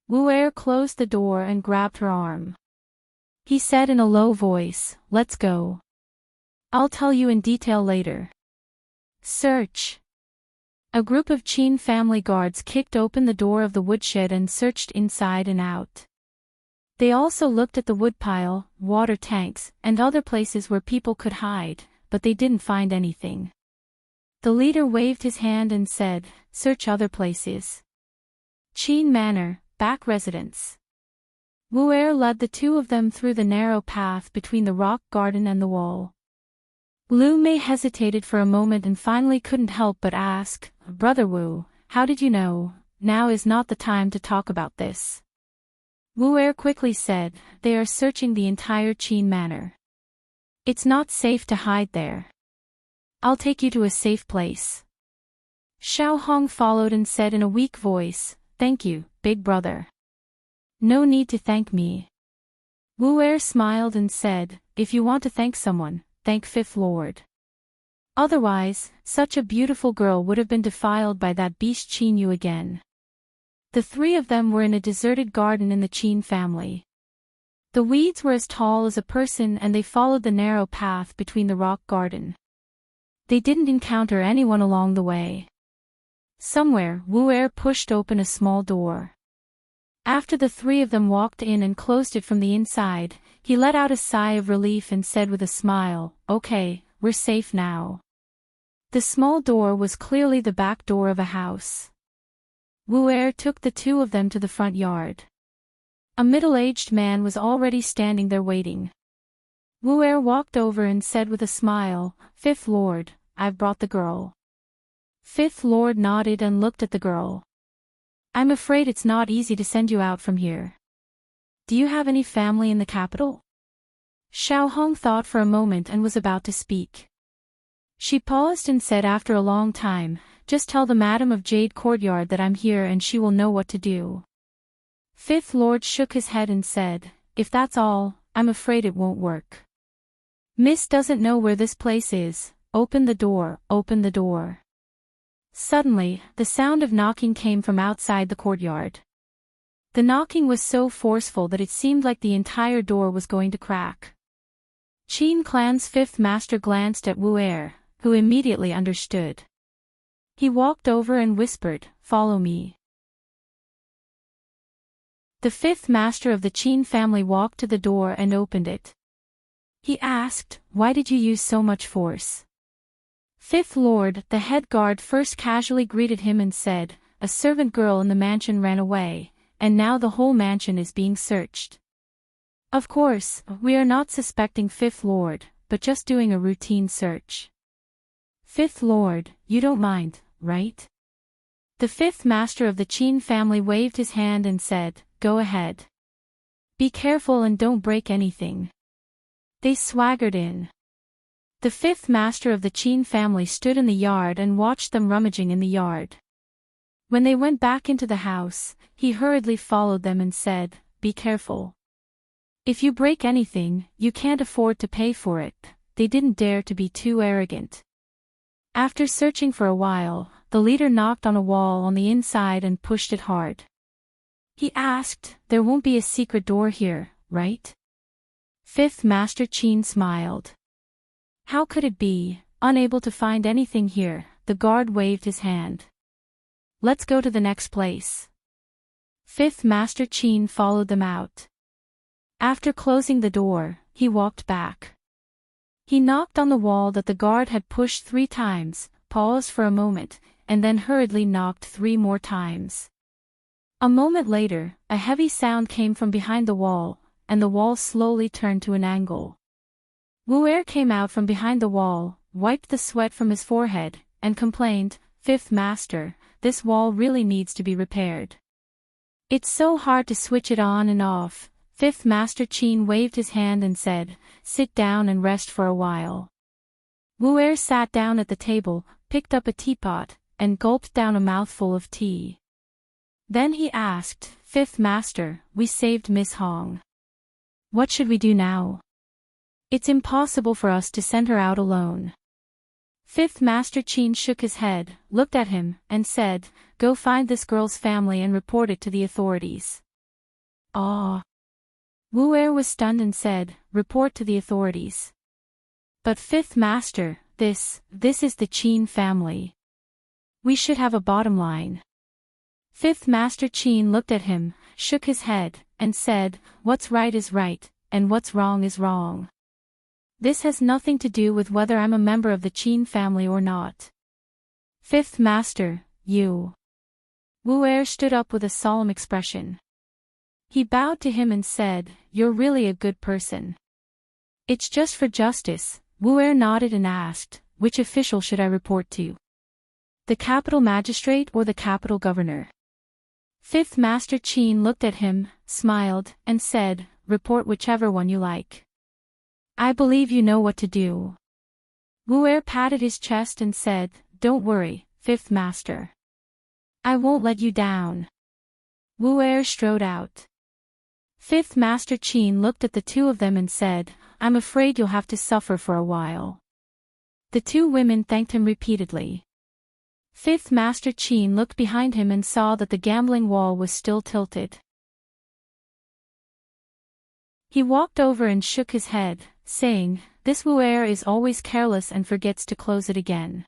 Wu-Er closed the door and grabbed her arm. He said in a low voice, let's go. I'll tell you in detail later. Search. A group of Qin family guards kicked open the door of the woodshed and searched inside and out. They also looked at the woodpile, water tanks, and other places where people could hide, but they didn't find anything. The leader waved his hand and said, search other places. Qin Manor, back residence. Wu-Er led the two of them through the narrow path between the rock garden and the wall. Lu Mei hesitated for a moment and finally couldn't help but ask, Brother Wu, how did you know? Now is not the time to talk about this. Wu-Er quickly said, they are searching the entire Qin Manor. It's not safe to hide there. I'll take you to a safe place. Xiao Hong followed and said in a weak voice, thank you, big brother. No need to thank me. Wu-Er smiled and said, if you want to thank someone, thank Fifth Lord. Otherwise, such a beautiful girl would have been defiled by that beast Qin Yu again. The three of them were in a deserted garden in the Qin family. The weeds were as tall as a person and they followed the narrow path between the rock garden. They didn't encounter anyone along the way. Somewhere, Wu-Er pushed open a small door. After the three of them walked in and closed it from the inside, he let out a sigh of relief and said with a smile, okay, we're safe now. The small door was clearly the back door of a house. Wu-Er took the two of them to the front yard. A middle-aged man was already standing there waiting. Wu-Er walked over and said with a smile, Fifth Lord, I've brought the girl. Fifth Lord nodded and looked at the girl. I'm afraid it's not easy to send you out from here. Do you have any family in the capital? Xiao Hong thought for a moment and was about to speak. She paused and said after a long time, just tell the Madam of Jade Courtyard that I'm here and she will know what to do. Fifth Lord shook his head and said, if that's all, I'm afraid it won't work. Miss doesn't know where this place is, open the door, open the door. Suddenly, the sound of knocking came from outside the courtyard. The knocking was so forceful that it seemed like the entire door was going to crack. Qin Clan's fifth master glanced at Wu-Er, who immediately understood. He walked over and whispered, follow me. The fifth master of the Qin family walked to the door and opened it. He asked, why did you use so much force? Fifth Lord, the head guard first casually greeted him and said, a servant girl in the mansion ran away, and now the whole mansion is being searched. Of course, we are not suspecting Fifth Lord, but just doing a routine search. Fifth Lord, you don't mind, right? The fifth master of the Qin family waved his hand and said, go ahead. Be careful and don't break anything. They swaggered in. The fifth master of the Qin family stood in the yard and watched them rummaging in the yard. When they went back into the house, he hurriedly followed them and said, be careful. If you break anything, you can't afford to pay for it. They didn't dare to be too arrogant. After searching for a while, the leader knocked on a wall on the inside and pushed it hard. He asked, there won't be a secret door here, right? Fifth Master Qin smiled. How could it be? Unable to find anything here, the guard waved his hand. Let's go to the next place. Fifth Master Qin followed them out. After closing the door, he walked back. He knocked on the wall that the guard had pushed 3 times, paused for a moment, and then hurriedly knocked 3 more times. A moment later, a heavy sound came from behind the wall, and the wall slowly turned to an angle. Wu-Er came out from behind the wall, wiped the sweat from his forehead, and complained, Fifth Master, this wall really needs to be repaired. It's so hard to switch it on and off. Fifth Master Qin waved his hand and said, sit down and rest for a while. Wu-Er sat down at the table, picked up a teapot, and gulped down a mouthful of tea. Then he asked, "Fifth Master, we saved Miss Hong. What should we do now? It's impossible for us to send her out alone." Fifth Master Qin shook his head, looked at him, and said, "Go find this girl's family and report it to the authorities." Ah! Wu Er was stunned and said, "Report to the authorities." "But Fifth Master, this is the Qin family. We should have a bottom line." Fifth Master Qin looked at him, shook his head, and said, "What's right is right, and what's wrong is wrong. This has nothing to do with whether I'm a member of the Qin family or not. Fifth Master, you." Wu Er stood up with a solemn expression. He bowed to him and said, "You're really a good person." "It's just for justice." Wu Er nodded and asked, "Which official should I report to? The capital magistrate or the capital governor?" Fifth Master Qin looked at him, smiled, and said, "Report whichever one you like. I believe you know what to do." Wu Er patted his chest and said, "Don't worry, Fifth Master. I won't let you down." Wu Er strode out. Fifth Master Qin looked at the two of them and said, "I'm afraid you'll have to suffer for a while." The two women thanked him repeatedly. Fifth Master Qin looked behind him and saw that the gambling wall was still tilted. He walked over and shook his head, saying, "This Wu Er is always careless and forgets to close it again."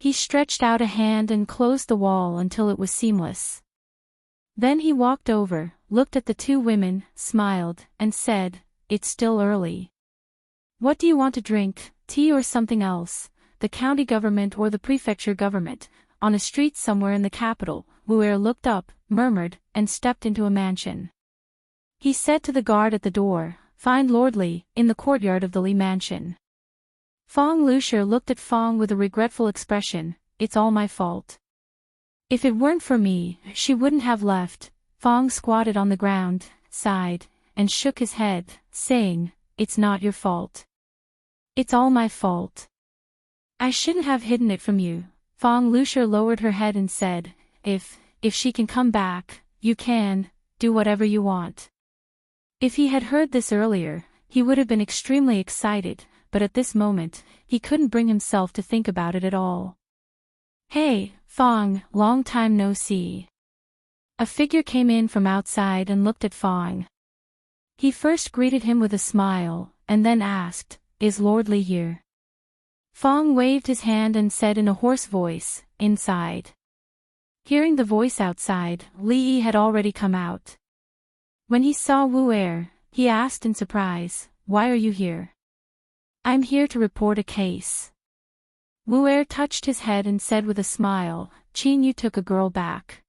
He stretched out a hand and closed the wall until it was seamless. Then he walked over, looked at the two women, smiled, and said, "It's still early. What do you want to drink, tea or something else? The county government or the prefecture government?" On a street somewhere in the capital, Wu Er looked up, murmured, and stepped into a mansion. He said to the guard at the door, "Find Lord Li, in the courtyard of the Li mansion." Fong Lucia looked at Fong with a regretful expression. "It's all my fault. If it weren't for me, she wouldn't have left." Fong squatted on the ground, sighed, and shook his head, saying, "It's not your fault. It's all my fault. I shouldn't have hidden it from you." Fong Lucia lowered her head and said, If she can come back, you can, do whatever you want." If he had heard this earlier, he would have been extremely excited, but at this moment, he couldn't bring himself to think about it at all. "Hey, Fong, long time no see." A figure came in from outside and looked at Fong. He first greeted him with a smile, and then asked, "Is Lord Li here?" Fong waved his hand and said in a hoarse voice, "Inside." Hearing the voice outside, Li Yi had already come out. When he saw Wu Er, he asked in surprise, "Why are you here?" "I'm here to report a case." Wu Er touched his head and said with a smile, "Qin, you took a girl back.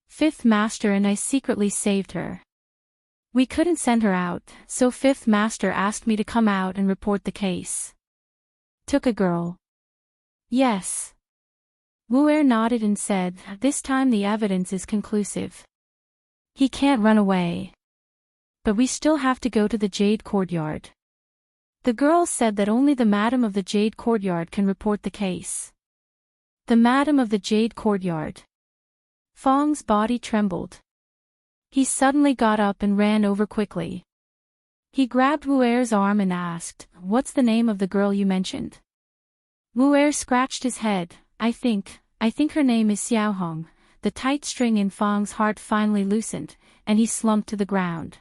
Fifth Master and I secretly saved her. We couldn't send her out, so Fifth Master asked me to come out and report the case." "Took a girl?" "Yes." Wu Er nodded and said, "This time the evidence is conclusive. He can't run away. But we still have to go to the Jade Courtyard. The girl said that only the Madam of the Jade Courtyard can report the case." "The Madam of the Jade Courtyard." Fong's body trembled. He suddenly got up and ran over quickly. He grabbed Wu Er's arm and asked, "What's the name of the girl you mentioned?" Wu Er scratched his head. I think her name is Xiao Hong." The tight string in Fong's heart finally loosened, and he slumped to the ground.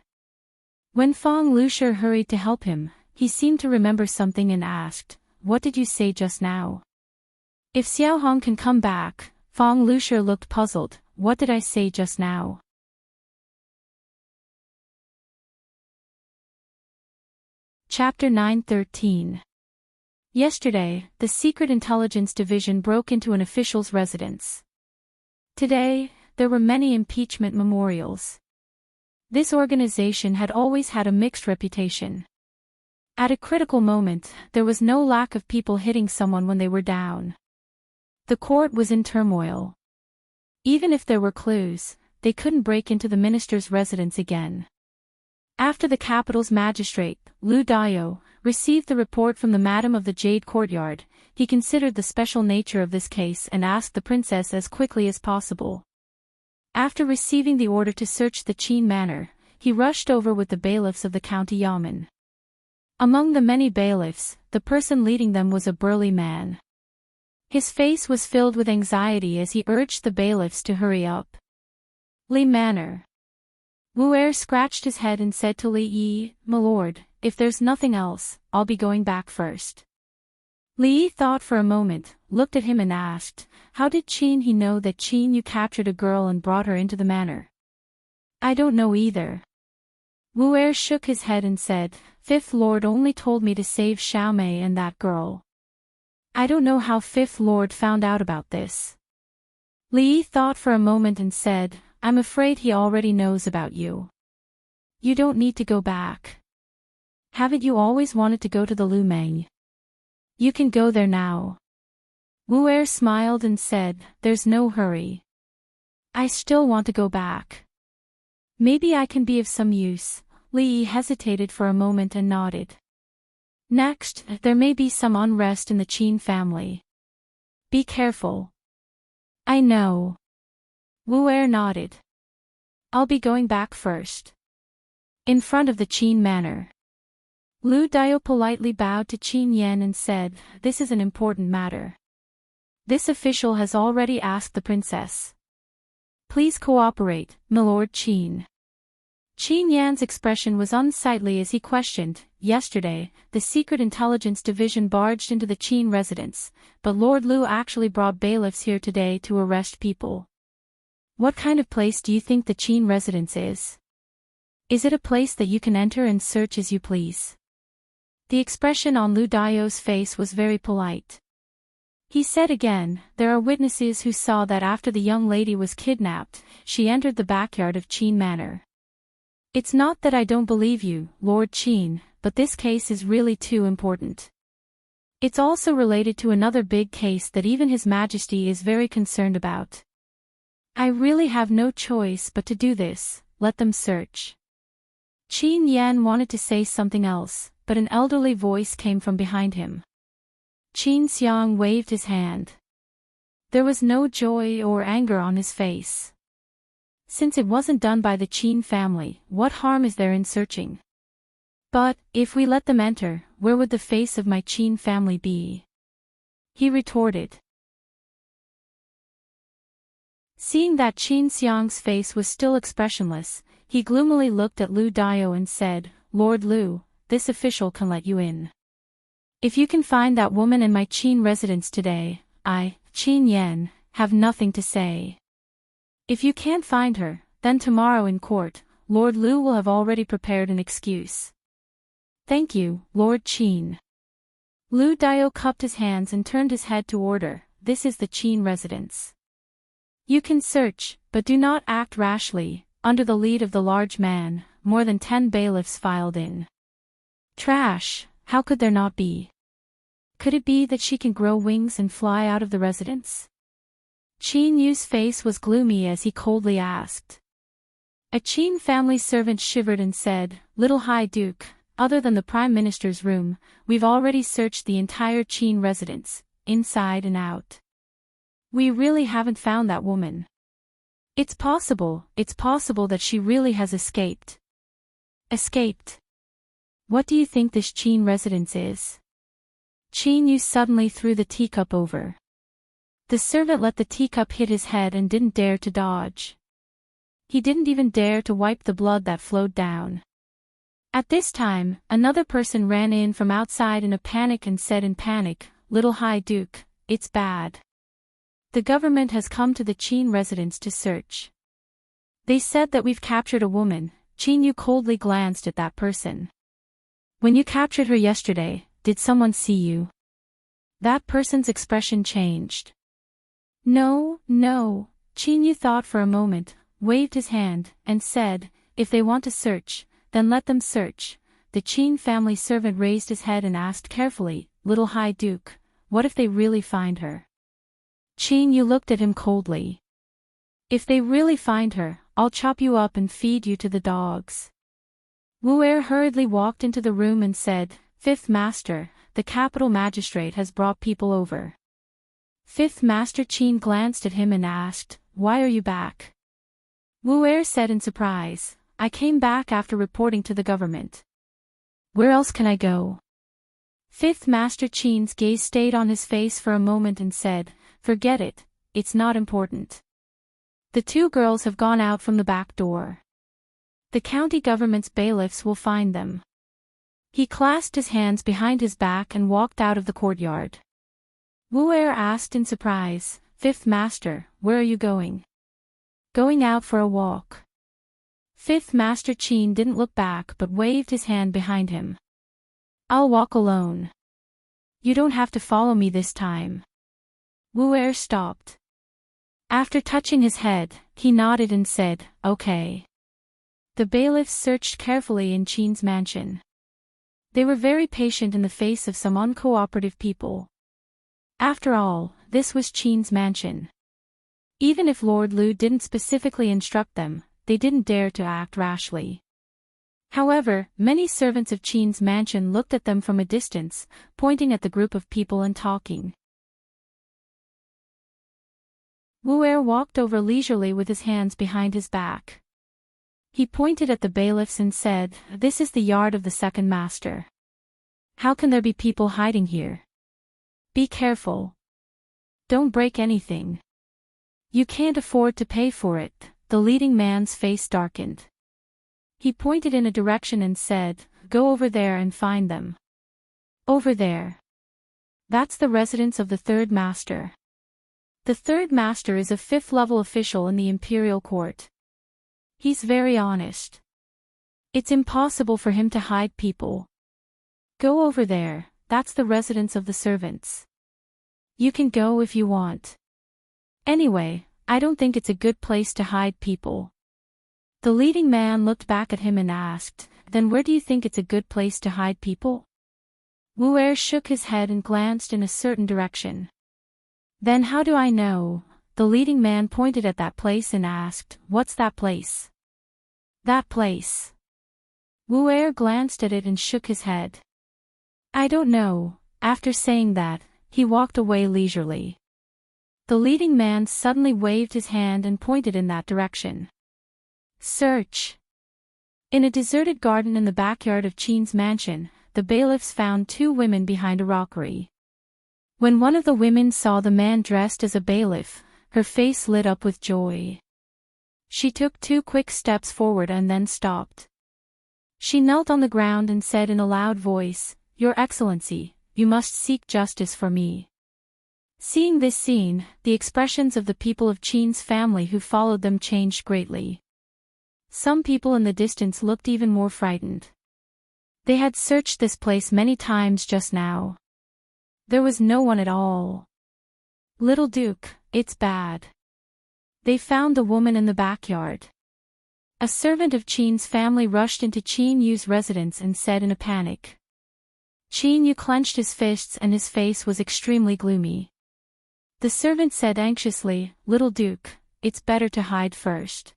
When Fong Lucia hurried to help him, he seemed to remember something and asked, "What did you say just now?" "If Xiao Hong can come back," Fong Lucia looked puzzled. "What did I say just now?" Chapter 9:13. Yesterday, the Secret Intelligence Division broke into an official's residence. Today, there were many impeachment memorials. This organization had always had a mixed reputation. At a critical moment, there was no lack of people hitting someone when they were down. The court was in turmoil. Even if there were clues, they couldn't break into the minister's residence again. After the capital's magistrate, Lu Dayo, received the report from the Madam of the Jade Courtyard. He considered the special nature of this case and asked the princess as quickly as possible. After receiving the order to search the Qin manor, he rushed over with the bailiffs of the county yamen. Among the many bailiffs, the person leading them was a burly man. His face was filled with anxiety as he urged the bailiffs to hurry up. Li Manor. Wu Er scratched his head and said to Li Yi, "My lord, if there's nothing else, I'll be going back first." Li Yi thought for a moment, looked at him and asked, "How did Qin he know that Qin you captured a girl and brought her into the manor?" "I don't know either." Wu Er shook his head and said, "Fifth Lord only told me to save Xiaomei and that girl. I don't know how Fifth Lord found out about this." Li Yi thought for a moment and said, "I'm afraid he already knows about you. You don't need to go back. Haven't you always wanted to go to the Lumang? You can go there now." Wu Er smiled and said, "There's no hurry. I still want to go back. Maybe I can be of some use." Li Yi hesitated for a moment and nodded. "Next, there may be some unrest in the Qin family. Be careful." "I know." Wu Er nodded. "I'll be going back first." In front of the Qin manor, Lu Dio politely bowed to Qin Yan and said, "This is an important matter. This official has already asked the princess. Please cooperate, milord Qin." Qin Yan's expression was unsightly as he questioned, "Yesterday, the Secret Intelligence Division barged into the Qin residence, but Lord Lu actually brought bailiffs here today to arrest people. What kind of place do you think the Qin residence is? Is it a place that you can enter and search as you please?" The expression on Lu Dio's face was very polite. He said again, "There are witnesses who saw that after the young lady was kidnapped, she entered the backyard of Qin Manor. It's not that I don't believe you, Lord Qin, but this case is really too important. It's also related to another big case that even His Majesty is very concerned about. I really have no choice but to do this. Let them search." Qin Yan wanted to say something else, but an elderly voice came from behind him. Qin Xiang waved his hand. There was no joy or anger on his face. Since it wasn't done by the Qin family, what harm is there in searching? "But, if we let them enter, where would the face of my Qin family be?" he retorted. Seeing that Qin Xiang's face was still expressionless, he gloomily looked at Lu Dio and said, "Lord Lu, this official can let you in. If you can find that woman in my Qin residence today, I, Qin Yan, have nothing to say. If you can't find her, then tomorrow in court, Lord Lu will have already prepared an excuse." "Thank you, Lord Qin." Lu Dio cupped his hands and turned his head to order, "This is the Qin residence. You can search, but do not act rashly." Under the lead of the large man, more than 10 bailiffs filed in. Trash, how could there not be? Could it be that she can grow wings and fly out of the residence? Qin Yu's face was gloomy as he coldly asked. A Qin family servant shivered and said, "Little High Duke, other than the Prime Minister's room, we've already searched the entire Qin residence, inside and out. We really haven't found that woman. It's possible that she really has escaped." Escaped? What do you think this Qin residence is? Qin Yu suddenly threw the teacup over. The servant let the teacup hit his head and didn't dare to dodge. He didn't even dare to wipe the blood that flowed down. At this time, another person ran in from outside in a panic and said in panic, "Little High Duke, it's bad. The government has come to the Qin residence to search. They said that we've captured a woman." Qin Yu coldly glanced at that person. "When you captured her yesterday, did someone see you?" That person's expression changed. No. Qin Yu thought for a moment, waved his hand, and said, "If they want to search, then let them search." The Qin family servant raised his head and asked carefully, "Little High Duke, what if they really find her?" Qin Yu looked at him coldly. "If they really find her, I'll chop you up and feed you to the dogs." Wu Er hurriedly walked into the room and said, Fifth Master, the capital magistrate has brought people over. Fifth Master Qin glanced at him and asked, "Why are you back?" Wu Er said in surprise, "I came back after reporting to the government." "Where else can I go?" Fifth Master Qin's gaze stayed on his face for a moment and said, "Forget it, it's not important. The two girls have gone out from the back door. The county government's bailiffs will find them." He clasped his hands behind his back and walked out of the courtyard. Wu Er asked in surprise, "Fifth Master, where are you going?" "Going out for a walk." Fifth Master Qin didn't look back but waved his hand behind him. "I'll walk alone. You don't have to follow me this time." Wu Er stopped. After touching his head, he nodded and said, "Okay." The bailiffs searched carefully in Qin's mansion. They were very patient in the face of some uncooperative people. After all, this was Qin's mansion. Even if Lord Lu didn't specifically instruct them, they didn't dare to act rashly. However, many servants of Qin's mansion looked at them from a distance, pointing at the group of people and talking. Wu Er walked over leisurely with his hands behind his back. He pointed at the bailiffs and said, "This is the yard of the second master. How can there be people hiding here? Be careful. Don't break anything. You can't afford to pay for it." The leading man's face darkened. He pointed in a direction and said, "Go over there and find them." "Over there. That's the residence of the third master. The third master is a fifth-level official in the imperial court. He's very honest. It's impossible for him to hide people. Go over there, that's the residence of the servants. You can go if you want. Anyway, I don't think it's a good place to hide people." The leading man looked back at him and asked, "Then where do you think it's a good place to hide people?" Wu Er shook his head and glanced in a certain direction. "Then how do I know?" The leading man pointed at that place and asked, "What's that place?" "That place." Wu Er glanced at it and shook his head. "I don't know." After saying that, he walked away leisurely. The leading man suddenly waved his hand and pointed in that direction. "Search." In a deserted garden in the backyard of Qin's mansion, the bailiffs found two women behind a rockery. When one of the women saw the man dressed as a bailiff, her face lit up with joy. She took 2 quick steps forward and then stopped. She knelt on the ground and said in a loud voice, "Your Excellency, you must seek justice for me." Seeing this scene, the expressions of the people of Qin's family who followed them changed greatly. Some people in the distance looked even more frightened. They had searched this place many times just now. There was no one at all. "Little Duke, it's bad. They found the woman in the backyard." A servant of Qin's family rushed into Qin Yu's residence and said in a panic. Qin Yu clenched his fists and his face was extremely gloomy. The servant said anxiously, "Little Duke, it's better to hide first.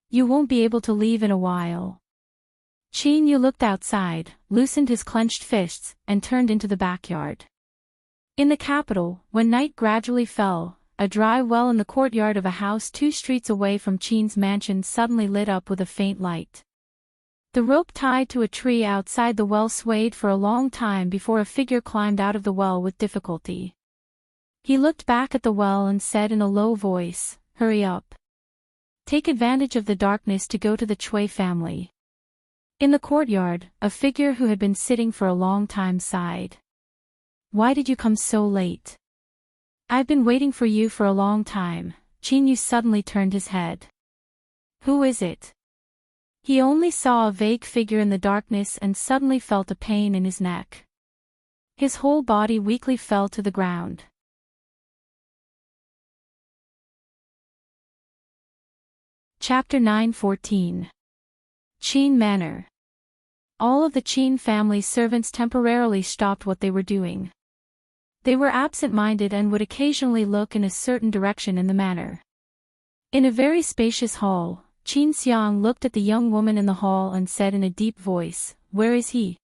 You won't be able to leave in a while." Qin Yu looked outside, loosened his clenched fists, and turned into the backyard. In the capital, when night gradually fell, a dry well in the courtyard of a house 2 streets away from Qin's mansion suddenly lit up with a faint light. The rope tied to a tree outside the well swayed for a long time before a figure climbed out of the well with difficulty. He looked back at the well and said in a low voice, "Hurry up. Take advantage of the darkness to go to the Chui family." In the courtyard, a figure who had been sitting for a long time sighed. "Why did you come so late?" "I've been waiting for you for a long time." Qin Yu suddenly turned his head. "Who is it?" He only saw a vague figure in the darkness and suddenly felt a pain in his neck. His whole body weakly fell to the ground. Chapter 9:14. Qin Manor. All of the Qin family's servants temporarily stopped what they were doing. They were absent-minded and would occasionally look in a certain direction in the manor. In a very spacious hall, Qin Xiang looked at the young woman in the hall and said in a deep voice, "Where is he?"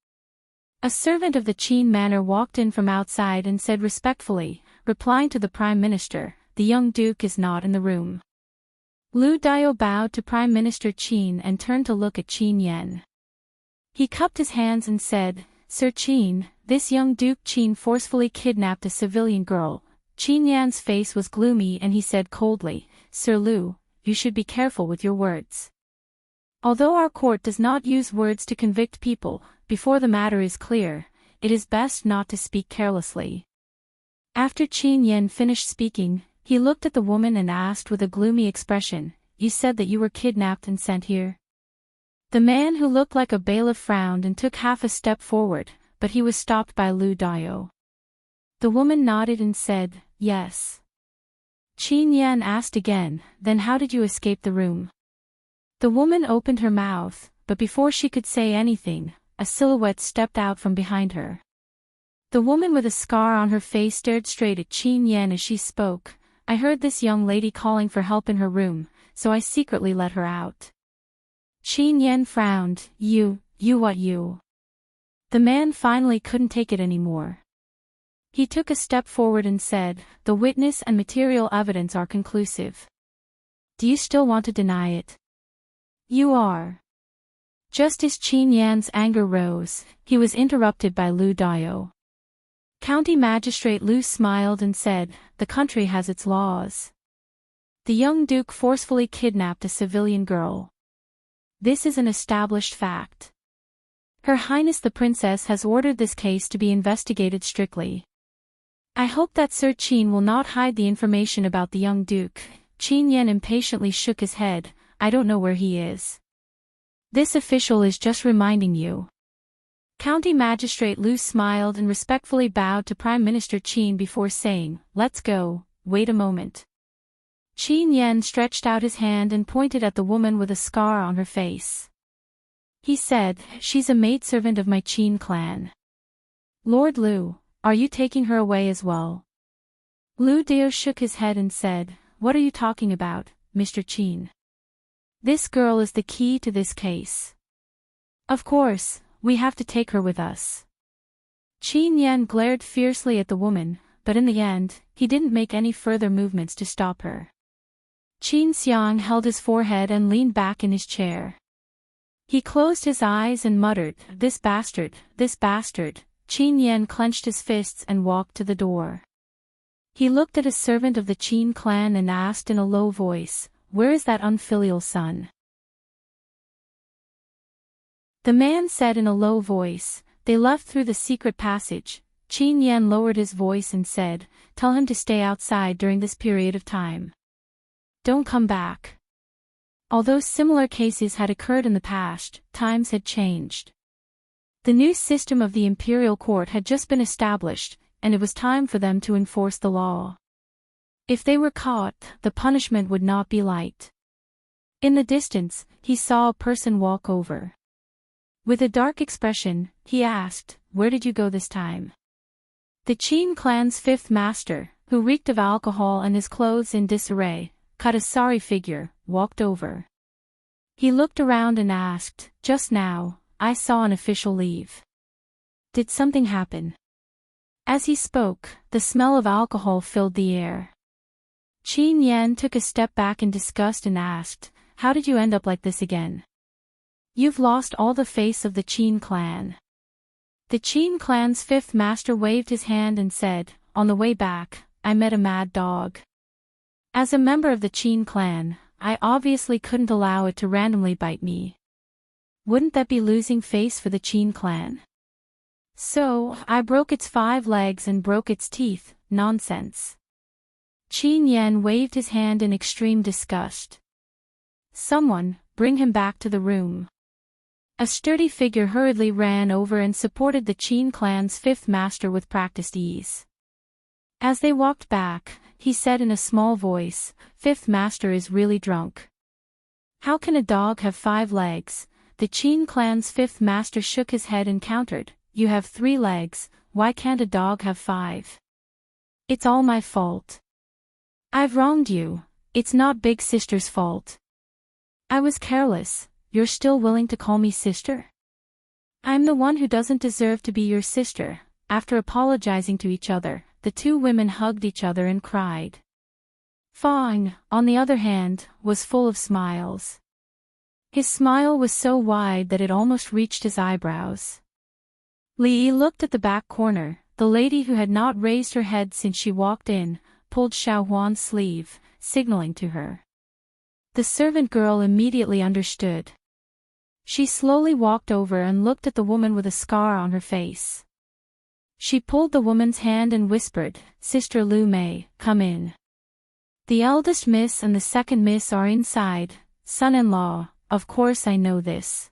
A servant of the Qin manor walked in from outside and said respectfully, replying to the Prime Minister, "The young Duke is not in the room." Lu Dao bowed to Prime Minister Qin and turned to look at Qin Yan. He cupped his hands and said, "Sir Qin, this young Duke Qin forcefully kidnapped a civilian girl." Qin Yan's face was gloomy and he said coldly, "Sir Lu, you should be careful with your words. Although our court does not use words to convict people, before the matter is clear, it is best not to speak carelessly." After Qin Yan finished speaking, he looked at the woman and asked with a gloomy expression, "You said that you were kidnapped and sent here?" The man who looked like a bailiff frowned and took half a step forward, but he was stopped by Lu Dao. The woman nodded and said, "Yes." Qin Yan asked again, "Then how did you escape the room?" The woman opened her mouth, but before she could say anything, a silhouette stepped out from behind her. The woman with a scar on her face stared straight at Qin Yan as she spoke. "I heard this young lady calling for help in her room, so I secretly let her out." Qin Yan frowned. You what you? The man finally couldn't take it anymore. He took a step forward and said, "The witness and material evidence are conclusive. Do you still want to deny it?" "You are." Just as Qin Yan's anger rose, he was interrupted by Lu Dao. County Magistrate Lu smiled and said, "The country has its laws. The young duke forcefully kidnapped a civilian girl. This is an established fact. Her Highness the Princess has ordered this case to be investigated strictly. I hope that Sir Qin will not hide the information about the young duke." Qin Yan impatiently shook his head. "I don't know where he is. This official is just reminding you." County Magistrate Lu smiled and respectfully bowed to Prime Minister Qin before saying, "Let's go, wait a moment." Qin Yan stretched out his hand and pointed at the woman with a scar on her face. He said, "She's a maidservant of my Qin clan. Lord Lu, are you taking her away as well?" Lu Dao shook his head and said, "What are you talking about, Mr. Qin? This girl is the key to this case. Of course, we have to take her with us." Qin Yan glared fiercely at the woman, but in the end, he didn't make any further movements to stop her. Qin Xiang held his forehead and leaned back in his chair. He closed his eyes and muttered, this bastard, this bastard." Qin Yan clenched his fists and walked to the door. He looked at a servant of the Qin clan and asked in a low voice, "Where is that unfilial son?" The man said in a low voice, "They left through the secret passage." Qin Yan lowered his voice and said, "Tell him to stay outside during this period of time. Don't come back." Although similar cases had occurred in the past, times had changed. The new system of the imperial court had just been established, and it was time for them to enforce the law. If they were caught, the punishment would not be light. In the distance, he saw a person walk over. With a dark expression, he asked, "Where did you go this time?" The Qin clan's fifth master, who reeked of alcohol and his clothes in disarray, cut a sorry figure, walked over. He looked around and asked, "Just now, I saw an official leave. Did something happen?" As he spoke, the smell of alcohol filled the air. Qin Yan took a step back in disgust and asked, "How did you end up like this again? You've lost all the face of the Qin clan." The Qin clan's fifth master waved his hand and said, "On the way back, I met a mad dog. As a member of the Qin clan, I obviously couldn't allow it to randomly bite me. Wouldn't that be losing face for the Qin clan? So, I broke its 5 legs and broke its teeth." Nonsense. Qin Yan waved his hand in extreme disgust. "Someone, bring him back to the room." A sturdy figure hurriedly ran over and supported the Qin clan's fifth master with practiced ease. As they walked back, he said in a small voice, "Fifth master is really drunk. How can a dog have 5 legs? The Qin clan's fifth master shook his head and countered, "You have 3 legs, why can't a dog have 5? It's all my fault. I've wronged you, it's not big sister's fault. I was careless, you're still willing to call me sister?" I'm the one who doesn't deserve to be your sister." After apologizing to each other, the two women hugged each other and cried. Fong, on the other hand, was full of smiles. His smile was so wide that it almost reached his eyebrows. Li looked at the back corner. The lady who had not raised her head since she walked in, pulled Xiao Huan's sleeve, signaling to her. The servant girl immediately understood. She slowly walked over and looked at the woman with a scar on her face. She pulled the woman's hand and whispered, "Sister Lu Mei, come in. The eldest miss and the second miss are inside, son-in-law, of course I know this."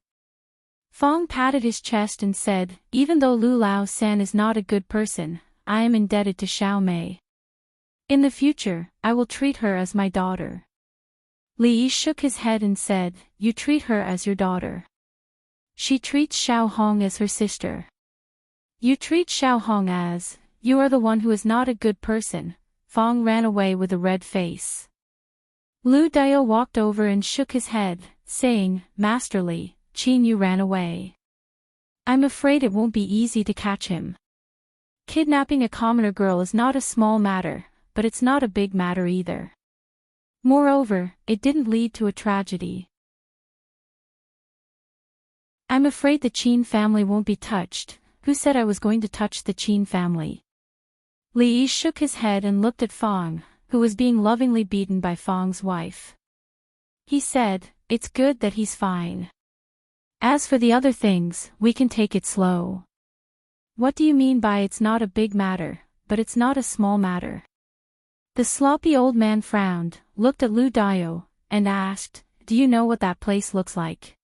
Fong patted his chest and said, "Even though Lu Lao-san is not a good person, I am indebted to Xiao Mei. In the future, I will treat her as my daughter." Li shook his head and said, "You treat her as your daughter. She treats Xiao Hong as her sister. You treat Xiao Hong as, you are the one who is not a good person." Fong ran away with a red face. Lu Dio walked over and shook his head, saying, "Master Li, Qin Yu ran away. I'm afraid it won't be easy to catch him. Kidnapping a commoner girl is not a small matter, but it's not a big matter either. Moreover, it didn't lead to a tragedy. I'm afraid the Qin family won't be touched." "Who said I was going to touch the Qin family?" Li shook his head and looked at Fong, who was being lovingly beaten by Fong's wife. He said, "It's good that he's fine. As for the other things, we can take it slow." "What do you mean by it's not a big matter, but it's not a small matter?" The sloppy old man frowned, looked at Lu Dio, and asked, "Do you know what that place looks like?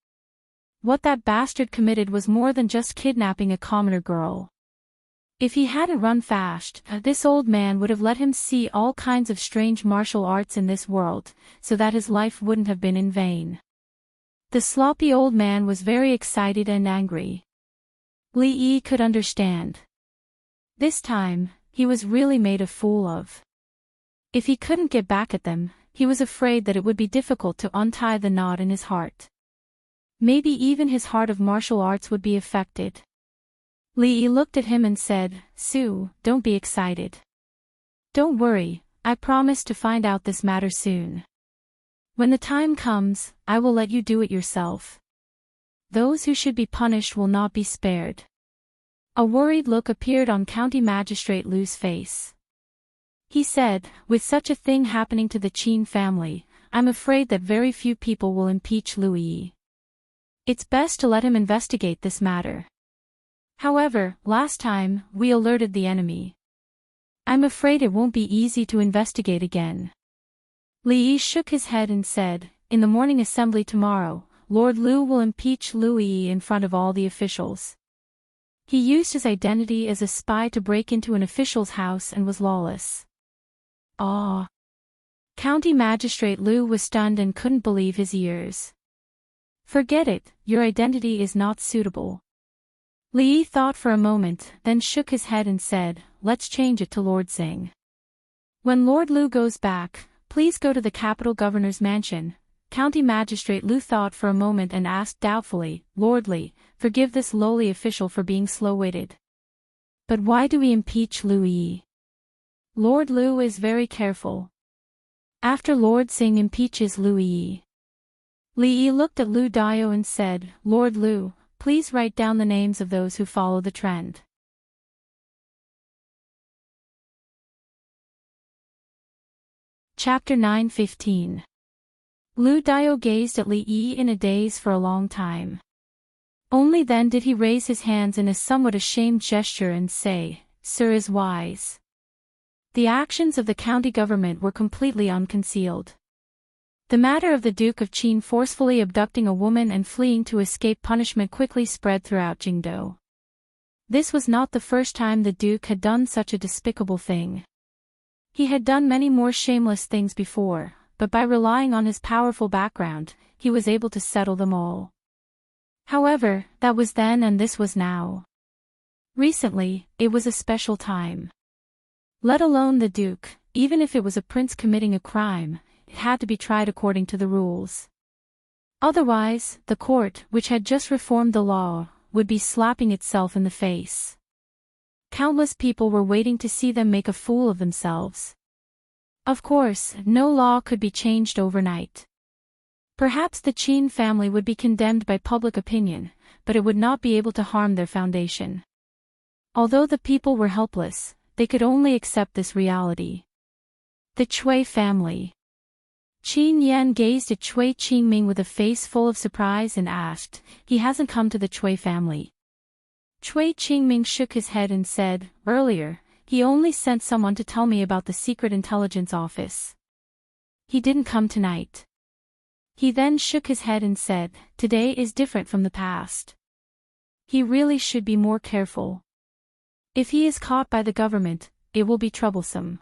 What that bastard committed was more than just kidnapping a commoner girl. If he hadn't run fast, this old man would have let him see all kinds of strange martial arts in this world, so that his life wouldn't have been in vain." The sloppy old man was very excited and angry. Li Yi could understand. This time, he was really made a fool of. If he couldn't get back at them, he was afraid that it would be difficult to untie the knot in his heart. Maybe even his heart of martial arts would be affected. Li Yi looked at him and said, "Su, don't be excited. Don't worry, I promise to find out this matter soon. When the time comes, I will let you do it yourself. Those who should be punished will not be spared." A worried look appeared on County Magistrate Lu's face. He said, "With such a thing happening to the Qin family, I'm afraid that very few people will impeach Lu Yi. It's best to let him investigate this matter. However, last time, we alerted the enemy. I'm afraid it won't be easy to investigate again." Li Yi shook his head and said, "In the morning assembly tomorrow, Lord Lu will impeach Lu Yi in front of all the officials. He used his identity as a spy to break into an official's house and was lawless." Ah! County Magistrate Lu was stunned and couldn't believe his ears. "Forget it, your identity is not suitable." Li Yi thought for a moment, then shook his head and said, "Let's change it to Lord Xing. When Lord Lu goes back, please go to the capital governor's mansion." County Magistrate Lu thought for a moment and asked doubtfully, "Lord Li, forgive this lowly official for being slow-witted. But why do we impeach Lu Yi? Lord Lu is very careful. After Lord Xing impeaches Lu Yi." Li Yi looked at Lu Dio and said, "Lord Lu, please write down the names of those who follow the trend." Chapter 9:15. Lu Dio gazed at Li Yi in a daze for a long time. Only then did he raise his hands in a somewhat ashamed gesture and say, "Sir is wise." The actions of the county government were completely unconcealed. The matter of the Duke of Qin forcefully abducting a woman and fleeing to escape punishment quickly spread throughout Jingdou. This was not the first time the Duke had done such a despicable thing. He had done many more shameless things before, but by relying on his powerful background, he was able to settle them all. However, that was then and this was now. Recently, it was a special time. Let alone the Duke, even if it was a prince committing a crime, it had to be tried according to the rules. Otherwise, the court, which had just reformed the law, would be slapping itself in the face. Countless people were waiting to see them make a fool of themselves. Of course, no law could be changed overnight. Perhaps the Qin family would be condemned by public opinion, but it would not be able to harm their foundation. Although the people were helpless, they could only accept this reality. The Cui family. Qin Yan gazed at Cui Qingming with a face full of surprise and asked, "He hasn't come to the Cui family?" Cui Qingming shook his head and said, "Earlier, he only sent someone to tell me about the secret intelligence office. He didn't come tonight." He then shook his head and said, "Today is different from the past. He really should be more careful. If he is caught by the government, it will be troublesome.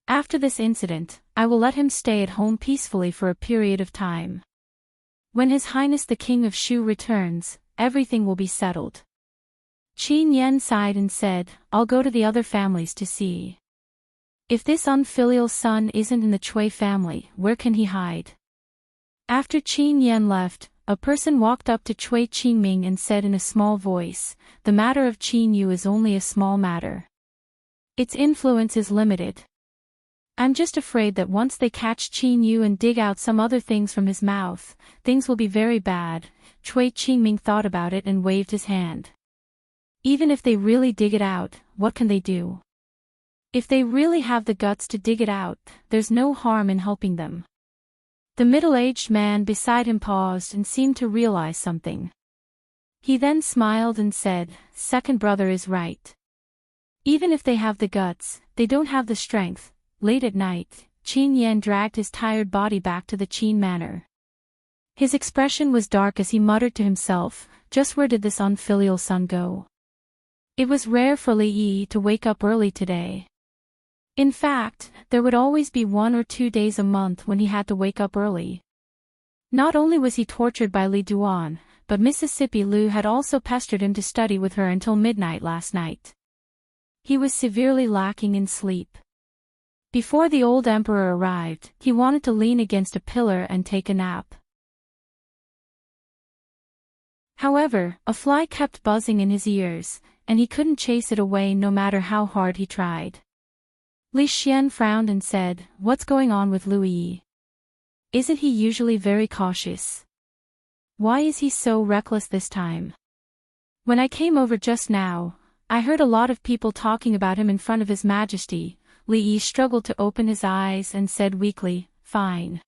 After this incident, I will let him stay at home peacefully for a period of time. When His Highness the King of Shu returns, everything will be settled." Qin Yan sighed and said, "I'll go to the other families to see. If this unfilial son isn't in the Cui family, where can he hide?" After Qin Yan left, a person walked up to Cui Qingming and said in a small voice, "The matter of Qin Yu is only a small matter. Its influence is limited. I'm just afraid that once they catch Qin Yu and dig out some other things from his mouth, things will be very bad." Cui Qingming thought about it and waved his hand. "Even if they really dig it out, what can they do? If they really have the guts to dig it out, there's no harm in helping them." The middle-aged man beside him paused and seemed to realize something. He then smiled and said, "Second brother is right. Even if they have the guts, they don't have the strength." Late at night, Qin Yan dragged his tired body back to the Qin manor. His expression was dark as he muttered to himself, "Just where did this unfilial son go?" It was rare for Li Yi to wake up early today. In fact, there would always be 1 or 2 days a month when he had to wake up early. Not only was he tortured by Li Duan, but Mississippi Lu had also pestered him to study with her until midnight last night. He was severely lacking in sleep. Before the old emperor arrived, he wanted to lean against a pillar and take a nap. However, a fly kept buzzing in his ears, and he couldn't chase it away no matter how hard he tried. Li Xian frowned and said, "What's going on with Lu Yi? Isn't he usually very cautious? Why is he so reckless this time? When I came over just now, I heard a lot of people talking about him in front of His Majesty." Li Yi struggled to open his eyes and said weakly, "Fine.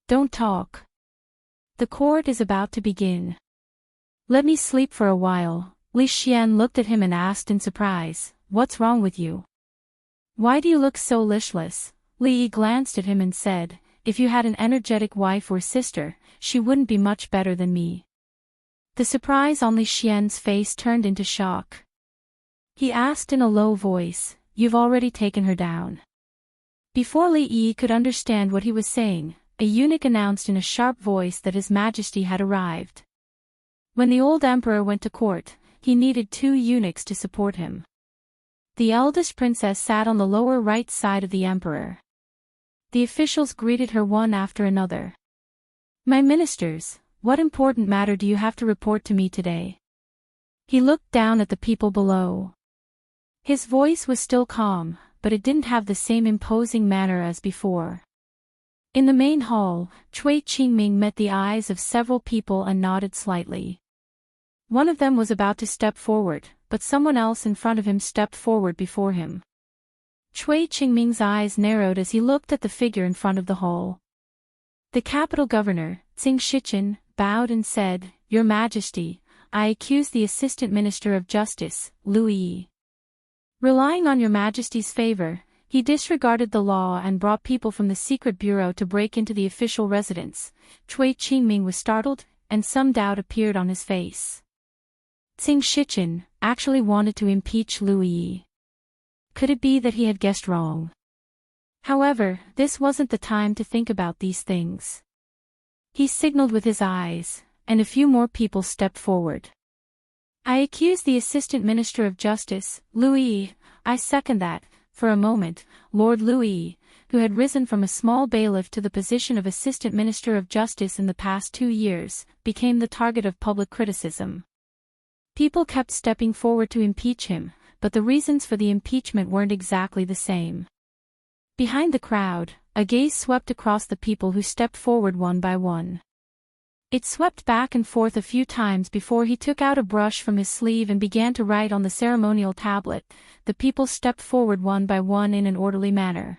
Don't talk. The court is about to begin. Let me sleep for a while." Li Xian looked at him and asked in surprise, "What's wrong with you? Why do you look so listless?" Li Yi glanced at him and said, "If you had an energetic wife or sister, she wouldn't be much better than me." The surprise on Li Xian's face turned into shock. He asked in a low voice, "You've already taken her down?" Before Li Yi could understand what he was saying, a eunuch announced in a sharp voice that His Majesty had arrived. When the old emperor went to court, he needed 2 eunuchs to support him. The eldest princess sat on the lower right side of the emperor. The officials greeted her one after another. "My ministers, what important matter do you have to report to me today?" He looked down at the people below. His voice was still calm, but it didn't have the same imposing manner as before. In the main hall, Cui Qingming met the eyes of several people and nodded slightly. One of them was about to step forward, but someone else in front of him stepped forward before him. Cui Qingming's eyes narrowed as he looked at the figure in front of the hall. The capital governor, Tsing Shichen, bowed and said, "Your Majesty, I accuse the Assistant Minister of Justice, Lu Yi. Relying on Your Majesty's favor, he disregarded the law and brought people from the secret bureau to break into the official residence." Cui Qingming was startled, and some doubt appeared on his face. Tsing Shichen actually wanted to impeach Lu Yi. Could it be that he had guessed wrong? However, this wasn't the time to think about these things. He signaled with his eyes, and a few more people stepped forward. "I accuse the Assistant Minister of Justice, Lu Yi." "I second that." For a moment, Lord Lu Yi, who had risen from a small bailiff to the position of Assistant Minister of Justice in the past 2 years, became the target of public criticism. People kept stepping forward to impeach him, but the reasons for the impeachment weren't exactly the same. Behind the crowd, a gaze swept across the people who stepped forward one by one. It swept back and forth a few times before he took out a brush from his sleeve and began to write on the ceremonial tablet. The people stepped forward one by one in an orderly manner.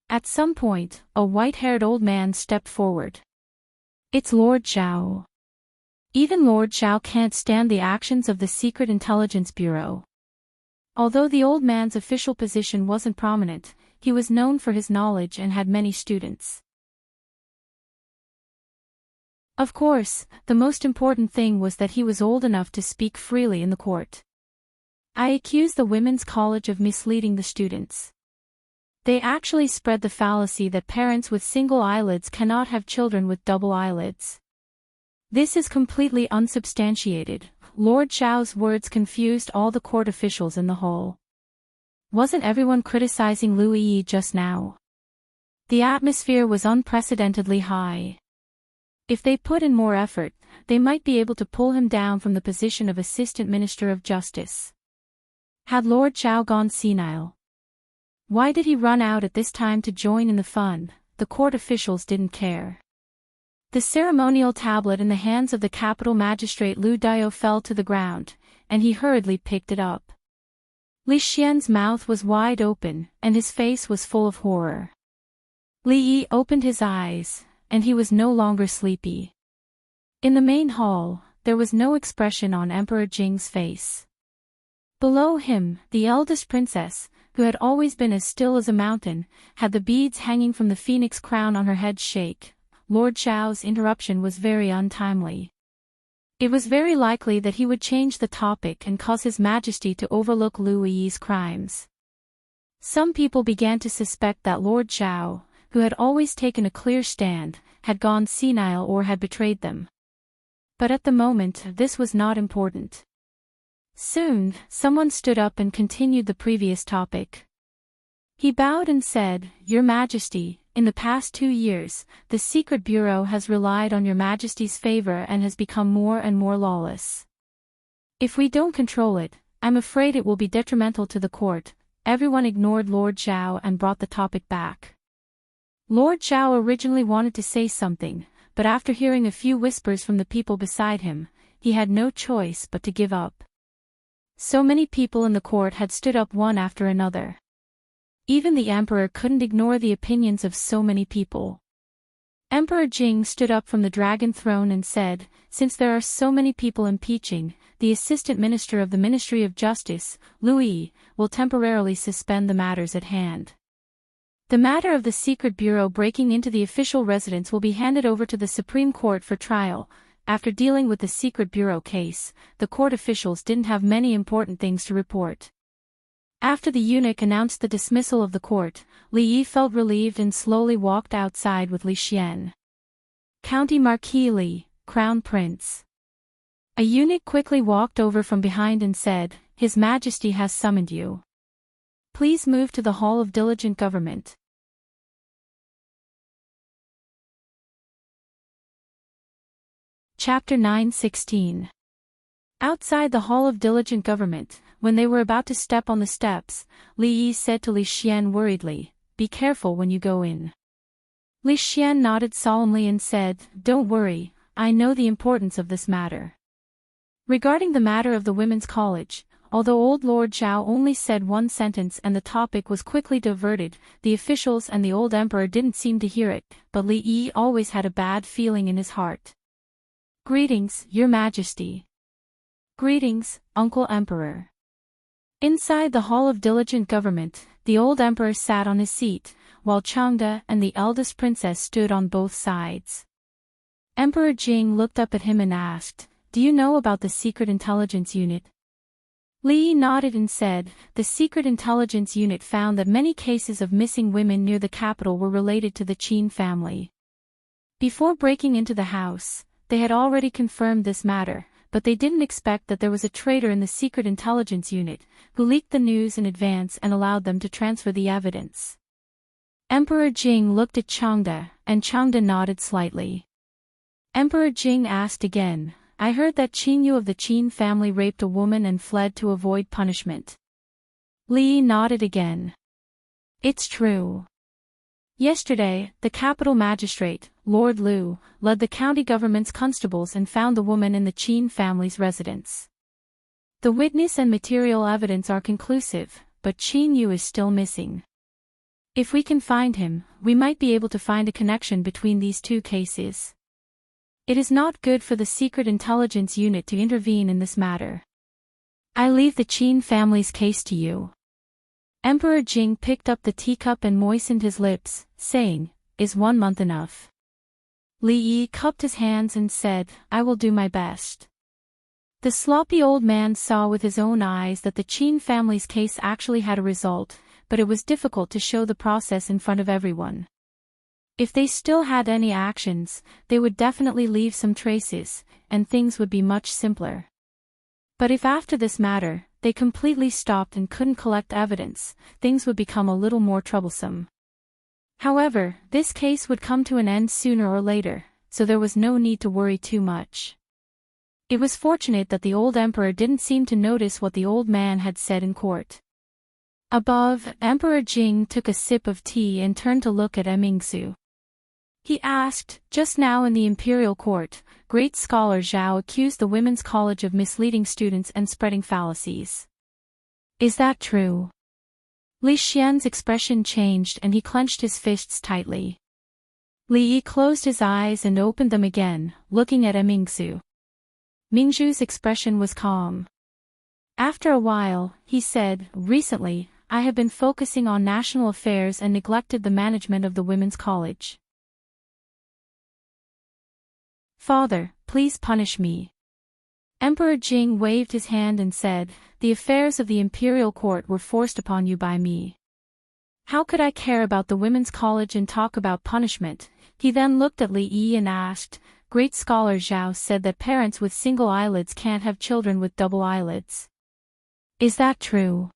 At some point, a white-haired old man stepped forward. "It's Lord Zhao. Even Lord Zhao can't stand the actions of the Secret Intelligence Bureau." Although the old man's official position wasn't prominent, he was known for his knowledge and had many students. Of course, the most important thing was that he was old enough to speak freely in the court. "I accuse the Women's College of misleading the students. They actually spread the fallacy that parents with single eyelids cannot have children with double eyelids. This is completely unsubstantiated." Lord Zhao's words confused all the court officials in the hall. Wasn't everyone criticizing Lu Yi just now? The atmosphere was unprecedentedly high. If they put in more effort, they might be able to pull him down from the position of Assistant Minister of Justice. Had Lord Zhao gone senile? Why did he run out at this time to join in the fun? The court officials didn't care. The ceremonial tablet in the hands of the capital magistrate Lu Dio fell to the ground, and he hurriedly picked it up. Li Xian's mouth was wide open, and his face was full of horror. Li Yi opened his eyes, and he was no longer sleepy. In the main hall, there was no expression on Emperor Jing's face. Below him, the eldest princess, who had always been as still as a mountain, had the beads hanging from the phoenix crown on her head shake. Lord Zhao's interruption was very untimely. It was very likely that he would change the topic and cause His Majesty to overlook Lu Yi's crimes. Some people began to suspect that Lord Zhao, who had always taken a clear stand, had gone senile or had betrayed them. But at the moment, this was not important. Soon, someone stood up and continued the previous topic. He bowed and said, "Your Majesty, in the past 2 years, the Secret Bureau has relied on Your Majesty's favor and has become more and more lawless. If we don't control it, I'm afraid it will be detrimental to the court." Everyone ignored Lord Zhao and brought the topic back. Lord Zhao originally wanted to say something, but after hearing a few whispers from the people beside him, he had no choice but to give up. So many people in the court had stood up one after another. Even the emperor couldn't ignore the opinions of so many people. Emperor Jing stood up from the dragon throne and said, "Since there are so many people impeaching, the Assistant Minister of the Ministry of Justice, Lu Yi, will temporarily suspend the matters at hand. The matter of the Secret Bureau breaking into the official residence will be handed over to the Supreme Court for trial." After dealing with the Secret Bureau case, the court officials didn't have many important things to report. After the eunuch announced the dismissal of the court, Li Yi felt relieved and slowly walked outside with Li Xian. "County Marquis Li, Crown Prince." A eunuch quickly walked over from behind and said, "His Majesty has summoned you. Please move to the Hall of Diligent Government." Chapter 9:16. Outside the Hall of Diligent Government, when they were about to step on the steps, Li Yi said to Li Xian worriedly, "Be careful when you go in." Li Xian nodded solemnly and said, "Don't worry, I know the importance of this matter." Regarding the matter of the Women's College, although old Lord Zhao only said one sentence and the topic was quickly diverted, the officials and the old emperor didn't seem to hear it, but Li Yi always had a bad feeling in his heart. "Greetings, Your Majesty." "Greetings, Uncle Emperor." Inside the Hall of Diligent Government, the old emperor sat on his seat, while Changde and the eldest princess stood on both sides. Emperor Jing looked up at him and asked, "Do you know about the Secret Intelligence Unit?" Li Yi nodded and said, "The Secret Intelligence Unit found that many cases of missing women near the capital were related to the Qin family. Before breaking into the house, they had already confirmed this matter, but they didn't expect that there was a traitor in the Secret Intelligence Unit, who leaked the news in advance and allowed them to transfer the evidence." Emperor Jing looked at Changde, and Changde nodded slightly. Emperor Jing asked again, I heard that Qin Yu of the Qin family raped a woman and fled to avoid punishment. Li Yi nodded again. It's true. Yesterday, the capital magistrate, Lord Liu, led the county government's constables and found the woman in the Qin family's residence. The witness and material evidence are conclusive, but Qin Yu is still missing. If we can find him, we might be able to find a connection between these two cases. It is not good for the Secret Intelligence Unit to intervene in this matter. I leave the Qin family's case to you. Emperor Jing picked up the teacup and moistened his lips, saying, "Is 1 month enough?" Li Yi cupped his hands and said, "I will do my best." The sloppy old man saw with his own eyes that the Qin family's case actually had a result, but it was difficult to show the process in front of everyone. If they still had any actions, they would definitely leave some traces, and things would be much simpler. But if after this matter, they completely stopped and couldn't collect evidence, things would become a little more troublesome. However, this case would come to an end sooner or later, so there was no need to worry too much. It was fortunate that the old emperor didn't seem to notice what the old man had said in court. Above, Emperor Jing took a sip of tea and turned to look at Mingsu. He asked, "Just now in the imperial court, great scholar Zhao accused the women's college of misleading students and spreading fallacies. Is that true?" Li Xian's expression changed and he clenched his fists tightly. Li Yi closed his eyes and opened them again, looking at Mingsu. Mingzhu's expression was calm. After a while, he said, "Recently, I have been focusing on national affairs and neglected the management of the women's college. Father, please punish me." Emperor Jing waved his hand and said, "The affairs of the imperial court were forced upon you by me. How could I care about the women's college and talk about punishment?" He then looked at Li Yi and asked, "Great scholar Zhao said that parents with single eyelids can't have children with double eyelids. Is that true?"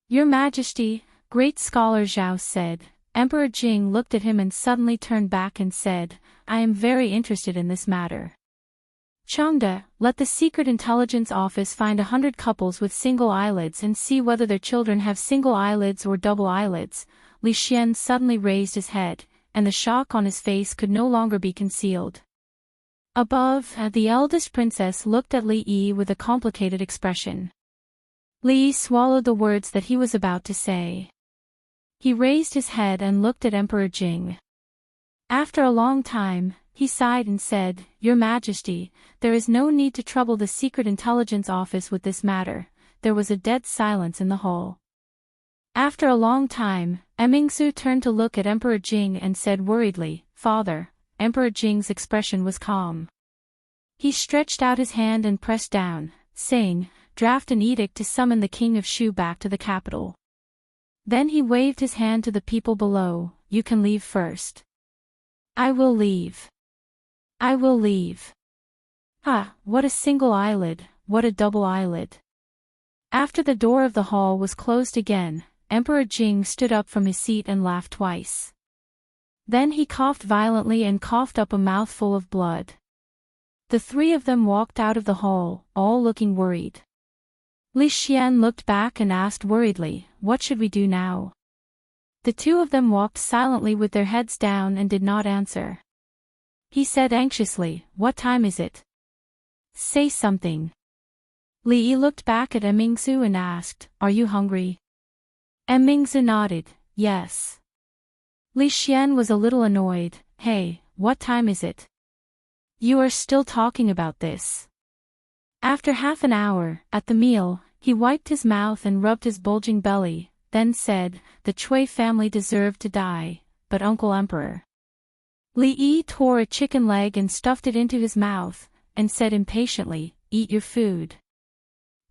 "Your Majesty," great scholar Zhao said. Emperor Jing looked at him and suddenly turned back and said, "I am very interested in this matter. Changde, let the Secret Intelligence Office find 100 couples with single eyelids and see whether their children have single eyelids or double eyelids." Li Xian suddenly raised his head, and the shock on his face could no longer be concealed. Above, the eldest princess looked at Li Yi with a complicated expression. Li Yi swallowed the words that he was about to say. He raised his head and looked at Emperor Jing. After a long time, he sighed and said, "Your Majesty, there is no need to trouble the Secret Intelligence Office with this matter." There was a dead silence in the hall. After a long time, Mingsu turned to look at Emperor Jing and said worriedly, "Father." Emperor Jing's expression was calm. He stretched out his hand and pressed down, saying, "Draft an edict to summon the king of Shu back to the capital." Then he waved his hand to the people below, "You can leave first." "I will leave. I will leave." "Ah, what a single eyelid, what a double eyelid." After the door of the hall was closed again, Emperor Jing stood up from his seat and laughed twice. Then he coughed violently and coughed up a mouthful of blood. The three of them walked out of the hall, all looking worried. Li Xian looked back and asked worriedly, "What should we do now?" The two of them walked silently with their heads down and did not answer. He said anxiously, "What time is it? Say something." Li Yi looked back at Mingzu and asked, "Are you hungry?" Mingzu nodded, "Yes." Li Xian was a little annoyed. "Hey, what time is it? You are still talking about this." After half an hour, at the meal, he wiped his mouth and rubbed his bulging belly, then said, "The Cui family deserved to die, but Uncle Emperor." Li Yi tore a chicken leg and stuffed it into his mouth, and said impatiently, "Eat your food."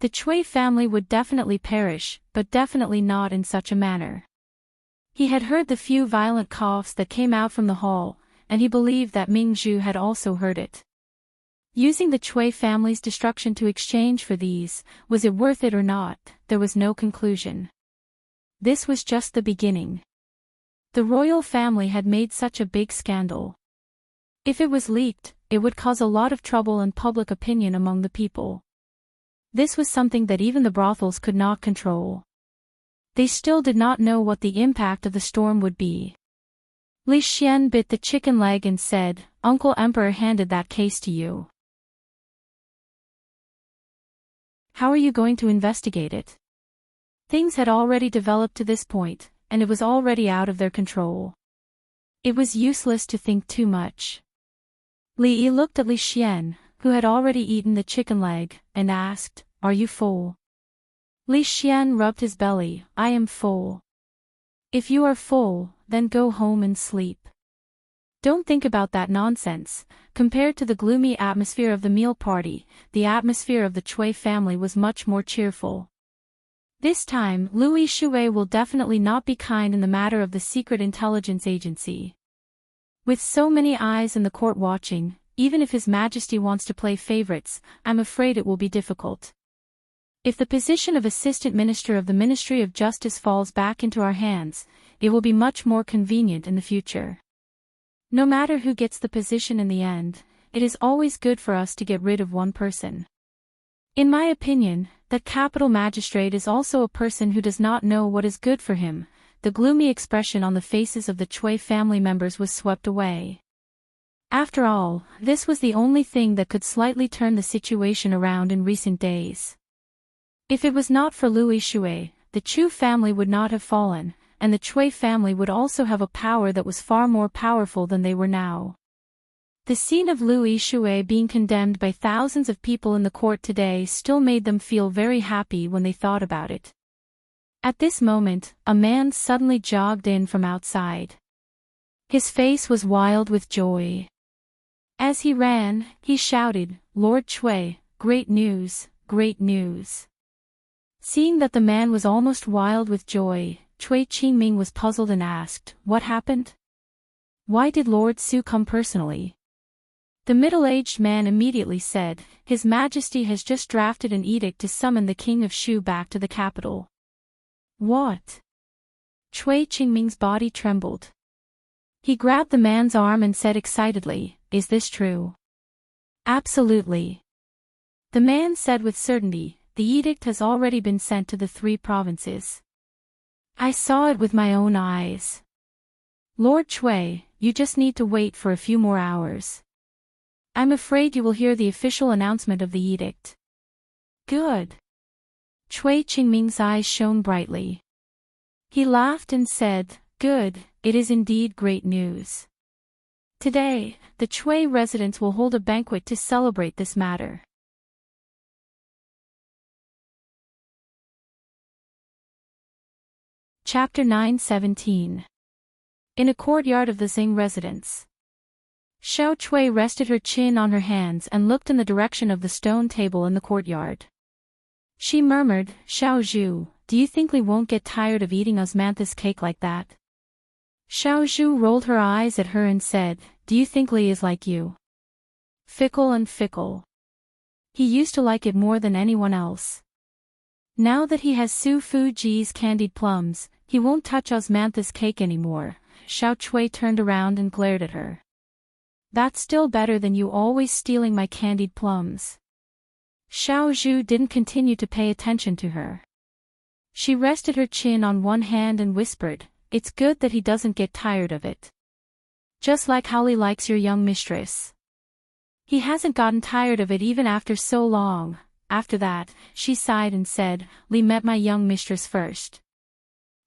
The Cui family would definitely perish, but definitely not in such a manner. He had heard the few violent coughs that came out from the hall, and he believed that Mingzhu had also heard it. Using the Cui family's destruction to exchange for these, was it worth it or not? There was no conclusion. This was just the beginning. The royal family had made such a big scandal. If it was leaked, it would cause a lot of trouble and public opinion among the people. This was something that even the brothels could not control. They still did not know what the impact of the storm would be. Li Xian bit the chicken leg and said, "Uncle Emperor handed that case to you. How are you going to investigate it?" Things had already developed to this point, and it was already out of their control. It was useless to think too much. Li Yi looked at Li Xian, who had already eaten the chicken leg, and asked, "Are you full?" Li Xian rubbed his belly. "I am full." "If you are full, then go home and sleep. Don't think about that nonsense." Compared to the gloomy atmosphere of the meal party, the atmosphere of the Chui family was much more cheerful. This time, Louis Shui will definitely not be kind in the matter of the secret intelligence agency. With so many eyes in the court watching, even if His Majesty wants to play favorites, I'm afraid it will be difficult. If the position of Assistant Minister of the Ministry of Justice falls back into our hands, it will be much more convenient in the future. No matter who gets the position in the end, it is always good for us to get rid of one person. In my opinion, that capital magistrate is also a person who does not know what is good for him. The gloomy expression on the faces of the Chui family members was swept away. After all, this was the only thing that could slightly turn the situation around in recent days. If it was not for Louis Shui, the Chu family would not have fallen, and the Chui family would also have a power that was far more powerful than they were now. The scene of Louis Shui being condemned by thousands of people in the court today still made them feel very happy when they thought about it. At this moment, a man suddenly jogged in from outside. His face was wild with joy. As he ran, he shouted, "Lord Chui, great news, great news." Seeing that the man was almost wild with joy, Chui Qingming was puzzled and asked, "What happened? Why did Lord Su come personally?" The middle-aged man immediately said, "His Majesty has just drafted an edict to summon the King of Shu back to the capital." "What?" Chui Qingming's body trembled. He grabbed the man's arm and said excitedly, "Is this true?" "Absolutely." The man said with certainty, "The edict has already been sent to the 3 provinces. I saw it with my own eyes. Lord Chui, you just need to wait for a few more hours. I'm afraid you will hear the official announcement of the edict." "Good." Chui Qingming's eyes shone brightly. He laughed and said, "Good, it is indeed great news. Today, the Chui residents will hold a banquet to celebrate this matter." Chapter 9:17. In a courtyard of the Xing residence. Xiao Chui rested her chin on her hands and looked in the direction of the stone table in the courtyard. She murmured, "Xiao Zhu, do you think Li won't get tired of eating osmanthus cake like that?" Xiao Zhu rolled her eyes at her and said, "Do you think Li is like you? Fickle and fickle. He used to like it more than anyone else. Now that he has Su Fuji's candied plums, he won't touch osmanthus cake anymore." Xiao Chui turned around and glared at her. "That's still better than you always stealing my candied plums." Xiao Zhu didn't continue to pay attention to her. She rested her chin on one hand and whispered, "It's good that he doesn't get tired of it. Just like how Li likes your young mistress. He hasn't gotten tired of it even after so long." After that, she sighed and said, "Li met my young mistress first.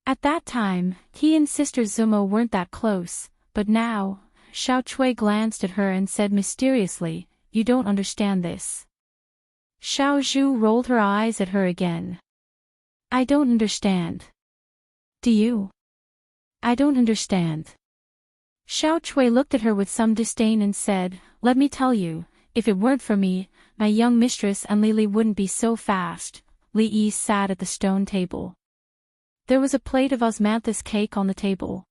At that time, he and Sister Zumo weren't that close, but now..." Xiao Chui glanced at her and said mysteriously, "You don't understand this." Xiao Zhu rolled her eyes at her again. "I don't understand." "Do you?" "I don't understand." Xiao Chui looked at her with some disdain and said, "Let me tell you, if it weren't for me, my young mistress and Li wouldn't be so fast." Li Yi sat at the stone table. There was a plate of osmanthus cake on the table.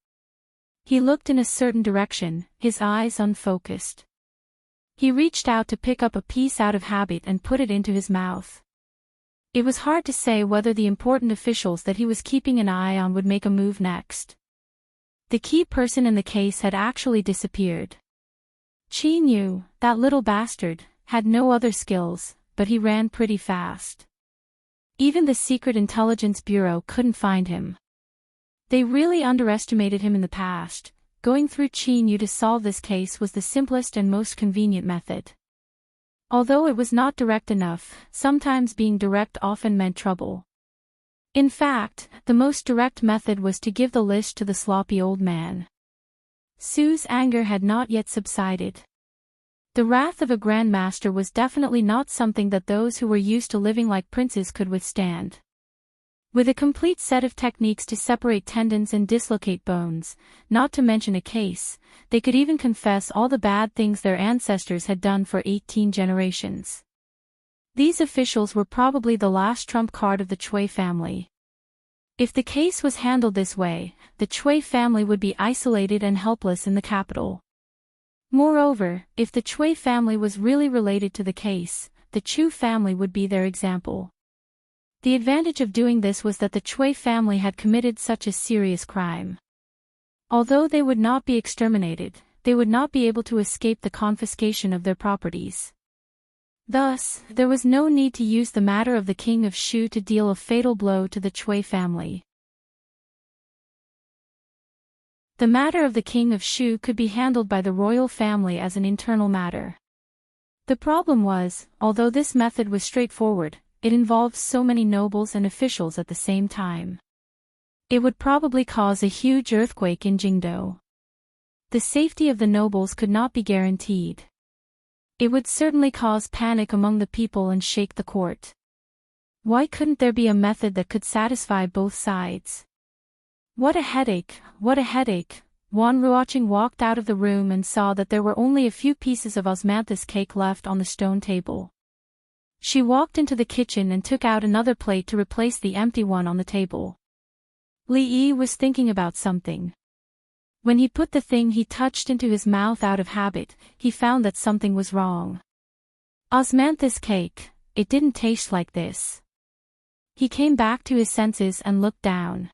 He looked in a certain direction, his eyes unfocused. He reached out to pick up a piece out of habit and put it into his mouth. It was hard to say whether the important officials that he was keeping an eye on would make a move next. The key person in the case had actually disappeared. Chi knew, that little bastard, had no other skills, but he ran pretty fast. Even the Secret Intelligence Bureau couldn't find him. They really underestimated him in the past. Going through Chi knew to solve this case was the simplest and most convenient method. Although it was not direct enough, sometimes being direct often meant trouble. In fact, the most direct method was to give the list to the sloppy old man. Sue's anger had not yet subsided. The wrath of a grandmaster was definitely not something that those who were used to living like princes could withstand. With a complete set of techniques to separate tendons and dislocate bones, not to mention a case, they could even confess all the bad things their ancestors had done for 18 generations. These officials were probably the last trump card of the Chui family. If the case was handled this way, the Chui family would be isolated and helpless in the capital. Moreover, if the Chui family was really related to the case, the Chu family would be their example. The advantage of doing this was that the Chui family had committed such a serious crime. Although they would not be exterminated, they would not be able to escape the confiscation of their properties. Thus, there was no need to use the matter of the King of Shu to deal a fatal blow to the Chui family. The matter of the King of Shu could be handled by the royal family as an internal matter. The problem was, although this method was straightforward, it involved so many nobles and officials at the same time. It would probably cause a huge earthquake in Jingdou. The safety of the nobles could not be guaranteed. It would certainly cause panic among the people and shake the court. Why couldn't there be a method that could satisfy both sides? What a headache, what a headache. Wan Ruoqing walked out of the room and saw that there were only a few pieces of osmanthus cake left on the stone table. She walked into the kitchen and took out another plate to replace the empty one on the table. Li Yi was thinking about something. When he put the thing he touched into his mouth out of habit, he found that something was wrong. Osmanthus cake, it didn't taste like this. He came back to his senses and looked down.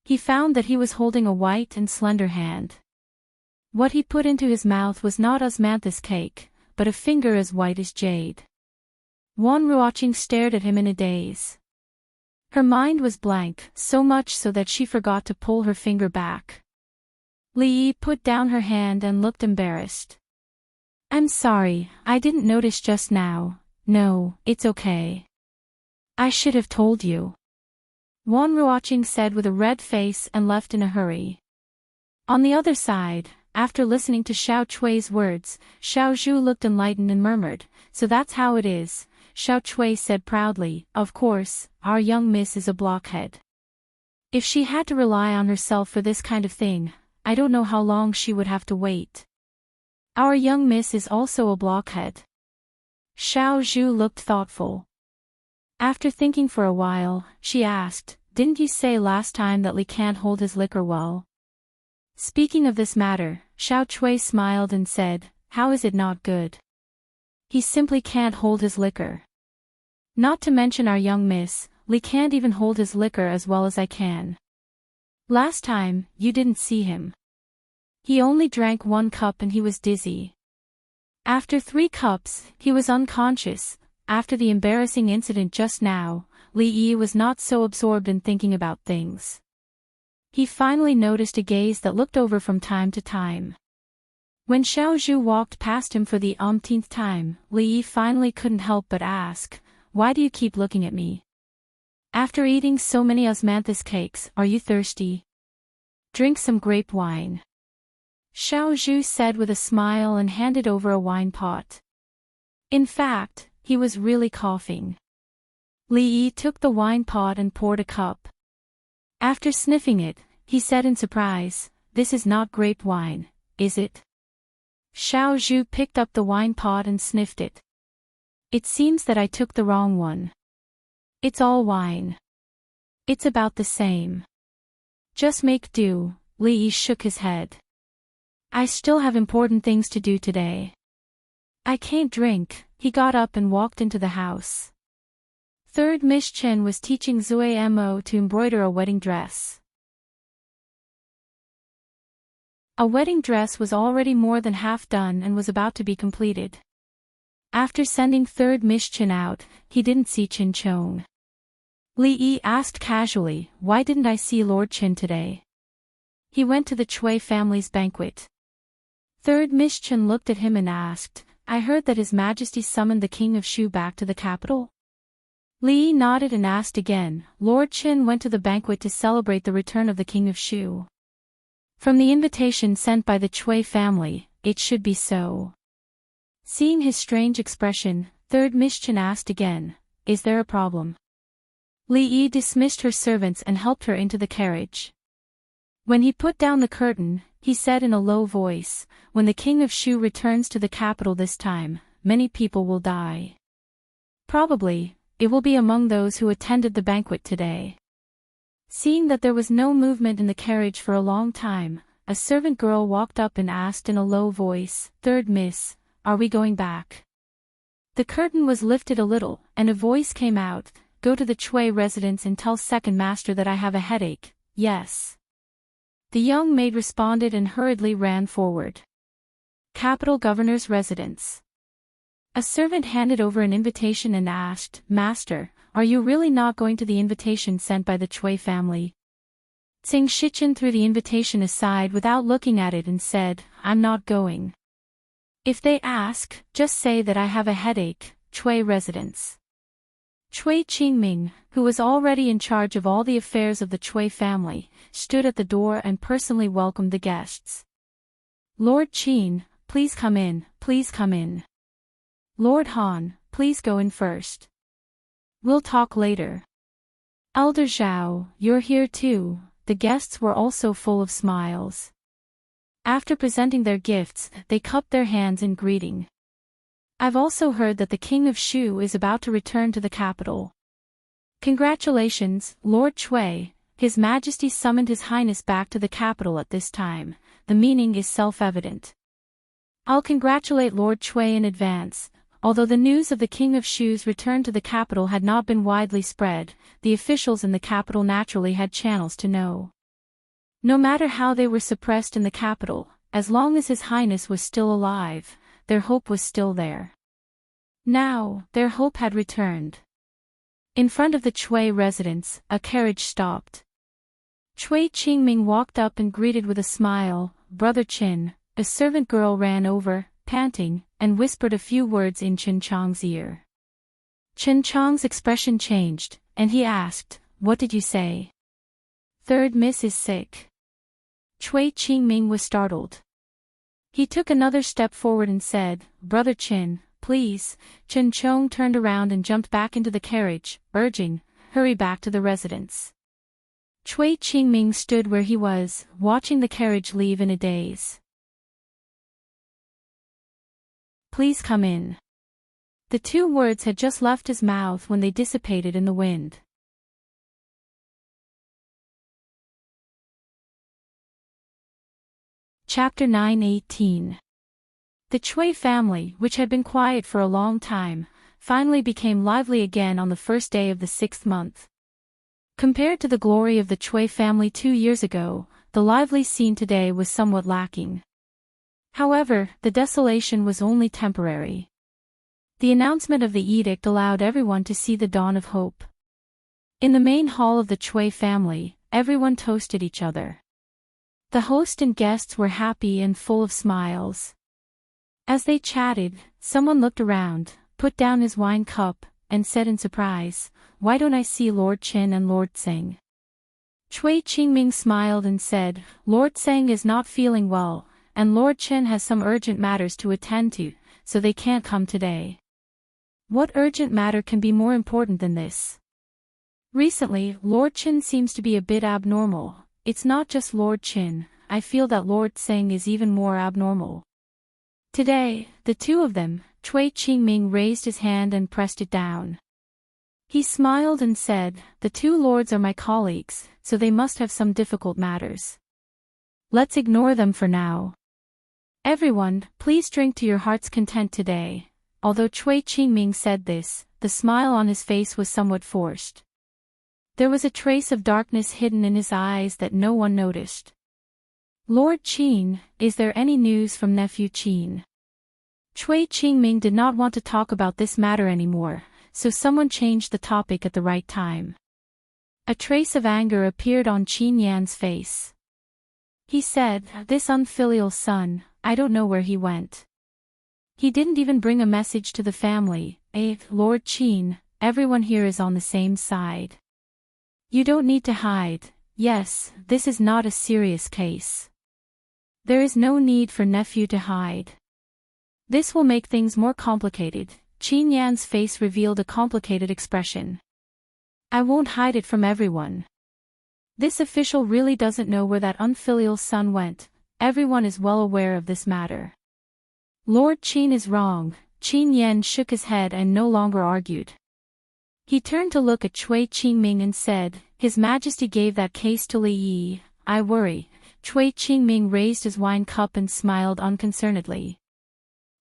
He found that he was holding a white and slender hand. What he put into his mouth was not osmanthus cake, but a finger as white as jade. Wan Ruoqing stared at him in a daze. Her mind was blank, so much so that she forgot to pull her finger back. Li Yi put down her hand and looked embarrassed. I'm sorry, I didn't notice just now. No, it's okay. I should have told you. Wan Ruoqing said with a red face and left in a hurry. On the other side, after listening to Xiao Chui's words, Xiao Zhu looked enlightened and murmured, so that's how it is. Xiao Chui said proudly, of course, our young miss is a blockhead. If she had to rely on herself for this kind of thing, I don't know how long she would have to wait. Our young miss is also a blockhead. Xiao Zhu looked thoughtful. After thinking for a while, she asked, didn't you say last time that Li can't hold his liquor well? Speaking of this matter, Xiao Chui smiled and said, how is it not good? He simply can't hold his liquor. Not to mention our young miss, Li can't even hold his liquor as well as I can. Last time, you didn't see him. He only drank 1 cup and he was dizzy. After 3 cups, he was unconscious. After the embarrassing incident just now, Li Yi was not so absorbed in thinking about things. He finally noticed a gaze that looked over from time to time. When Xiao Zhu walked past him for the umpteenth time, Li Yi finally couldn't help but ask, why do you keep looking at me? After eating so many osmanthus cakes, are you thirsty? Drink some grape wine. Xiao Zhu said with a smile and handed over a wine pot. In fact, he was really coughing. Li Yi took the wine pot and poured a cup. After sniffing it, he said in surprise, this is not grape wine, is it? Xiao Zhu picked up the wine pot and sniffed it. It seems that I took the wrong one. It's all wine. It's about the same. Just make do, Li Yi shook his head. I still have important things to do today. I can't drink. He got up and walked into the house. Third Miss Chen was teaching Zui Mo to embroider a wedding dress. A wedding dress was already more than half done and was about to be completed. After sending third Miss Chen out, he didn't see Chin Chong. Li Yi asked casually, "Why didn't I see Lord Chen today?" "He went to the Chui family's banquet." Third Miss Chen looked at him and asked, "I heard that His Majesty summoned the King of Shu back to the capital?" Li Yi nodded and asked again, "Lord Chen went to the banquet to celebrate the return of the King of Shu. From the invitation sent by the Chui family, it should be so." Seeing his strange expression, third Miss Chen asked again, "Is there a problem?" Li Yi dismissed her servants and helped her into the carriage. When he put down the curtain, he said in a low voice, "When the King of Shu returns to the capital this time, many people will die. Probably, it will be among those who attended the banquet today." Seeing that there was no movement in the carriage for a long time, a servant girl walked up and asked in a low voice, "Third Miss, are we going back?" The curtain was lifted a little, and a voice came out, "Go to the Chui residence and tell second master that I have a headache." "Yes." The young maid responded and hurriedly ran forward. Capital Governor's residence. A servant handed over an invitation and asked, "Master, are you really not going to the invitation sent by the Chui family?" Tsing Shichen threw the invitation aside without looking at it and said, "I'm not going. If they ask, just say that I have a headache." Chui residence. Chui Qingming, who was already in charge of all the affairs of the Chui family, stood at the door and personally welcomed the guests. "Lord Qin, please come in, please come in. Lord Han, please go in first. We'll talk later. Elder Zhao, you're here too." The guests were also full of smiles. After presenting their gifts, they cupped their hands in greeting. "I've also heard that the King of Shu is about to return to the capital." "Congratulations, Lord Chui. His Majesty summoned His Highness back to the capital at this time. The meaning is self-evident." "I'll congratulate Lord Chui in advance." Although the news of the King of Shu's return to the capital had not been widely spread, the officials in the capital naturally had channels to know. No matter how they were suppressed in the capital, as long as His Highness was still alive, their hope was still there. Now, their hope had returned. In front of the Chui residence, a carriage stopped. Chui Qingming walked up and greeted with a smile, "Brother Qin." A servant girl ran over, panting, and whispered a few words in Chen Chong's ear. Chen Chong's expression changed, and he asked, "What did you say?" "Third Miss is sick." Chui Qingming was startled. He took another step forward and said, "Brother Qin, please." Chen Chong turned around and jumped back into the carriage, urging, "Hurry back to the residence." Chui Qingming stood where he was, watching the carriage leave in a daze. "Please come in." The two words had just left his mouth when they dissipated in the wind. Chapter 9:18. The Chui family, which had been quiet for a long time, finally became lively again on the first day of the 6th month. Compared to the glory of the Chui family 2 years ago, the lively scene today was somewhat lacking. However, the desolation was only temporary. The announcement of the edict allowed everyone to see the dawn of hope. In the main hall of the Chui family, everyone toasted each other. The host and guests were happy and full of smiles. As they chatted, someone looked around, put down his wine cup, and said in surprise, "Why don't I see Lord Qin and Lord Tseng?" Chui Qingming smiled and said, "Lord Tseng is not feeling well, and Lord Qin has some urgent matters to attend to, so they can't come today." "What urgent matter can be more important than this?" "Recently, Lord Qin seems to be a bit abnormal." "It's not just Lord Qin, I feel that Lord Tseng is even more abnormal." Today, the two of them, Chui Qingming raised his hand and pressed it down. He smiled and said, "The two lords are my colleagues, so they must have some difficult matters. Let's ignore them for now. Everyone, please drink to your heart's content today." Although Chui Qingming said this, the smile on his face was somewhat forced. There was a trace of darkness hidden in his eyes that no one noticed. Lord Qin, is there any news from nephew Qin? Cui Qingming did not want to talk about this matter anymore, so someone changed the topic at the right time. A trace of anger appeared on Qin Yan's face. He said, "This unfilial son, I don't know where he went. He didn't even bring a message to the family. Lord Qin, everyone here is on the same side. You don't need to hide. Yes, this is not a serious case. There is no need for nephew to hide. This will make things more complicated." Qin Yan's face revealed a complicated expression. "I won't hide it from everyone. This official really doesn't know where that unfilial son went. Everyone is well aware of this matter." Lord Qin is wrong. Qin Yan shook his head and no longer argued. He turned to look at Cui Qingming and said, "His Majesty gave that case to Li Yi. I worry." Cui Qingming raised his wine cup and smiled unconcernedly.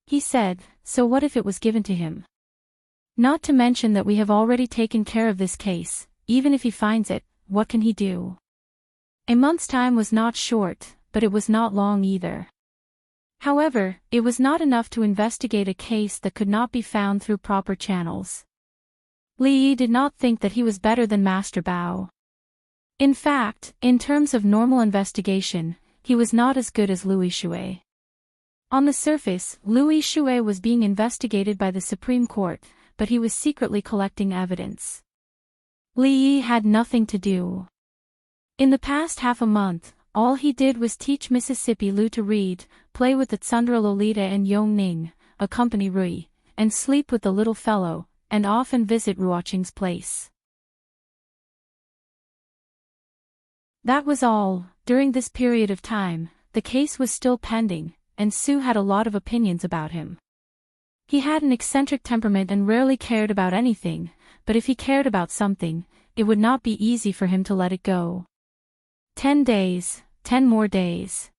He said, "So what if it was given to him? Not to mention that we have already taken care of this case. Even if he finds it, what can he do?" A month's time was not short, but it was not long either. However, it was not enough to investigate a case that could not be found through proper channels. Li Yi did not think that he was better than Master Bao. In fact, in terms of normal investigation, he was not as good as Louis Shui. On the surface, Louis Shui was being investigated by the Supreme Court, but he was secretly collecting evidence. Li Yi had nothing to do. In the past half a month, all he did was teach Mississippi Lu to read, play with the Tsundra Lolita and Yong Ning, accompany Rui, and sleep with the little fellow, and often visit Ruoqing's place. That was all. During this period of time, the case was still pending, and Su had a lot of opinions about him. He had an eccentric temperament and rarely cared about anything, but if he cared about something, it would not be easy for him to let it go. 10 days, 10 more days.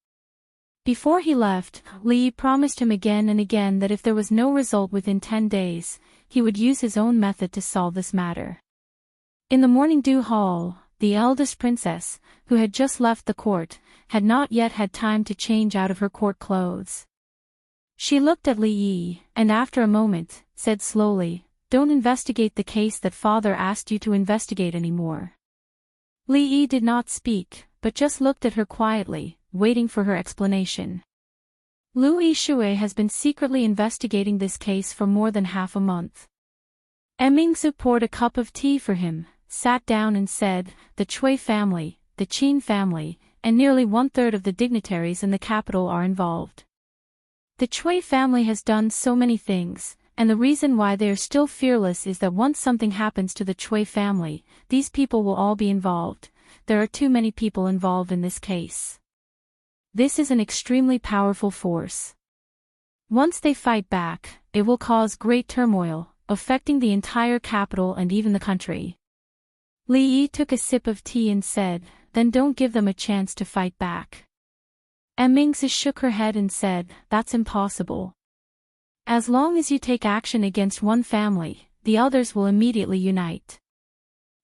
Before he left, Li promised him again and again that if there was no result within 10 days, he would use his own method to solve this matter. In the morning dew hall, the eldest princess, who had just left the court, had not yet had time to change out of her court clothes. She looked at Li Yi, and after a moment, said slowly, "Don't investigate the case that father asked you to investigate anymore." Li Yi did not speak, but just looked at her quietly, waiting for her explanation. Louis Shui has been secretly investigating this case for more than half a month. Mingzu poured a cup of tea for him, sat down and said, "The Cui family, the Qin family, and nearly 1/3 of the dignitaries in the capital are involved. The Cui family has done so many things, and the reason why they are still fearless is that once something happens to the Cui family, these people will all be involved. There are too many people involved in this case. This is an extremely powerful force. Once they fight back, it will cause great turmoil, affecting the entire capital and even the country." Li Yi took a sip of tea and said, "Then don't give them a chance to fight back." Mingzi shook her head and said, "That's impossible. As long as you take action against one family, the others will immediately unite.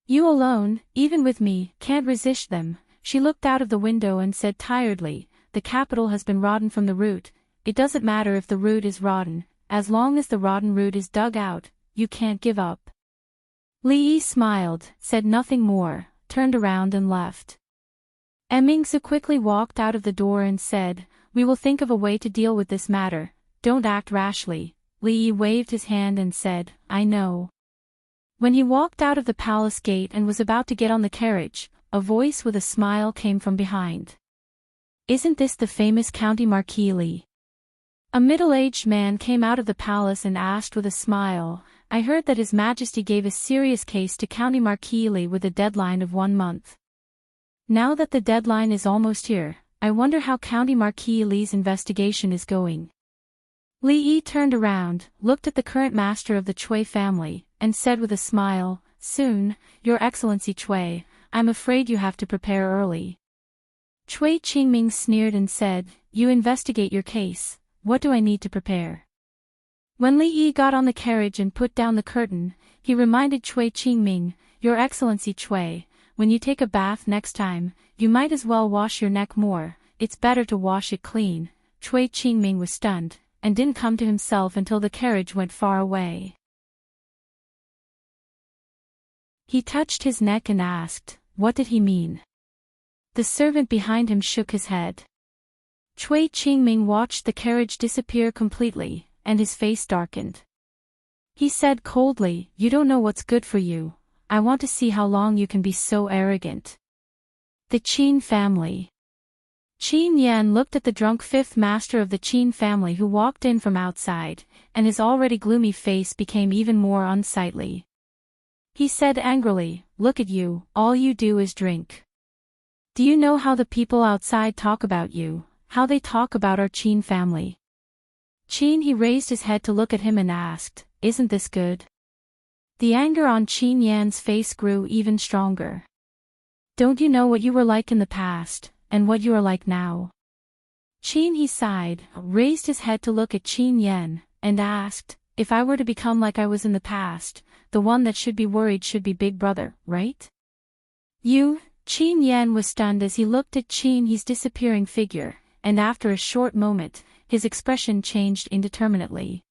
You alone, even with me, can't resist them." She looked out of the window and said tiredly, "The capital has been rotten from the root. It doesn't matter if the root is rotten, as long as the rotten root is dug out, you can't give up." Li Yi smiled, said nothing more, turned around and left. Mingzi quickly walked out of the door and said, "We will think of a way to deal with this matter, don't act rashly." Li Yi waved his hand and said, "I know." When he walked out of the palace gate and was about to get on the carriage, a voice with a smile came from behind. "Isn't this the famous County Marquis Li?" A middle-aged man came out of the palace and asked with a smile, "I heard that His Majesty gave a serious case to County Marquis Li with a deadline of 1 month. Now that the deadline is almost here, I wonder how County Marquis Li's investigation is going." Li Yi turned around, looked at the current master of the Cui family, and said with a smile, "Soon, Your Excellency Cui, I'm afraid you have to prepare early." Cui Qingming sneered and said, "You investigate your case, what do I need to prepare?" When Li Yi got on the carriage and put down the curtain, he reminded Cui Qingming, "Your Excellency Cui, when you take a bath next time, you might as well wash your neck more, it's better to wash it clean. Cui Qingming was stunned, and didn't come to himself until the carriage went far away. He touched his neck and asked, what did he mean? The servant behind him shook his head. Cui Qingming watched the carriage disappear completely, and his face darkened. He said coldly, you don't know what's good for you. I want to see how long you can be so arrogant. The Qin family. Qin Yan looked at the drunk fifth master of the Qin family who walked in from outside, and his already gloomy face became even more unsightly. He said angrily, look at you, all you do is drink. Do you know how the people outside talk about you, how they talk about our Qin family? Qin he raised his head to look at him and asked, isn't this good? The anger on Qin Yan's face grew even stronger. Don't you know what you were like in the past, and what you are like now? Qin he sighed, raised his head to look at Qin Yan, and asked, if I were to become like I was in the past, the one that should be worried should be Big Brother, right? You? Qin Yan was stunned as he looked at Qin He's disappearing figure, and after a short moment, his expression changed indeterminately.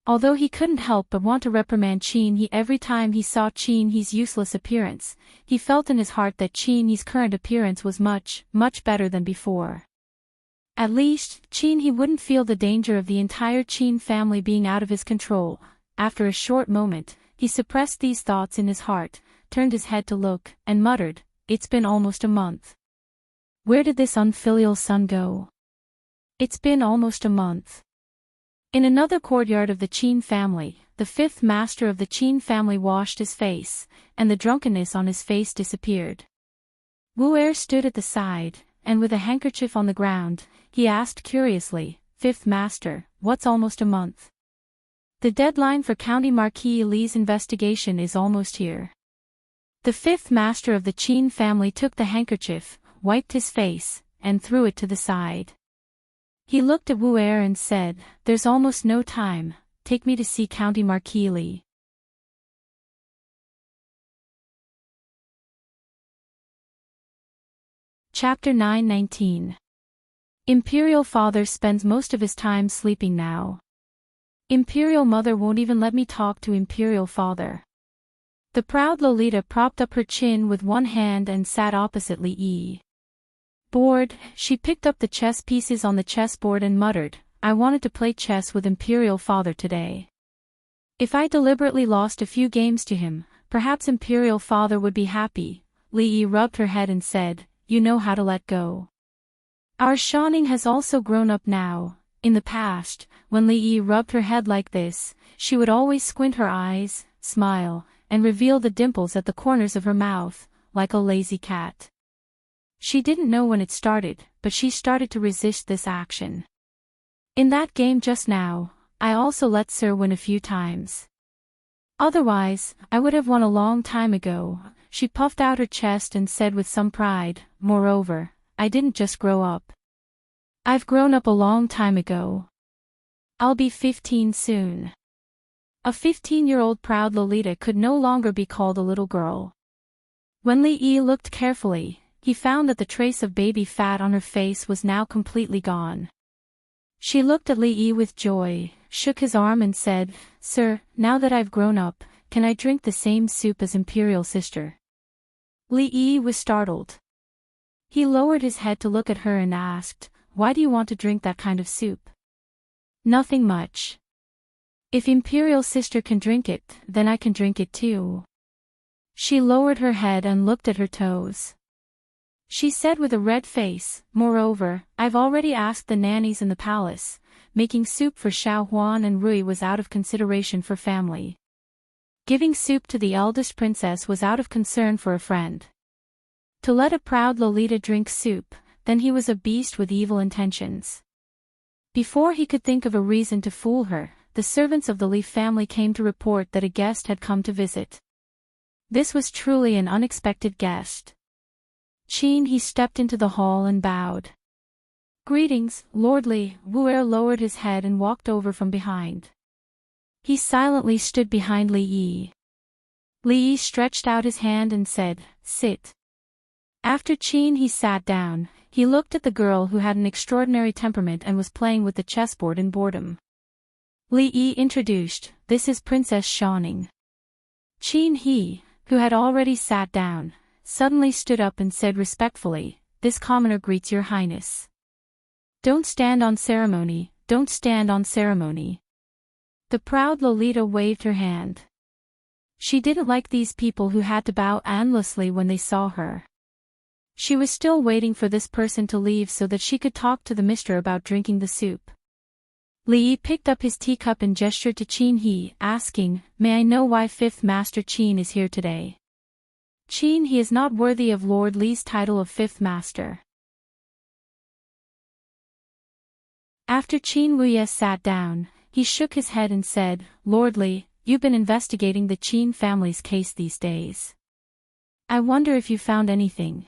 Although he couldn't help but want to reprimand Qin He every time he saw Qin He's useless appearance, he felt in his heart that Qin He's current appearance was much, much better than before. At least, Qin He wouldn't feel the danger of the entire Qin family being out of his control. After a short moment, he suppressed these thoughts in his heart, turned his head to look, and muttered, it's been almost a month. Where did this unfilial son go? It's been almost a month. In another courtyard of the Qin family, the fifth master of the Qin family washed his face, and the drunkenness on his face disappeared. Wu Er stood at the side, and with a handkerchief on the ground, he asked curiously, Fifth master, what's almost a month? The deadline for County Marquis Li's investigation is almost here. The fifth master of the Qin family took the handkerchief, wiped his face, and threw it to the side. He looked at Wu Er and said, there's almost no time, take me to see County Marquis Li. Chapter 9:19. Imperial father spends most of his time sleeping now. Imperial mother won't even let me talk to Imperial father. The proud Lolita propped up her chin with one hand and sat opposite Li. Bored, she picked up the chess pieces on the chessboard and muttered, I wanted to play chess with Imperial father today. If I deliberately lost a few games to him, perhaps Imperial father would be happy. Li rubbed her head and said, you know how to let go. Our Shaning has also grown up now. In the past, when Li rubbed her head like this, she would always squint her eyes, smile, and reveal the dimples at the corners of her mouth, like a lazy cat. She didn't know when it started, but she started to resist this action. In that game just now, I also let Sir win a few times. Otherwise, I would have won a long time ago. She puffed out her chest and said with some pride, moreover, I didn't just grow up. I've grown up a long time ago. I'll be 15 soon. A 15-year-old proud Lolita could no longer be called a little girl. When Li looked carefully, he found that the trace of baby fat on her face was now completely gone. She looked at Li with joy, shook his arm and said, Sir, now that I've grown up, can I drink the same soup as Imperial sister? Li was startled. He lowered his head to look at her and asked, why do you want to drink that kind of soup? Nothing much. If Imperial sister can drink it, then I can drink it too. She lowered her head and looked at her toes. She said with a red face, moreover, I've already asked the nannies in the palace. Making soup for Xiao Huan and Rui was out of consideration for family. Giving soup to the eldest princess was out of concern for a friend. To let a proud Lolita drink soup, then he was a beast with evil intentions. Before he could think of a reason to fool her, the servants of the Li family came to report that a guest had come to visit. This was truly an unexpected guest. Qin he stepped into the hall and bowed. Greetings, Lord Li. Wu Er lowered his head and walked over from behind. He silently stood behind Li. Li stretched out his hand and said, sit. After Qin he sat down, he looked at the girl who had an extraordinary temperament and was playing with the chessboard in boredom. Li Yi introduced, "This is Princess Shaoning." Qin he, who had already sat down, suddenly stood up and said respectfully, "This commoner greets your highness." "Don't stand on ceremony, don't stand on ceremony." The proud Lolita waved her hand. She didn't like these people who had to bow endlessly when they saw her. She was still waiting for this person to leave so that she could talk to the mister about drinking the soup. Li Yi picked up his teacup and gestured to Qin he, asking, "May I know why 5th Master Qin is here today?" "Qin he is not worthy of Lord Li's title of 5th Master." After Qin Wuye sat down, he shook his head and said, "Lord Li, you've been investigating the Qin family's case these days. I wonder if you found anything."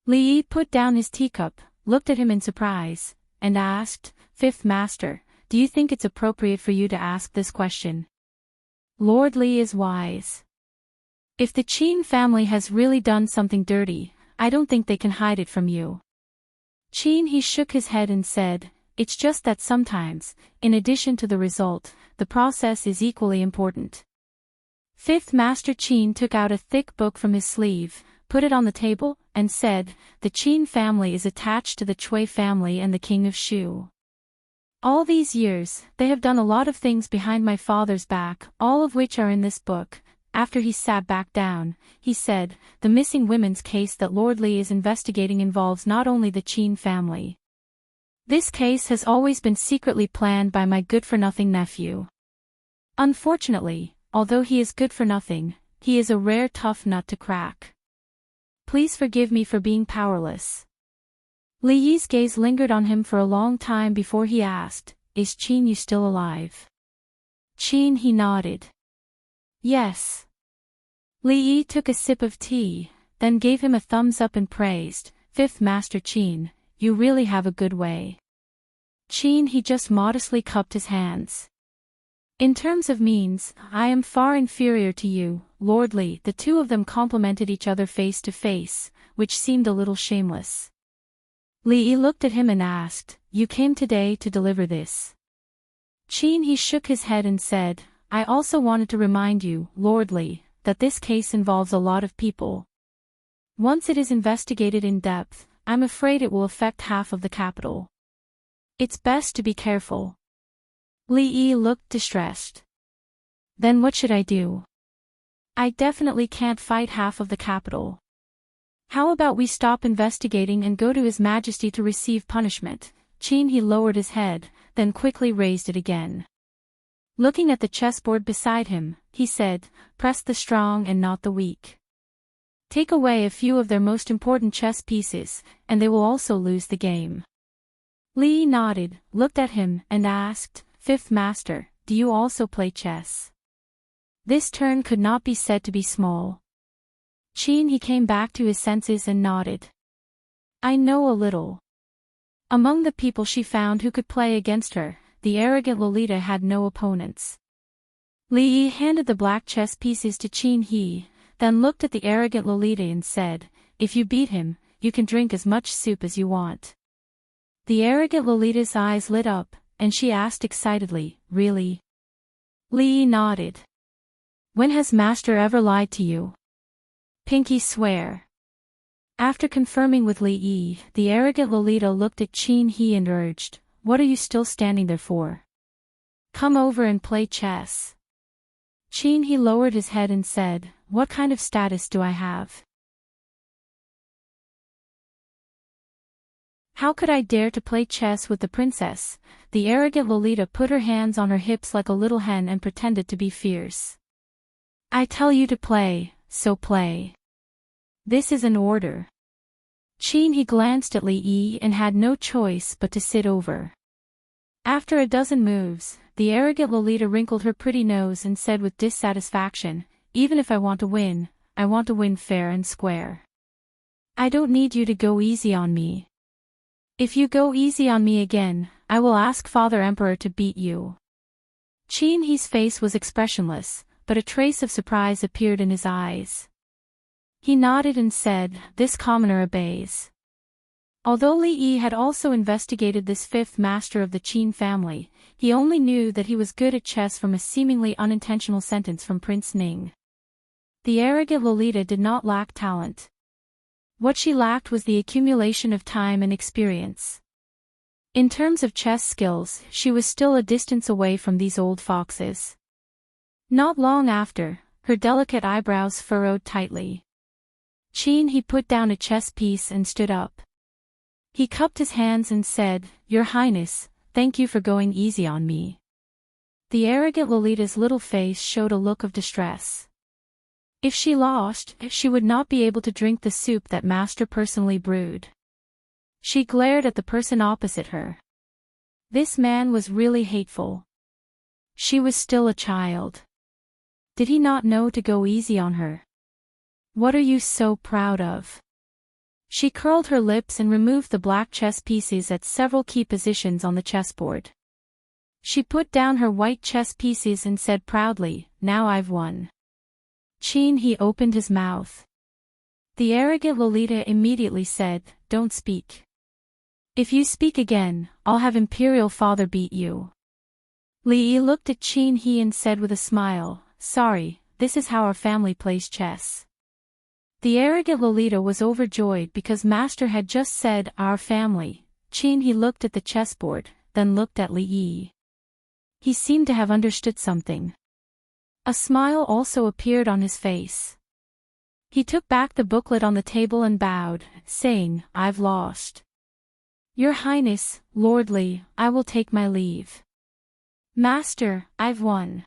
Li Yi put down his teacup, looked at him in surprise, and asked, "5th Master, do you think it's appropriate for you to ask this question? Lord Li is wise. If the Qin family has really done something dirty, I don't think they can hide it from you." Qin he shook his head and said, "It's just that sometimes, in addition to the result, the process is equally important." 5th Master Qin took out a thick book from his sleeve, put it on the table, and said, "The Qin family is attached to the Cui family and the King of Shu. All these years, they have done a lot of things behind my father's back, all of which are in this book." After he sat back down, he said, "The missing women's case that Lord Li is investigating involves not only the Qin family. This case has always been secretly planned by my good-for-nothing nephew. Unfortunately, although he is good for nothing, he is a rare tough nut to crack. Please forgive me for being powerless." Li Yi's gaze lingered on him for a long time before he asked, "Is Qin Yu still alive?" Qin he nodded. "Yes." Li Yi took a sip of tea, then gave him a thumbs up and praised, "5th Master Qin, you really have a good way." Qin he just modestly cupped his hands. "In terms of means, I am far inferior to you, Lord Li." The two of them complimented each other face to face, which seemed a little shameless. Li Yi looked at him and asked, "You came today to deliver this?" Qin he shook his head and said, "I also wanted to remind you, Lord Li, that this case involves a lot of people. Once it is investigated in depth, I'm afraid it will affect half of the capital. It's best to be careful." Li Yi looked distressed. "Then what should I do? I definitely can't fight half of the capital. How about we stop investigating and go to His Majesty to receive punishment?" Qin he lowered his head, then quickly raised it again. Looking at the chessboard beside him, he said, "Press the strong and not the weak. Take away a few of their most important chess pieces, and they will also lose the game." Li Yi nodded, looked at him, and asked, "5th Master, do you also play chess?" This turn could not be said to be small. Qin he came back to his senses and nodded. "I know a little." Among the people she found who could play against her, the arrogant Lolita had no opponents. Li Yi handed the black chess pieces to Qin he, then looked at the arrogant Lolita and said, "If you beat him, you can drink as much soup as you want." The arrogant Lolita's eyes lit up, and she asked excitedly, "Really?" Li Yi nodded. "When has Master ever lied to you?" "Pinky swear." After confirming with Li Yi, the arrogant Lolita looked at Qin he and urged, "What are you still standing there for? Come over and play chess." Qin he lowered his head and said, "What kind of status do I have? How could I dare to play chess with the princess?" The arrogant Lolita put her hands on her hips like a little hen and pretended to be fierce. "I tell you to play, so play. This is an order." Qin he glanced at Li Yi and had no choice but to sit over. After a dozen moves, the arrogant Lolita wrinkled her pretty nose and said with dissatisfaction, "Even if I want to win, I want to win fair and square. I don't need you to go easy on me. If you go easy on me again, I will ask Father Emperor to beat you." Qin he's face was expressionless, but a trace of surprise appeared in his eyes. He nodded and said, "This commoner obeys." Although Li Yi had also investigated this fifth master of the Qin family, he only knew that he was good at chess from a seemingly unintentional sentence from Prince Ning. The arrogant Lolita did not lack talent. What she lacked was the accumulation of time and experience. In terms of chess skills, she was still a distance away from these old foxes. Not long after, her delicate eyebrows furrowed tightly. Qin he put down a chess piece and stood up. He cupped his hands and said, "Your Highness, thank you for going easy on me." The arrogant Lolita's little face showed a look of distress. If she lost, she would not be able to drink the soup that Master personally brewed. She glared at the person opposite her. This man was really hateful. She was still a child. Did he not know to go easy on her? "What are you so proud of?" She curled her lips and removed the black chess pieces at several key positions on the chessboard. She put down her white chess pieces and said proudly, "Now I've won." Qin he opened his mouth. The arrogant Lolita immediately said, "Don't speak. If you speak again, I'll have Imperial Father beat you." Li Yi looked at Qin he and said with a smile, "Sorry, this is how our family plays chess." The arrogant Lolita was overjoyed because Master had just said, "our family." Qin he looked at the chessboard, then looked at Li Yi. He seemed to have understood something. A smile also appeared on his face. He took back the booklet on the table and bowed, saying, "I've lost. Your Highness, Lord Li, I will take my leave." "Master, I've won."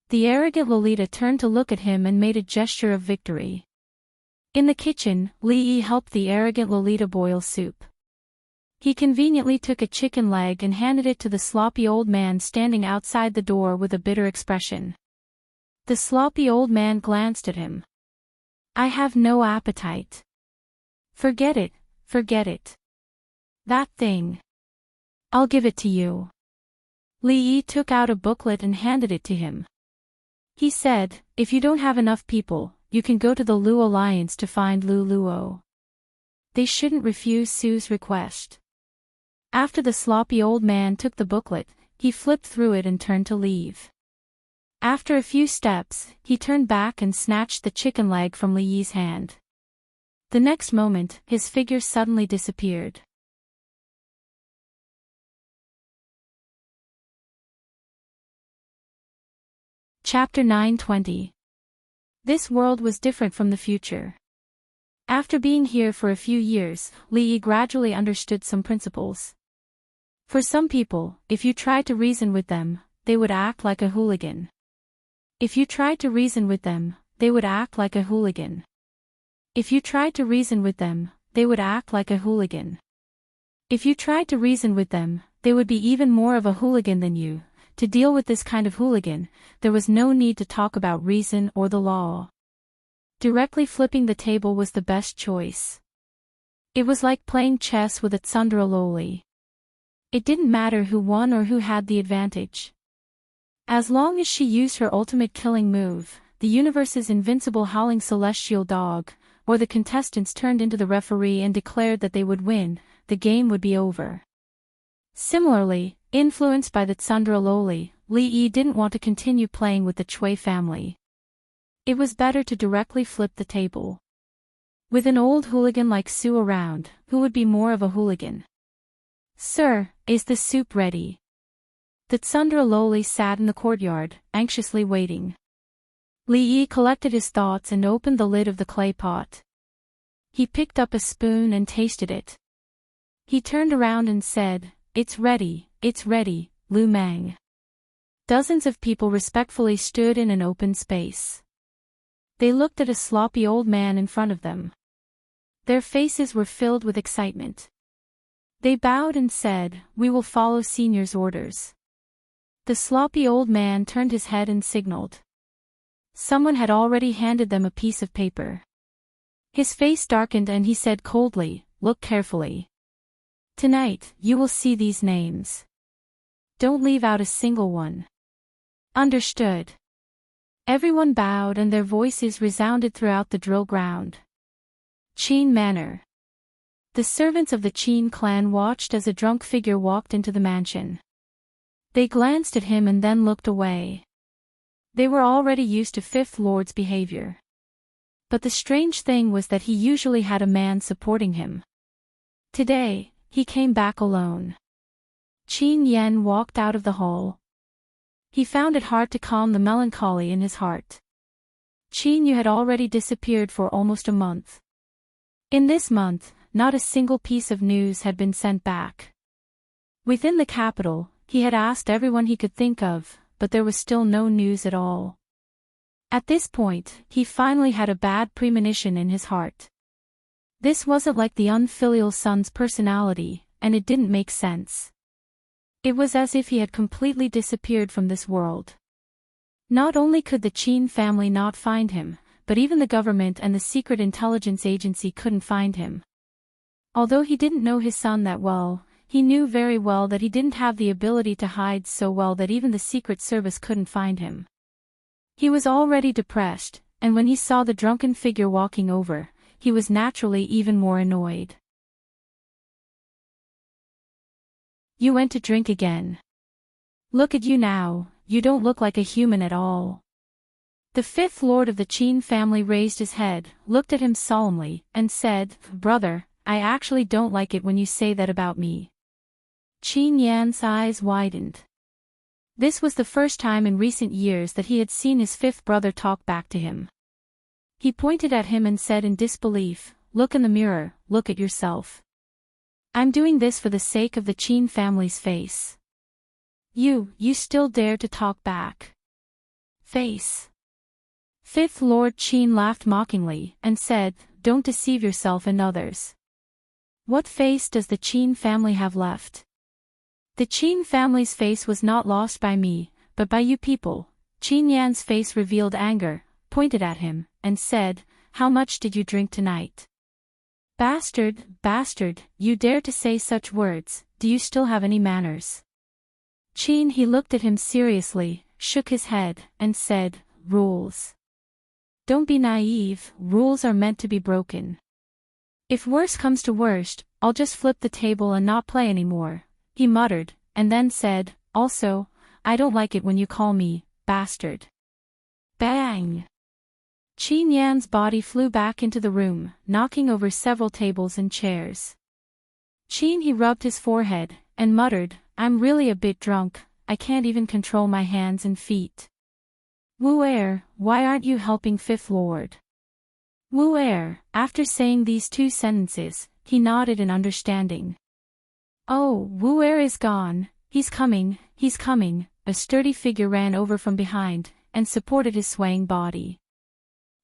The arrogant Lolita turned to look at him and made a gesture of victory. In the kitchen, Li Yi helped the arrogant Lolita boil soup. He conveniently took a chicken leg and handed it to the sloppy old man standing outside the door with a bitter expression. The sloppy old man glanced at him. "I have no appetite." Forget it, forget it. That thing. I'll give it to you." Li Yi took out a booklet and handed it to him. He said, "If you don't have enough people, you can go to the Luo Alliance to find Lu Luo. They shouldn't refuse Su's request." After the sloppy old man took the booklet, he flipped through it and turned to leave. After a few steps, he turned back and snatched the chicken leg from Li Yi's hand. The next moment, his figure suddenly disappeared. Chapter 920. This world was different from the future. After being here for a few years, Li Yi gradually understood some principles. For some people, if you tried to reason with them, they would act like a hooligan. If you tried to reason with them, they would act like a hooligan. If you tried to reason with them, they would act like a hooligan. If you tried to reason with them, they would be even more of a hooligan than you. To deal with this kind of hooligan, there was no need to talk about reason or the law. Directly flipping the table was the best choice. It was like playing chess with a tsundere. It didn't matter who won or who had the advantage. As long as she used her ultimate killing move, the universe's invincible howling celestial dog, or the contestants turned into the referee and declared that they would win, the game would be over. Similarly, influenced by the tsundere, Li Yi didn't want to continue playing with the Cui family. It was better to directly flip the table. With an old hooligan like Su around, who would be more of a hooligan? "Sir, is the soup ready?" The tsundere sat in the courtyard, anxiously waiting. Li Yi collected his thoughts and opened the lid of the clay pot. He picked up a spoon and tasted it. He turned around and said, it's ready, Lu Mang." Dozens of people respectfully stood in an open space. They looked at a sloppy old man in front of them. Their faces were filled with excitement. They bowed and said, "We will follow Senior's orders." The sloppy old man turned his head and signaled. Someone had already handed them a piece of paper. His face darkened and he said coldly, "Look carefully. Tonight, you will see these names. Don't leave out a single one. Understood?" Everyone bowed and their voices resounded throughout the drill ground. Qin Manor. The servants of the Qin clan watched as a drunk figure walked into the mansion. They glanced at him and then looked away. They were already used to Fifth Lord's behavior. But the strange thing was that he usually had a man supporting him. Today, he came back alone. Qin Yan walked out of the hall. He found it hard to calm the melancholy in his heart. Qin Yu had already disappeared for almost a month. In this month, not a single piece of news had been sent back. Within the capital, he had asked everyone he could think of, but there was still no news at all. At this point, he finally had a bad premonition in his heart. This wasn't like the unfilial son's personality, and it didn't make sense. It was as if he had completely disappeared from this world. Not only could the Qin family not find him, but even the government and the secret intelligence agency couldn't find him. Although he didn't know his son that well, he knew very well that he didn't have the ability to hide so well that even the Secret Service couldn't find him. He was already depressed, and when he saw the drunken figure walking over, he was naturally even more annoyed. You went to drink again. Look at you now, you don't look like a human at all. The fifth lord of the Qin family raised his head, looked at him solemnly, and said, "Brother, I actually don't like it when you say that about me." Qin Yan's eyes widened. This was the first time in recent years that he had seen his fifth brother talk back to him. He pointed at him and said in disbelief, "Look in the mirror, look at yourself. I'm doing this for the sake of the Qin family's face. You still dare to talk back. Face." Fifth Lord Qin laughed mockingly, and said, "Don't deceive yourself and others. What face does the Qin family have left? The Qin family's face was not lost by me, but by you people." Qin Yan's face revealed anger, pointed at him, and said, "How much did you drink tonight? Bastard, you dare to say such words, do you still have any manners?" Qin he looked at him seriously, shook his head, and said, "Rules. Don't be naive, rules are meant to be broken. If worse comes to worst, I'll just flip the table and not play anymore," he muttered, and then said, "Also, I don't like it when you call me, bastard." Bang! Qin Yan's body flew back into the room, knocking over several tables and chairs. Qin he rubbed his forehead, and muttered, "I'm really a bit drunk, I can't even control my hands and feet. Wu Er, why aren't you helping Fifth Lord?" Wu Er, after saying these two sentences, he nodded in understanding. "Oh, Wu Er is gone, he's coming. A sturdy figure ran over from behind, and supported his swaying body.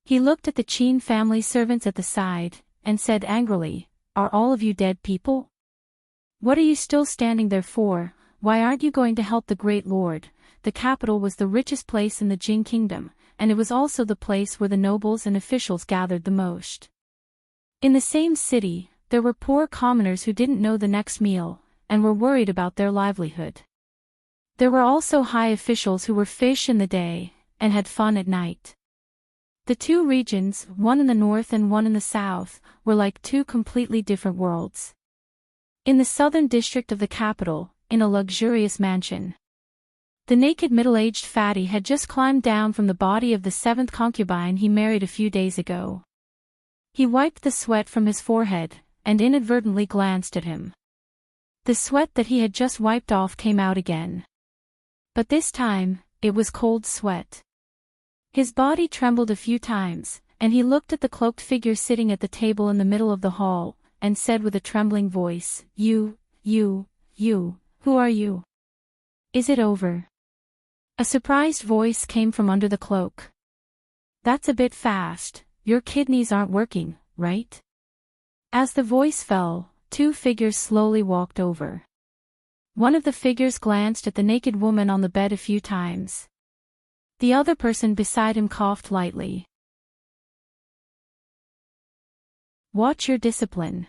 He looked at the Qin family servants at the side, and said angrily, "Are all of you dead people? What are you still standing there for? Why aren't you going to help the great lord?" The capital was the richest place in the Jing kingdom, and it was also the place where the nobles and officials gathered the most. In the same city, there were poor commoners who didn't know the next meal, and were worried about their livelihood. There were also high officials who were fish in the day, and had fun at night. The two regions, one in the north and one in the south, were like two completely different worlds. In the southern district of the capital, in a luxurious mansion, the naked middle-aged fatty had just climbed down from the body of the seventh concubine he married a few days ago. He wiped the sweat from his forehead, and inadvertently glanced at him. The sweat that he had just wiped off came out again. But this time, it was cold sweat. His body trembled a few times, and he looked at the cloaked figure sitting at the table in the middle of the hall, and said with a trembling voice, You, who are you? Is it over?" A surprised voice came from under the cloak. "That's a bit fast, your kidneys aren't working, right?" As the voice fell, two figures slowly walked over. One of the figures glanced at the naked woman on the bed a few times. The other person beside him coughed lightly. "Watch your discipline."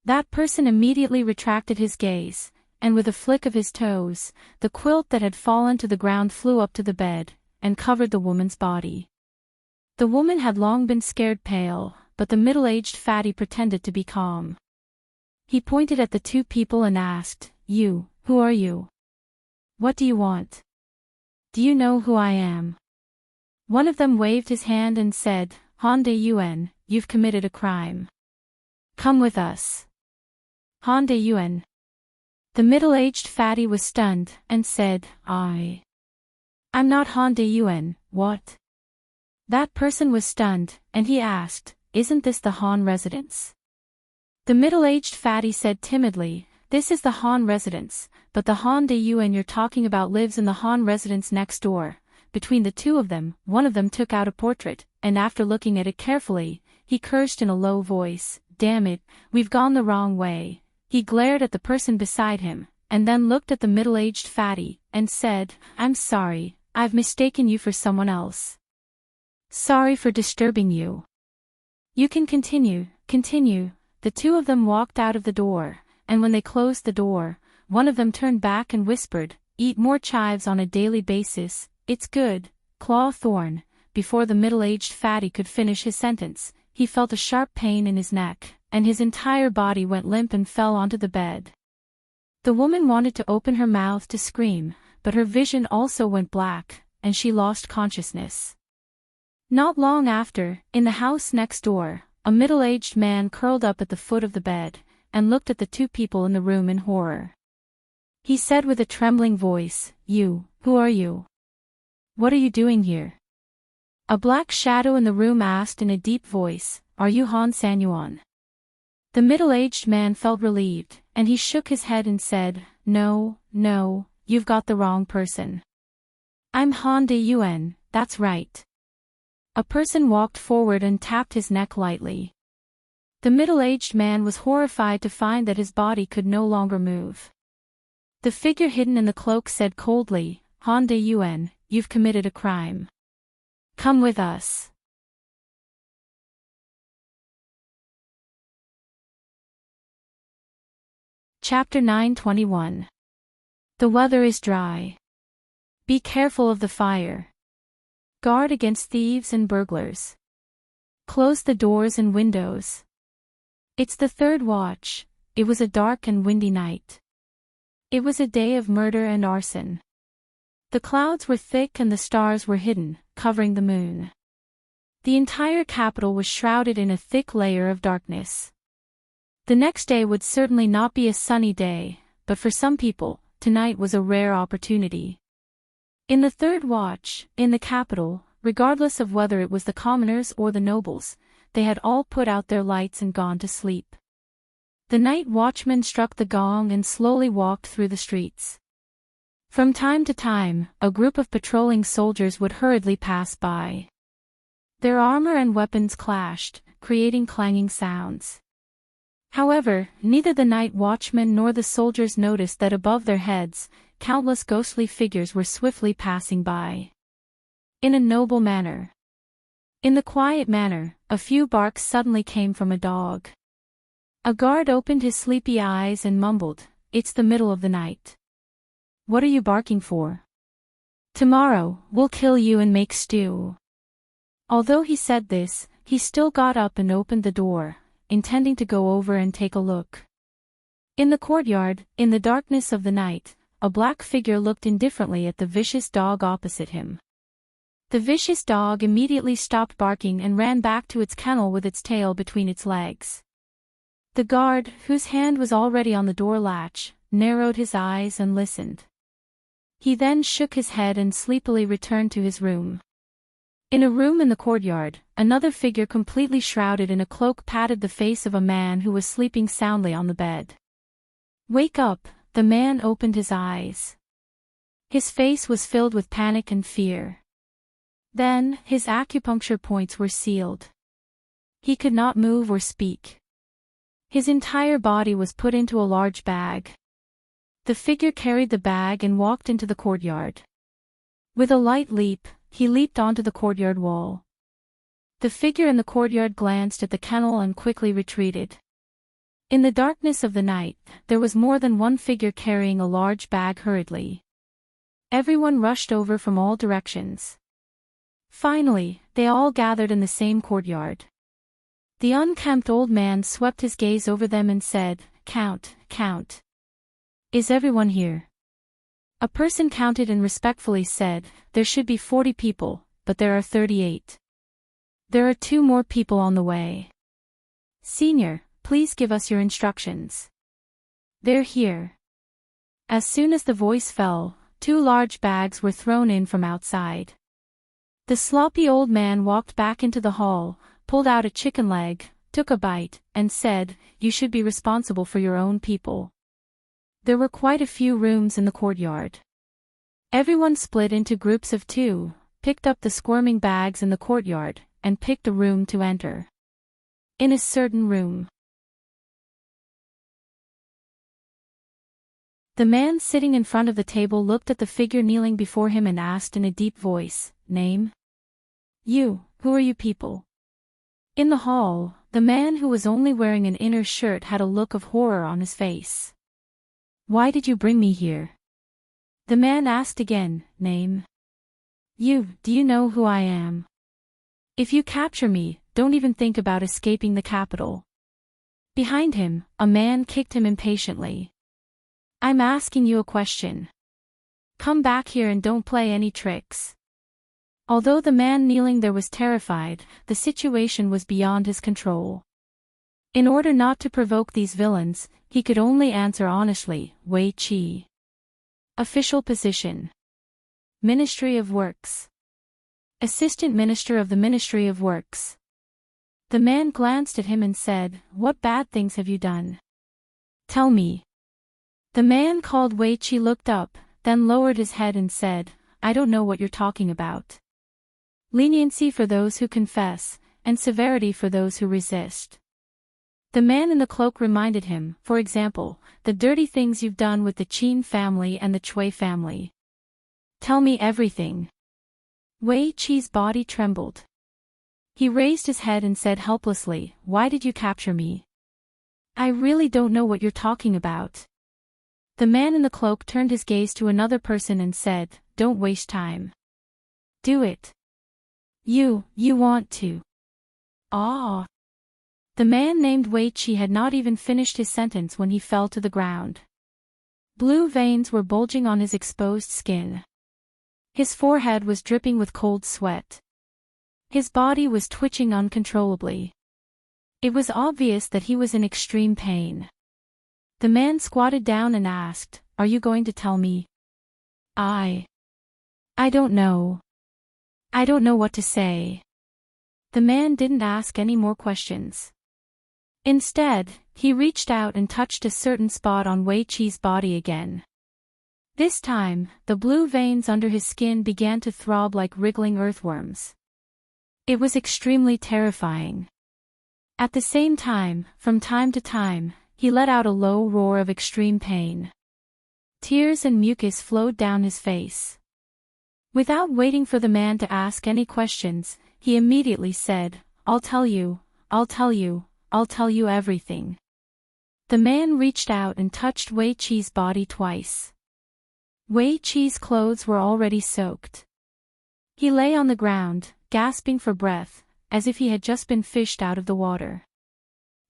That person immediately retracted his gaze, and with a flick of his toes, the quilt that had fallen to the ground flew up to the bed, and covered the woman's body. The woman had long been scared pale, but the middle-aged fatty pretended to be calm. He pointed at the two people and asked, "You, who are you? What do you want? Do you know who I am?" One of them waved his hand and said, "Han de Yuan, you've committed a crime. Come with us." Han de Yuan. The middle-aged fatty was stunned, and said, I'm not Han de Yuan, what? That person was stunned, and he asked, "Isn't this the Han residence?" The middle-aged fatty said timidly, "This is the Han residence, but the Han de Yuan you're talking about lives in the Han residence next door." Between the two of them, one of them took out a portrait, and after looking at it carefully, he cursed in a low voice, "Damn it, we've gone the wrong way." He glared at the person beside him, and then looked at the middle-aged fatty, and said, "I'm sorry, I've mistaken you for someone else. Sorry for disturbing you. You can continue." The two of them walked out of the door, and when they closed the door, one of them turned back and whispered, "Eat more chives on a daily basis, it's good, claw thorn." Before the middle-aged fatty could finish his sentence, he felt a sharp pain in his neck, and his entire body went limp and fell onto the bed. The woman wanted to open her mouth to scream, but her vision also went black, and she lost consciousness. Not long after, in the house next door, a middle-aged man curled up at the foot of the bed, and looked at the two people in the room in horror. He said with a trembling voice, "You, who are you? What are you doing here?" A black shadow in the room asked in a deep voice, "Are you Han Sanyuan?" The middle-aged man felt relieved, and he shook his head and said, No, you've got the wrong person. I'm Han de Yuan, that's right." A person walked forward and tapped his neck lightly. The middle-aged man was horrified to find that his body could no longer move. The figure hidden in the cloak said coldly, "Han de Yuan, you've committed a crime. Come with us." Chapter 9:21. The weather is dry. Be careful of the fire. Guard against thieves and burglars. Close the doors and windows. It's the third watch. It was a dark and windy night. It was a day of murder and arson. The clouds were thick and the stars were hidden, covering the moon. The entire capital was shrouded in a thick layer of darkness. The next day would certainly not be a sunny day, but for some people, tonight was a rare opportunity. In the third watch, in the capital, regardless of whether it was the commoners or the nobles, they had all put out their lights and gone to sleep. The night watchman struck the gong and slowly walked through the streets. From time to time, a group of patrolling soldiers would hurriedly pass by. Their armor and weapons clashed, creating clanging sounds. However, neither the night watchman nor the soldiers noticed that above their heads, countless ghostly figures were swiftly passing by. In a noble manner. In the quiet manner, a few barks suddenly came from a dog. A guard opened his sleepy eyes and mumbled, "It's the middle of the night. What are you barking for? Tomorrow, we'll kill you and make stew." Although he said this, he still got up and opened the door, intending to go over and take a look. In the courtyard, in the darkness of the night, a black figure looked indifferently at the vicious dog opposite him. The vicious dog immediately stopped barking and ran back to its kennel with its tail between its legs. The guard, whose hand was already on the door latch, narrowed his eyes and listened. He then shook his head and sleepily returned to his room. In a room in the courtyard, another figure completely shrouded in a cloak patted the face of a man who was sleeping soundly on the bed. "Wake up," the man opened his eyes. His face was filled with panic and fear. Then, his acupuncture points were sealed. He could not move or speak. His entire body was put into a large bag. The figure carried the bag and walked into the courtyard. With a light leap, he leaped onto the courtyard wall. The figure in the courtyard glanced at the kennel and quickly retreated. In the darkness of the night, there was more than one figure carrying a large bag hurriedly. Everyone rushed over from all directions. Finally, they all gathered in the same courtyard. The unkempt old man swept his gaze over them and said, "Count, count. Is everyone here?" A person counted and respectfully said, "There should be 40 people, but there are 38. There are 2 more people on the way. Senior, please give us your instructions." "They're here." As soon as the voice fell, 2 large bags were thrown in from outside. The sloppy old man walked back into the hall, pulled out a chicken leg, took a bite, and said, "You should be responsible for your own people." There were quite a few rooms in the courtyard. Everyone split into groups of 2, picked up the squirming bags in the courtyard, and picked a room to enter. In a certain room, the man sitting in front of the table looked at the figure kneeling before him and asked in a deep voice, "Name?" "You, who are you people?" In the hall, the man who was only wearing an inner shirt had a look of horror on his face. "Why did you bring me here?" The man asked again, "Name?" "You, do you know who I am? If you capture me, don't even think about escaping the capital." Behind him, a man kicked him impatiently. "I'm asking you a question. Come back here and don't play any tricks." Although the man kneeling there was terrified, the situation was beyond his control. In order not to provoke these villains, he could only answer honestly, "Wei Qi." Official position: Ministry of Works. Assistant Minister of the Ministry of Works. The man glanced at him and said, "What bad things have you done? Tell me." The man called Wei Qi looked up, then lowered his head and said, "I don't know what you're talking about. Leniency for those who confess, and severity for those who resist." The man in the cloak reminded him, for example, the dirty things you've done with the Qin family and the Cui family. "Tell me everything." Wei Qi's body trembled. He raised his head and said helplessly, "Why did you capture me? I really don't know what you're talking about." The man in the cloak turned his gaze to another person and said, "Don't waste time. Do it. You want to." "Ah." The man named Wei Qi had not even finished his sentence when he fell to the ground. Blue veins were bulging on his exposed skin. His forehead was dripping with cold sweat. His body was twitching uncontrollably. It was obvious that he was in extreme pain. The man squatted down and asked, "Are you going to tell me?" I don't know. I don't know what to say." The man didn't ask any more questions. Instead, he reached out and touched a certain spot on Wei Qi's body again. This time, the blue veins under his skin began to throb like wriggling earthworms. It was extremely terrifying. At the same time to time, he let out a low roar of extreme pain. Tears and mucus flowed down his face. Without waiting for the man to ask any questions, he immediately said, I'll tell you everything." The man reached out and touched Wei Qi's body twice. Wei Qi's clothes were already soaked. He lay on the ground, gasping for breath, as if he had just been fished out of the water.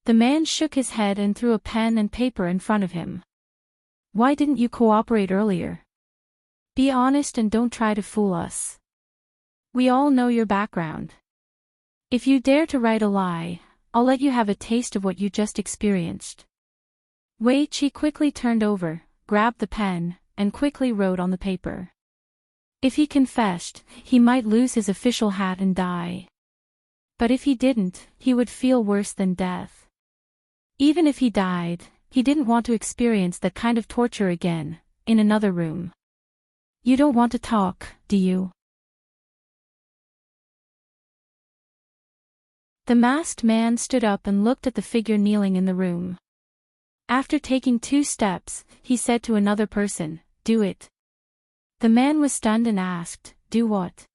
The man shook his head and threw a pen and paper in front of him. "Why didn't you cooperate earlier? Be honest and don't try to fool us. We all know your background. If you dare to write a lie, I'll let you have a taste of what you just experienced." Wei Qi quickly turned over, grabbed the pen, and quickly wrote on the paper. If he confessed, he might lose his official hat and die. But if he didn't, he would feel worse than death. Even if he died, he didn't want to experience that kind of torture again, in another room. "You don't want to talk, do you?" The masked man stood up and looked at the figure kneeling in the room. After taking 2 steps, he said to another person, "Do it." The man was stunned and asked, "Do what?"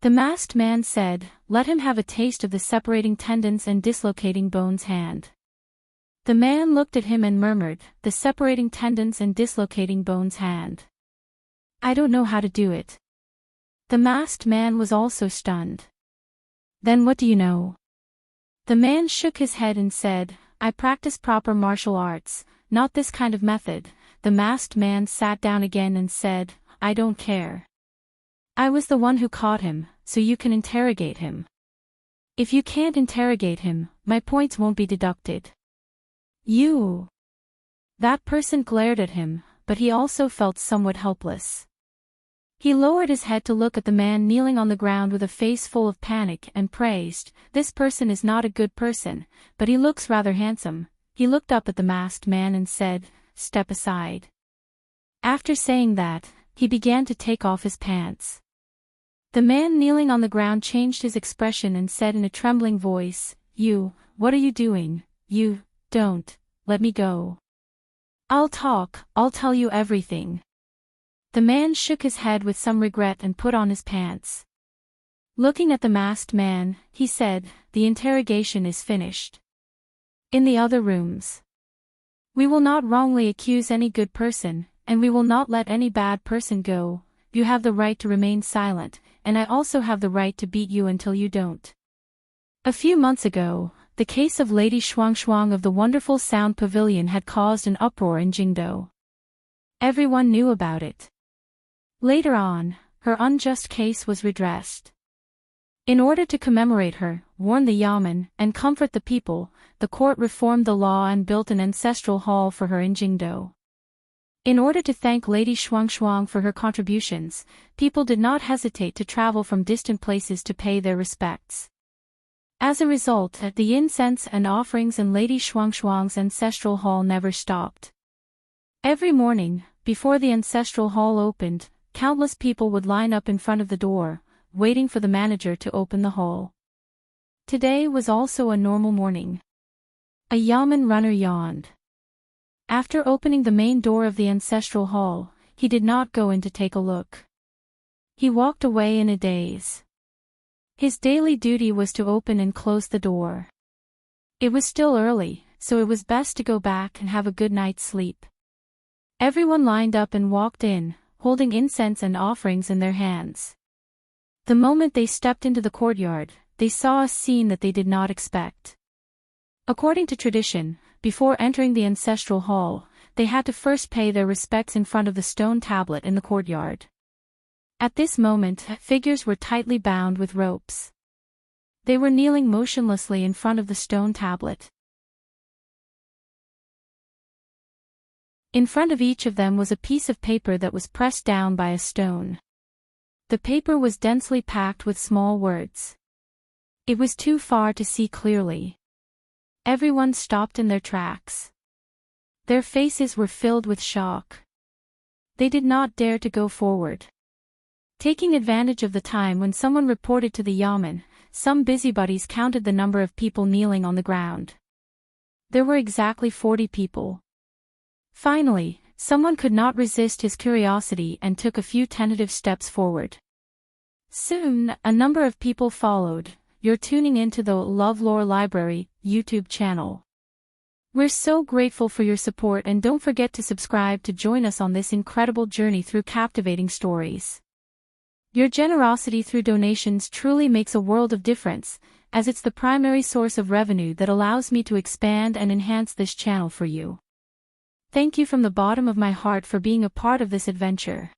The masked man said, "Let him have a taste of the separating tendons and dislocating bones hand." The man looked at him and murmured, "The separating tendons and dislocating bones hand. I don't know how to do it." The masked man was also stunned. Then what do you know? The man shook his head and said, I practice proper martial arts, not this kind of method. The masked man sat down again and said, I don't care. I was the one who caught him, so you can interrogate him. If you can't interrogate him, my points won't be deducted. You. That person glared at him, but he also felt somewhat helpless. He lowered his head to look at the man kneeling on the ground with a face full of panic and praised, this person is not a good person, but he looks rather handsome. He looked up at the masked man and said, step aside. After saying that, he began to take off his pants. The man kneeling on the ground changed his expression and said in a trembling voice, what are you doing? Don't, let me go. I'll tell you everything. The man shook his head with some regret and put on his pants. Looking at the masked man, he said, the interrogation is finished. In the other rooms. We will not wrongly accuse any good person, and we will not let any bad person go. You have the right to remain silent, and I also have the right to beat you until you don't. A few months ago, the case of Lady Shuang of the wonderful Sound Pavilion had caused an uproar in Jingdo. Everyone knew about it. Later on, her unjust case was redressed. In order to commemorate her, warn the Yamen, and comfort the people, the court reformed the law and built an ancestral hall for her in Jingdo. In order to thank Lady Shuang for her contributions, people did not hesitate to travel from distant places to pay their respects. As a result, the incense and offerings in Lady Shuang's ancestral hall never stopped. Every morning, before the ancestral hall opened, countless people would line up in front of the door, waiting for the manager to open the hall. Today was also a normal morning. A Yamen runner yawned. After opening the main door of the ancestral hall, he did not go in to take a look. He walked away in a daze. His daily duty was to open and close the door. It was still early, so it was best to go back and have a good night's sleep. Everyone lined up and walked in, holding incense and offerings in their hands. The moment they stepped into the courtyard, they saw a scene that they did not expect. According to tradition, before entering the ancestral hall, they had to first pay their respects in front of the stone tablet in the courtyard. At this moment, figures were tightly bound with ropes. They were kneeling motionlessly in front of the stone tablet. In front of each of them was a piece of paper that was pressed down by a stone. The paper was densely packed with small words. It was too far to see clearly. Everyone stopped in their tracks. Their faces were filled with shock. They did not dare to go forward. Taking advantage of the time when someone reported to the Yamen, some busybodies counted the number of people kneeling on the ground. There were exactly 40 people. Finally, someone could not resist his curiosity and took a few tentative steps forward. Soon, a number of people followed. You're tuning into the LoveLore Library YouTube channel. We're so grateful for your support, and don't forget to subscribe to join us on this incredible journey through captivating stories. Your generosity through donations truly makes a world of difference, as it's the primary source of revenue that allows me to expand and enhance this channel for you. Thank you from the bottom of my heart for being a part of this adventure.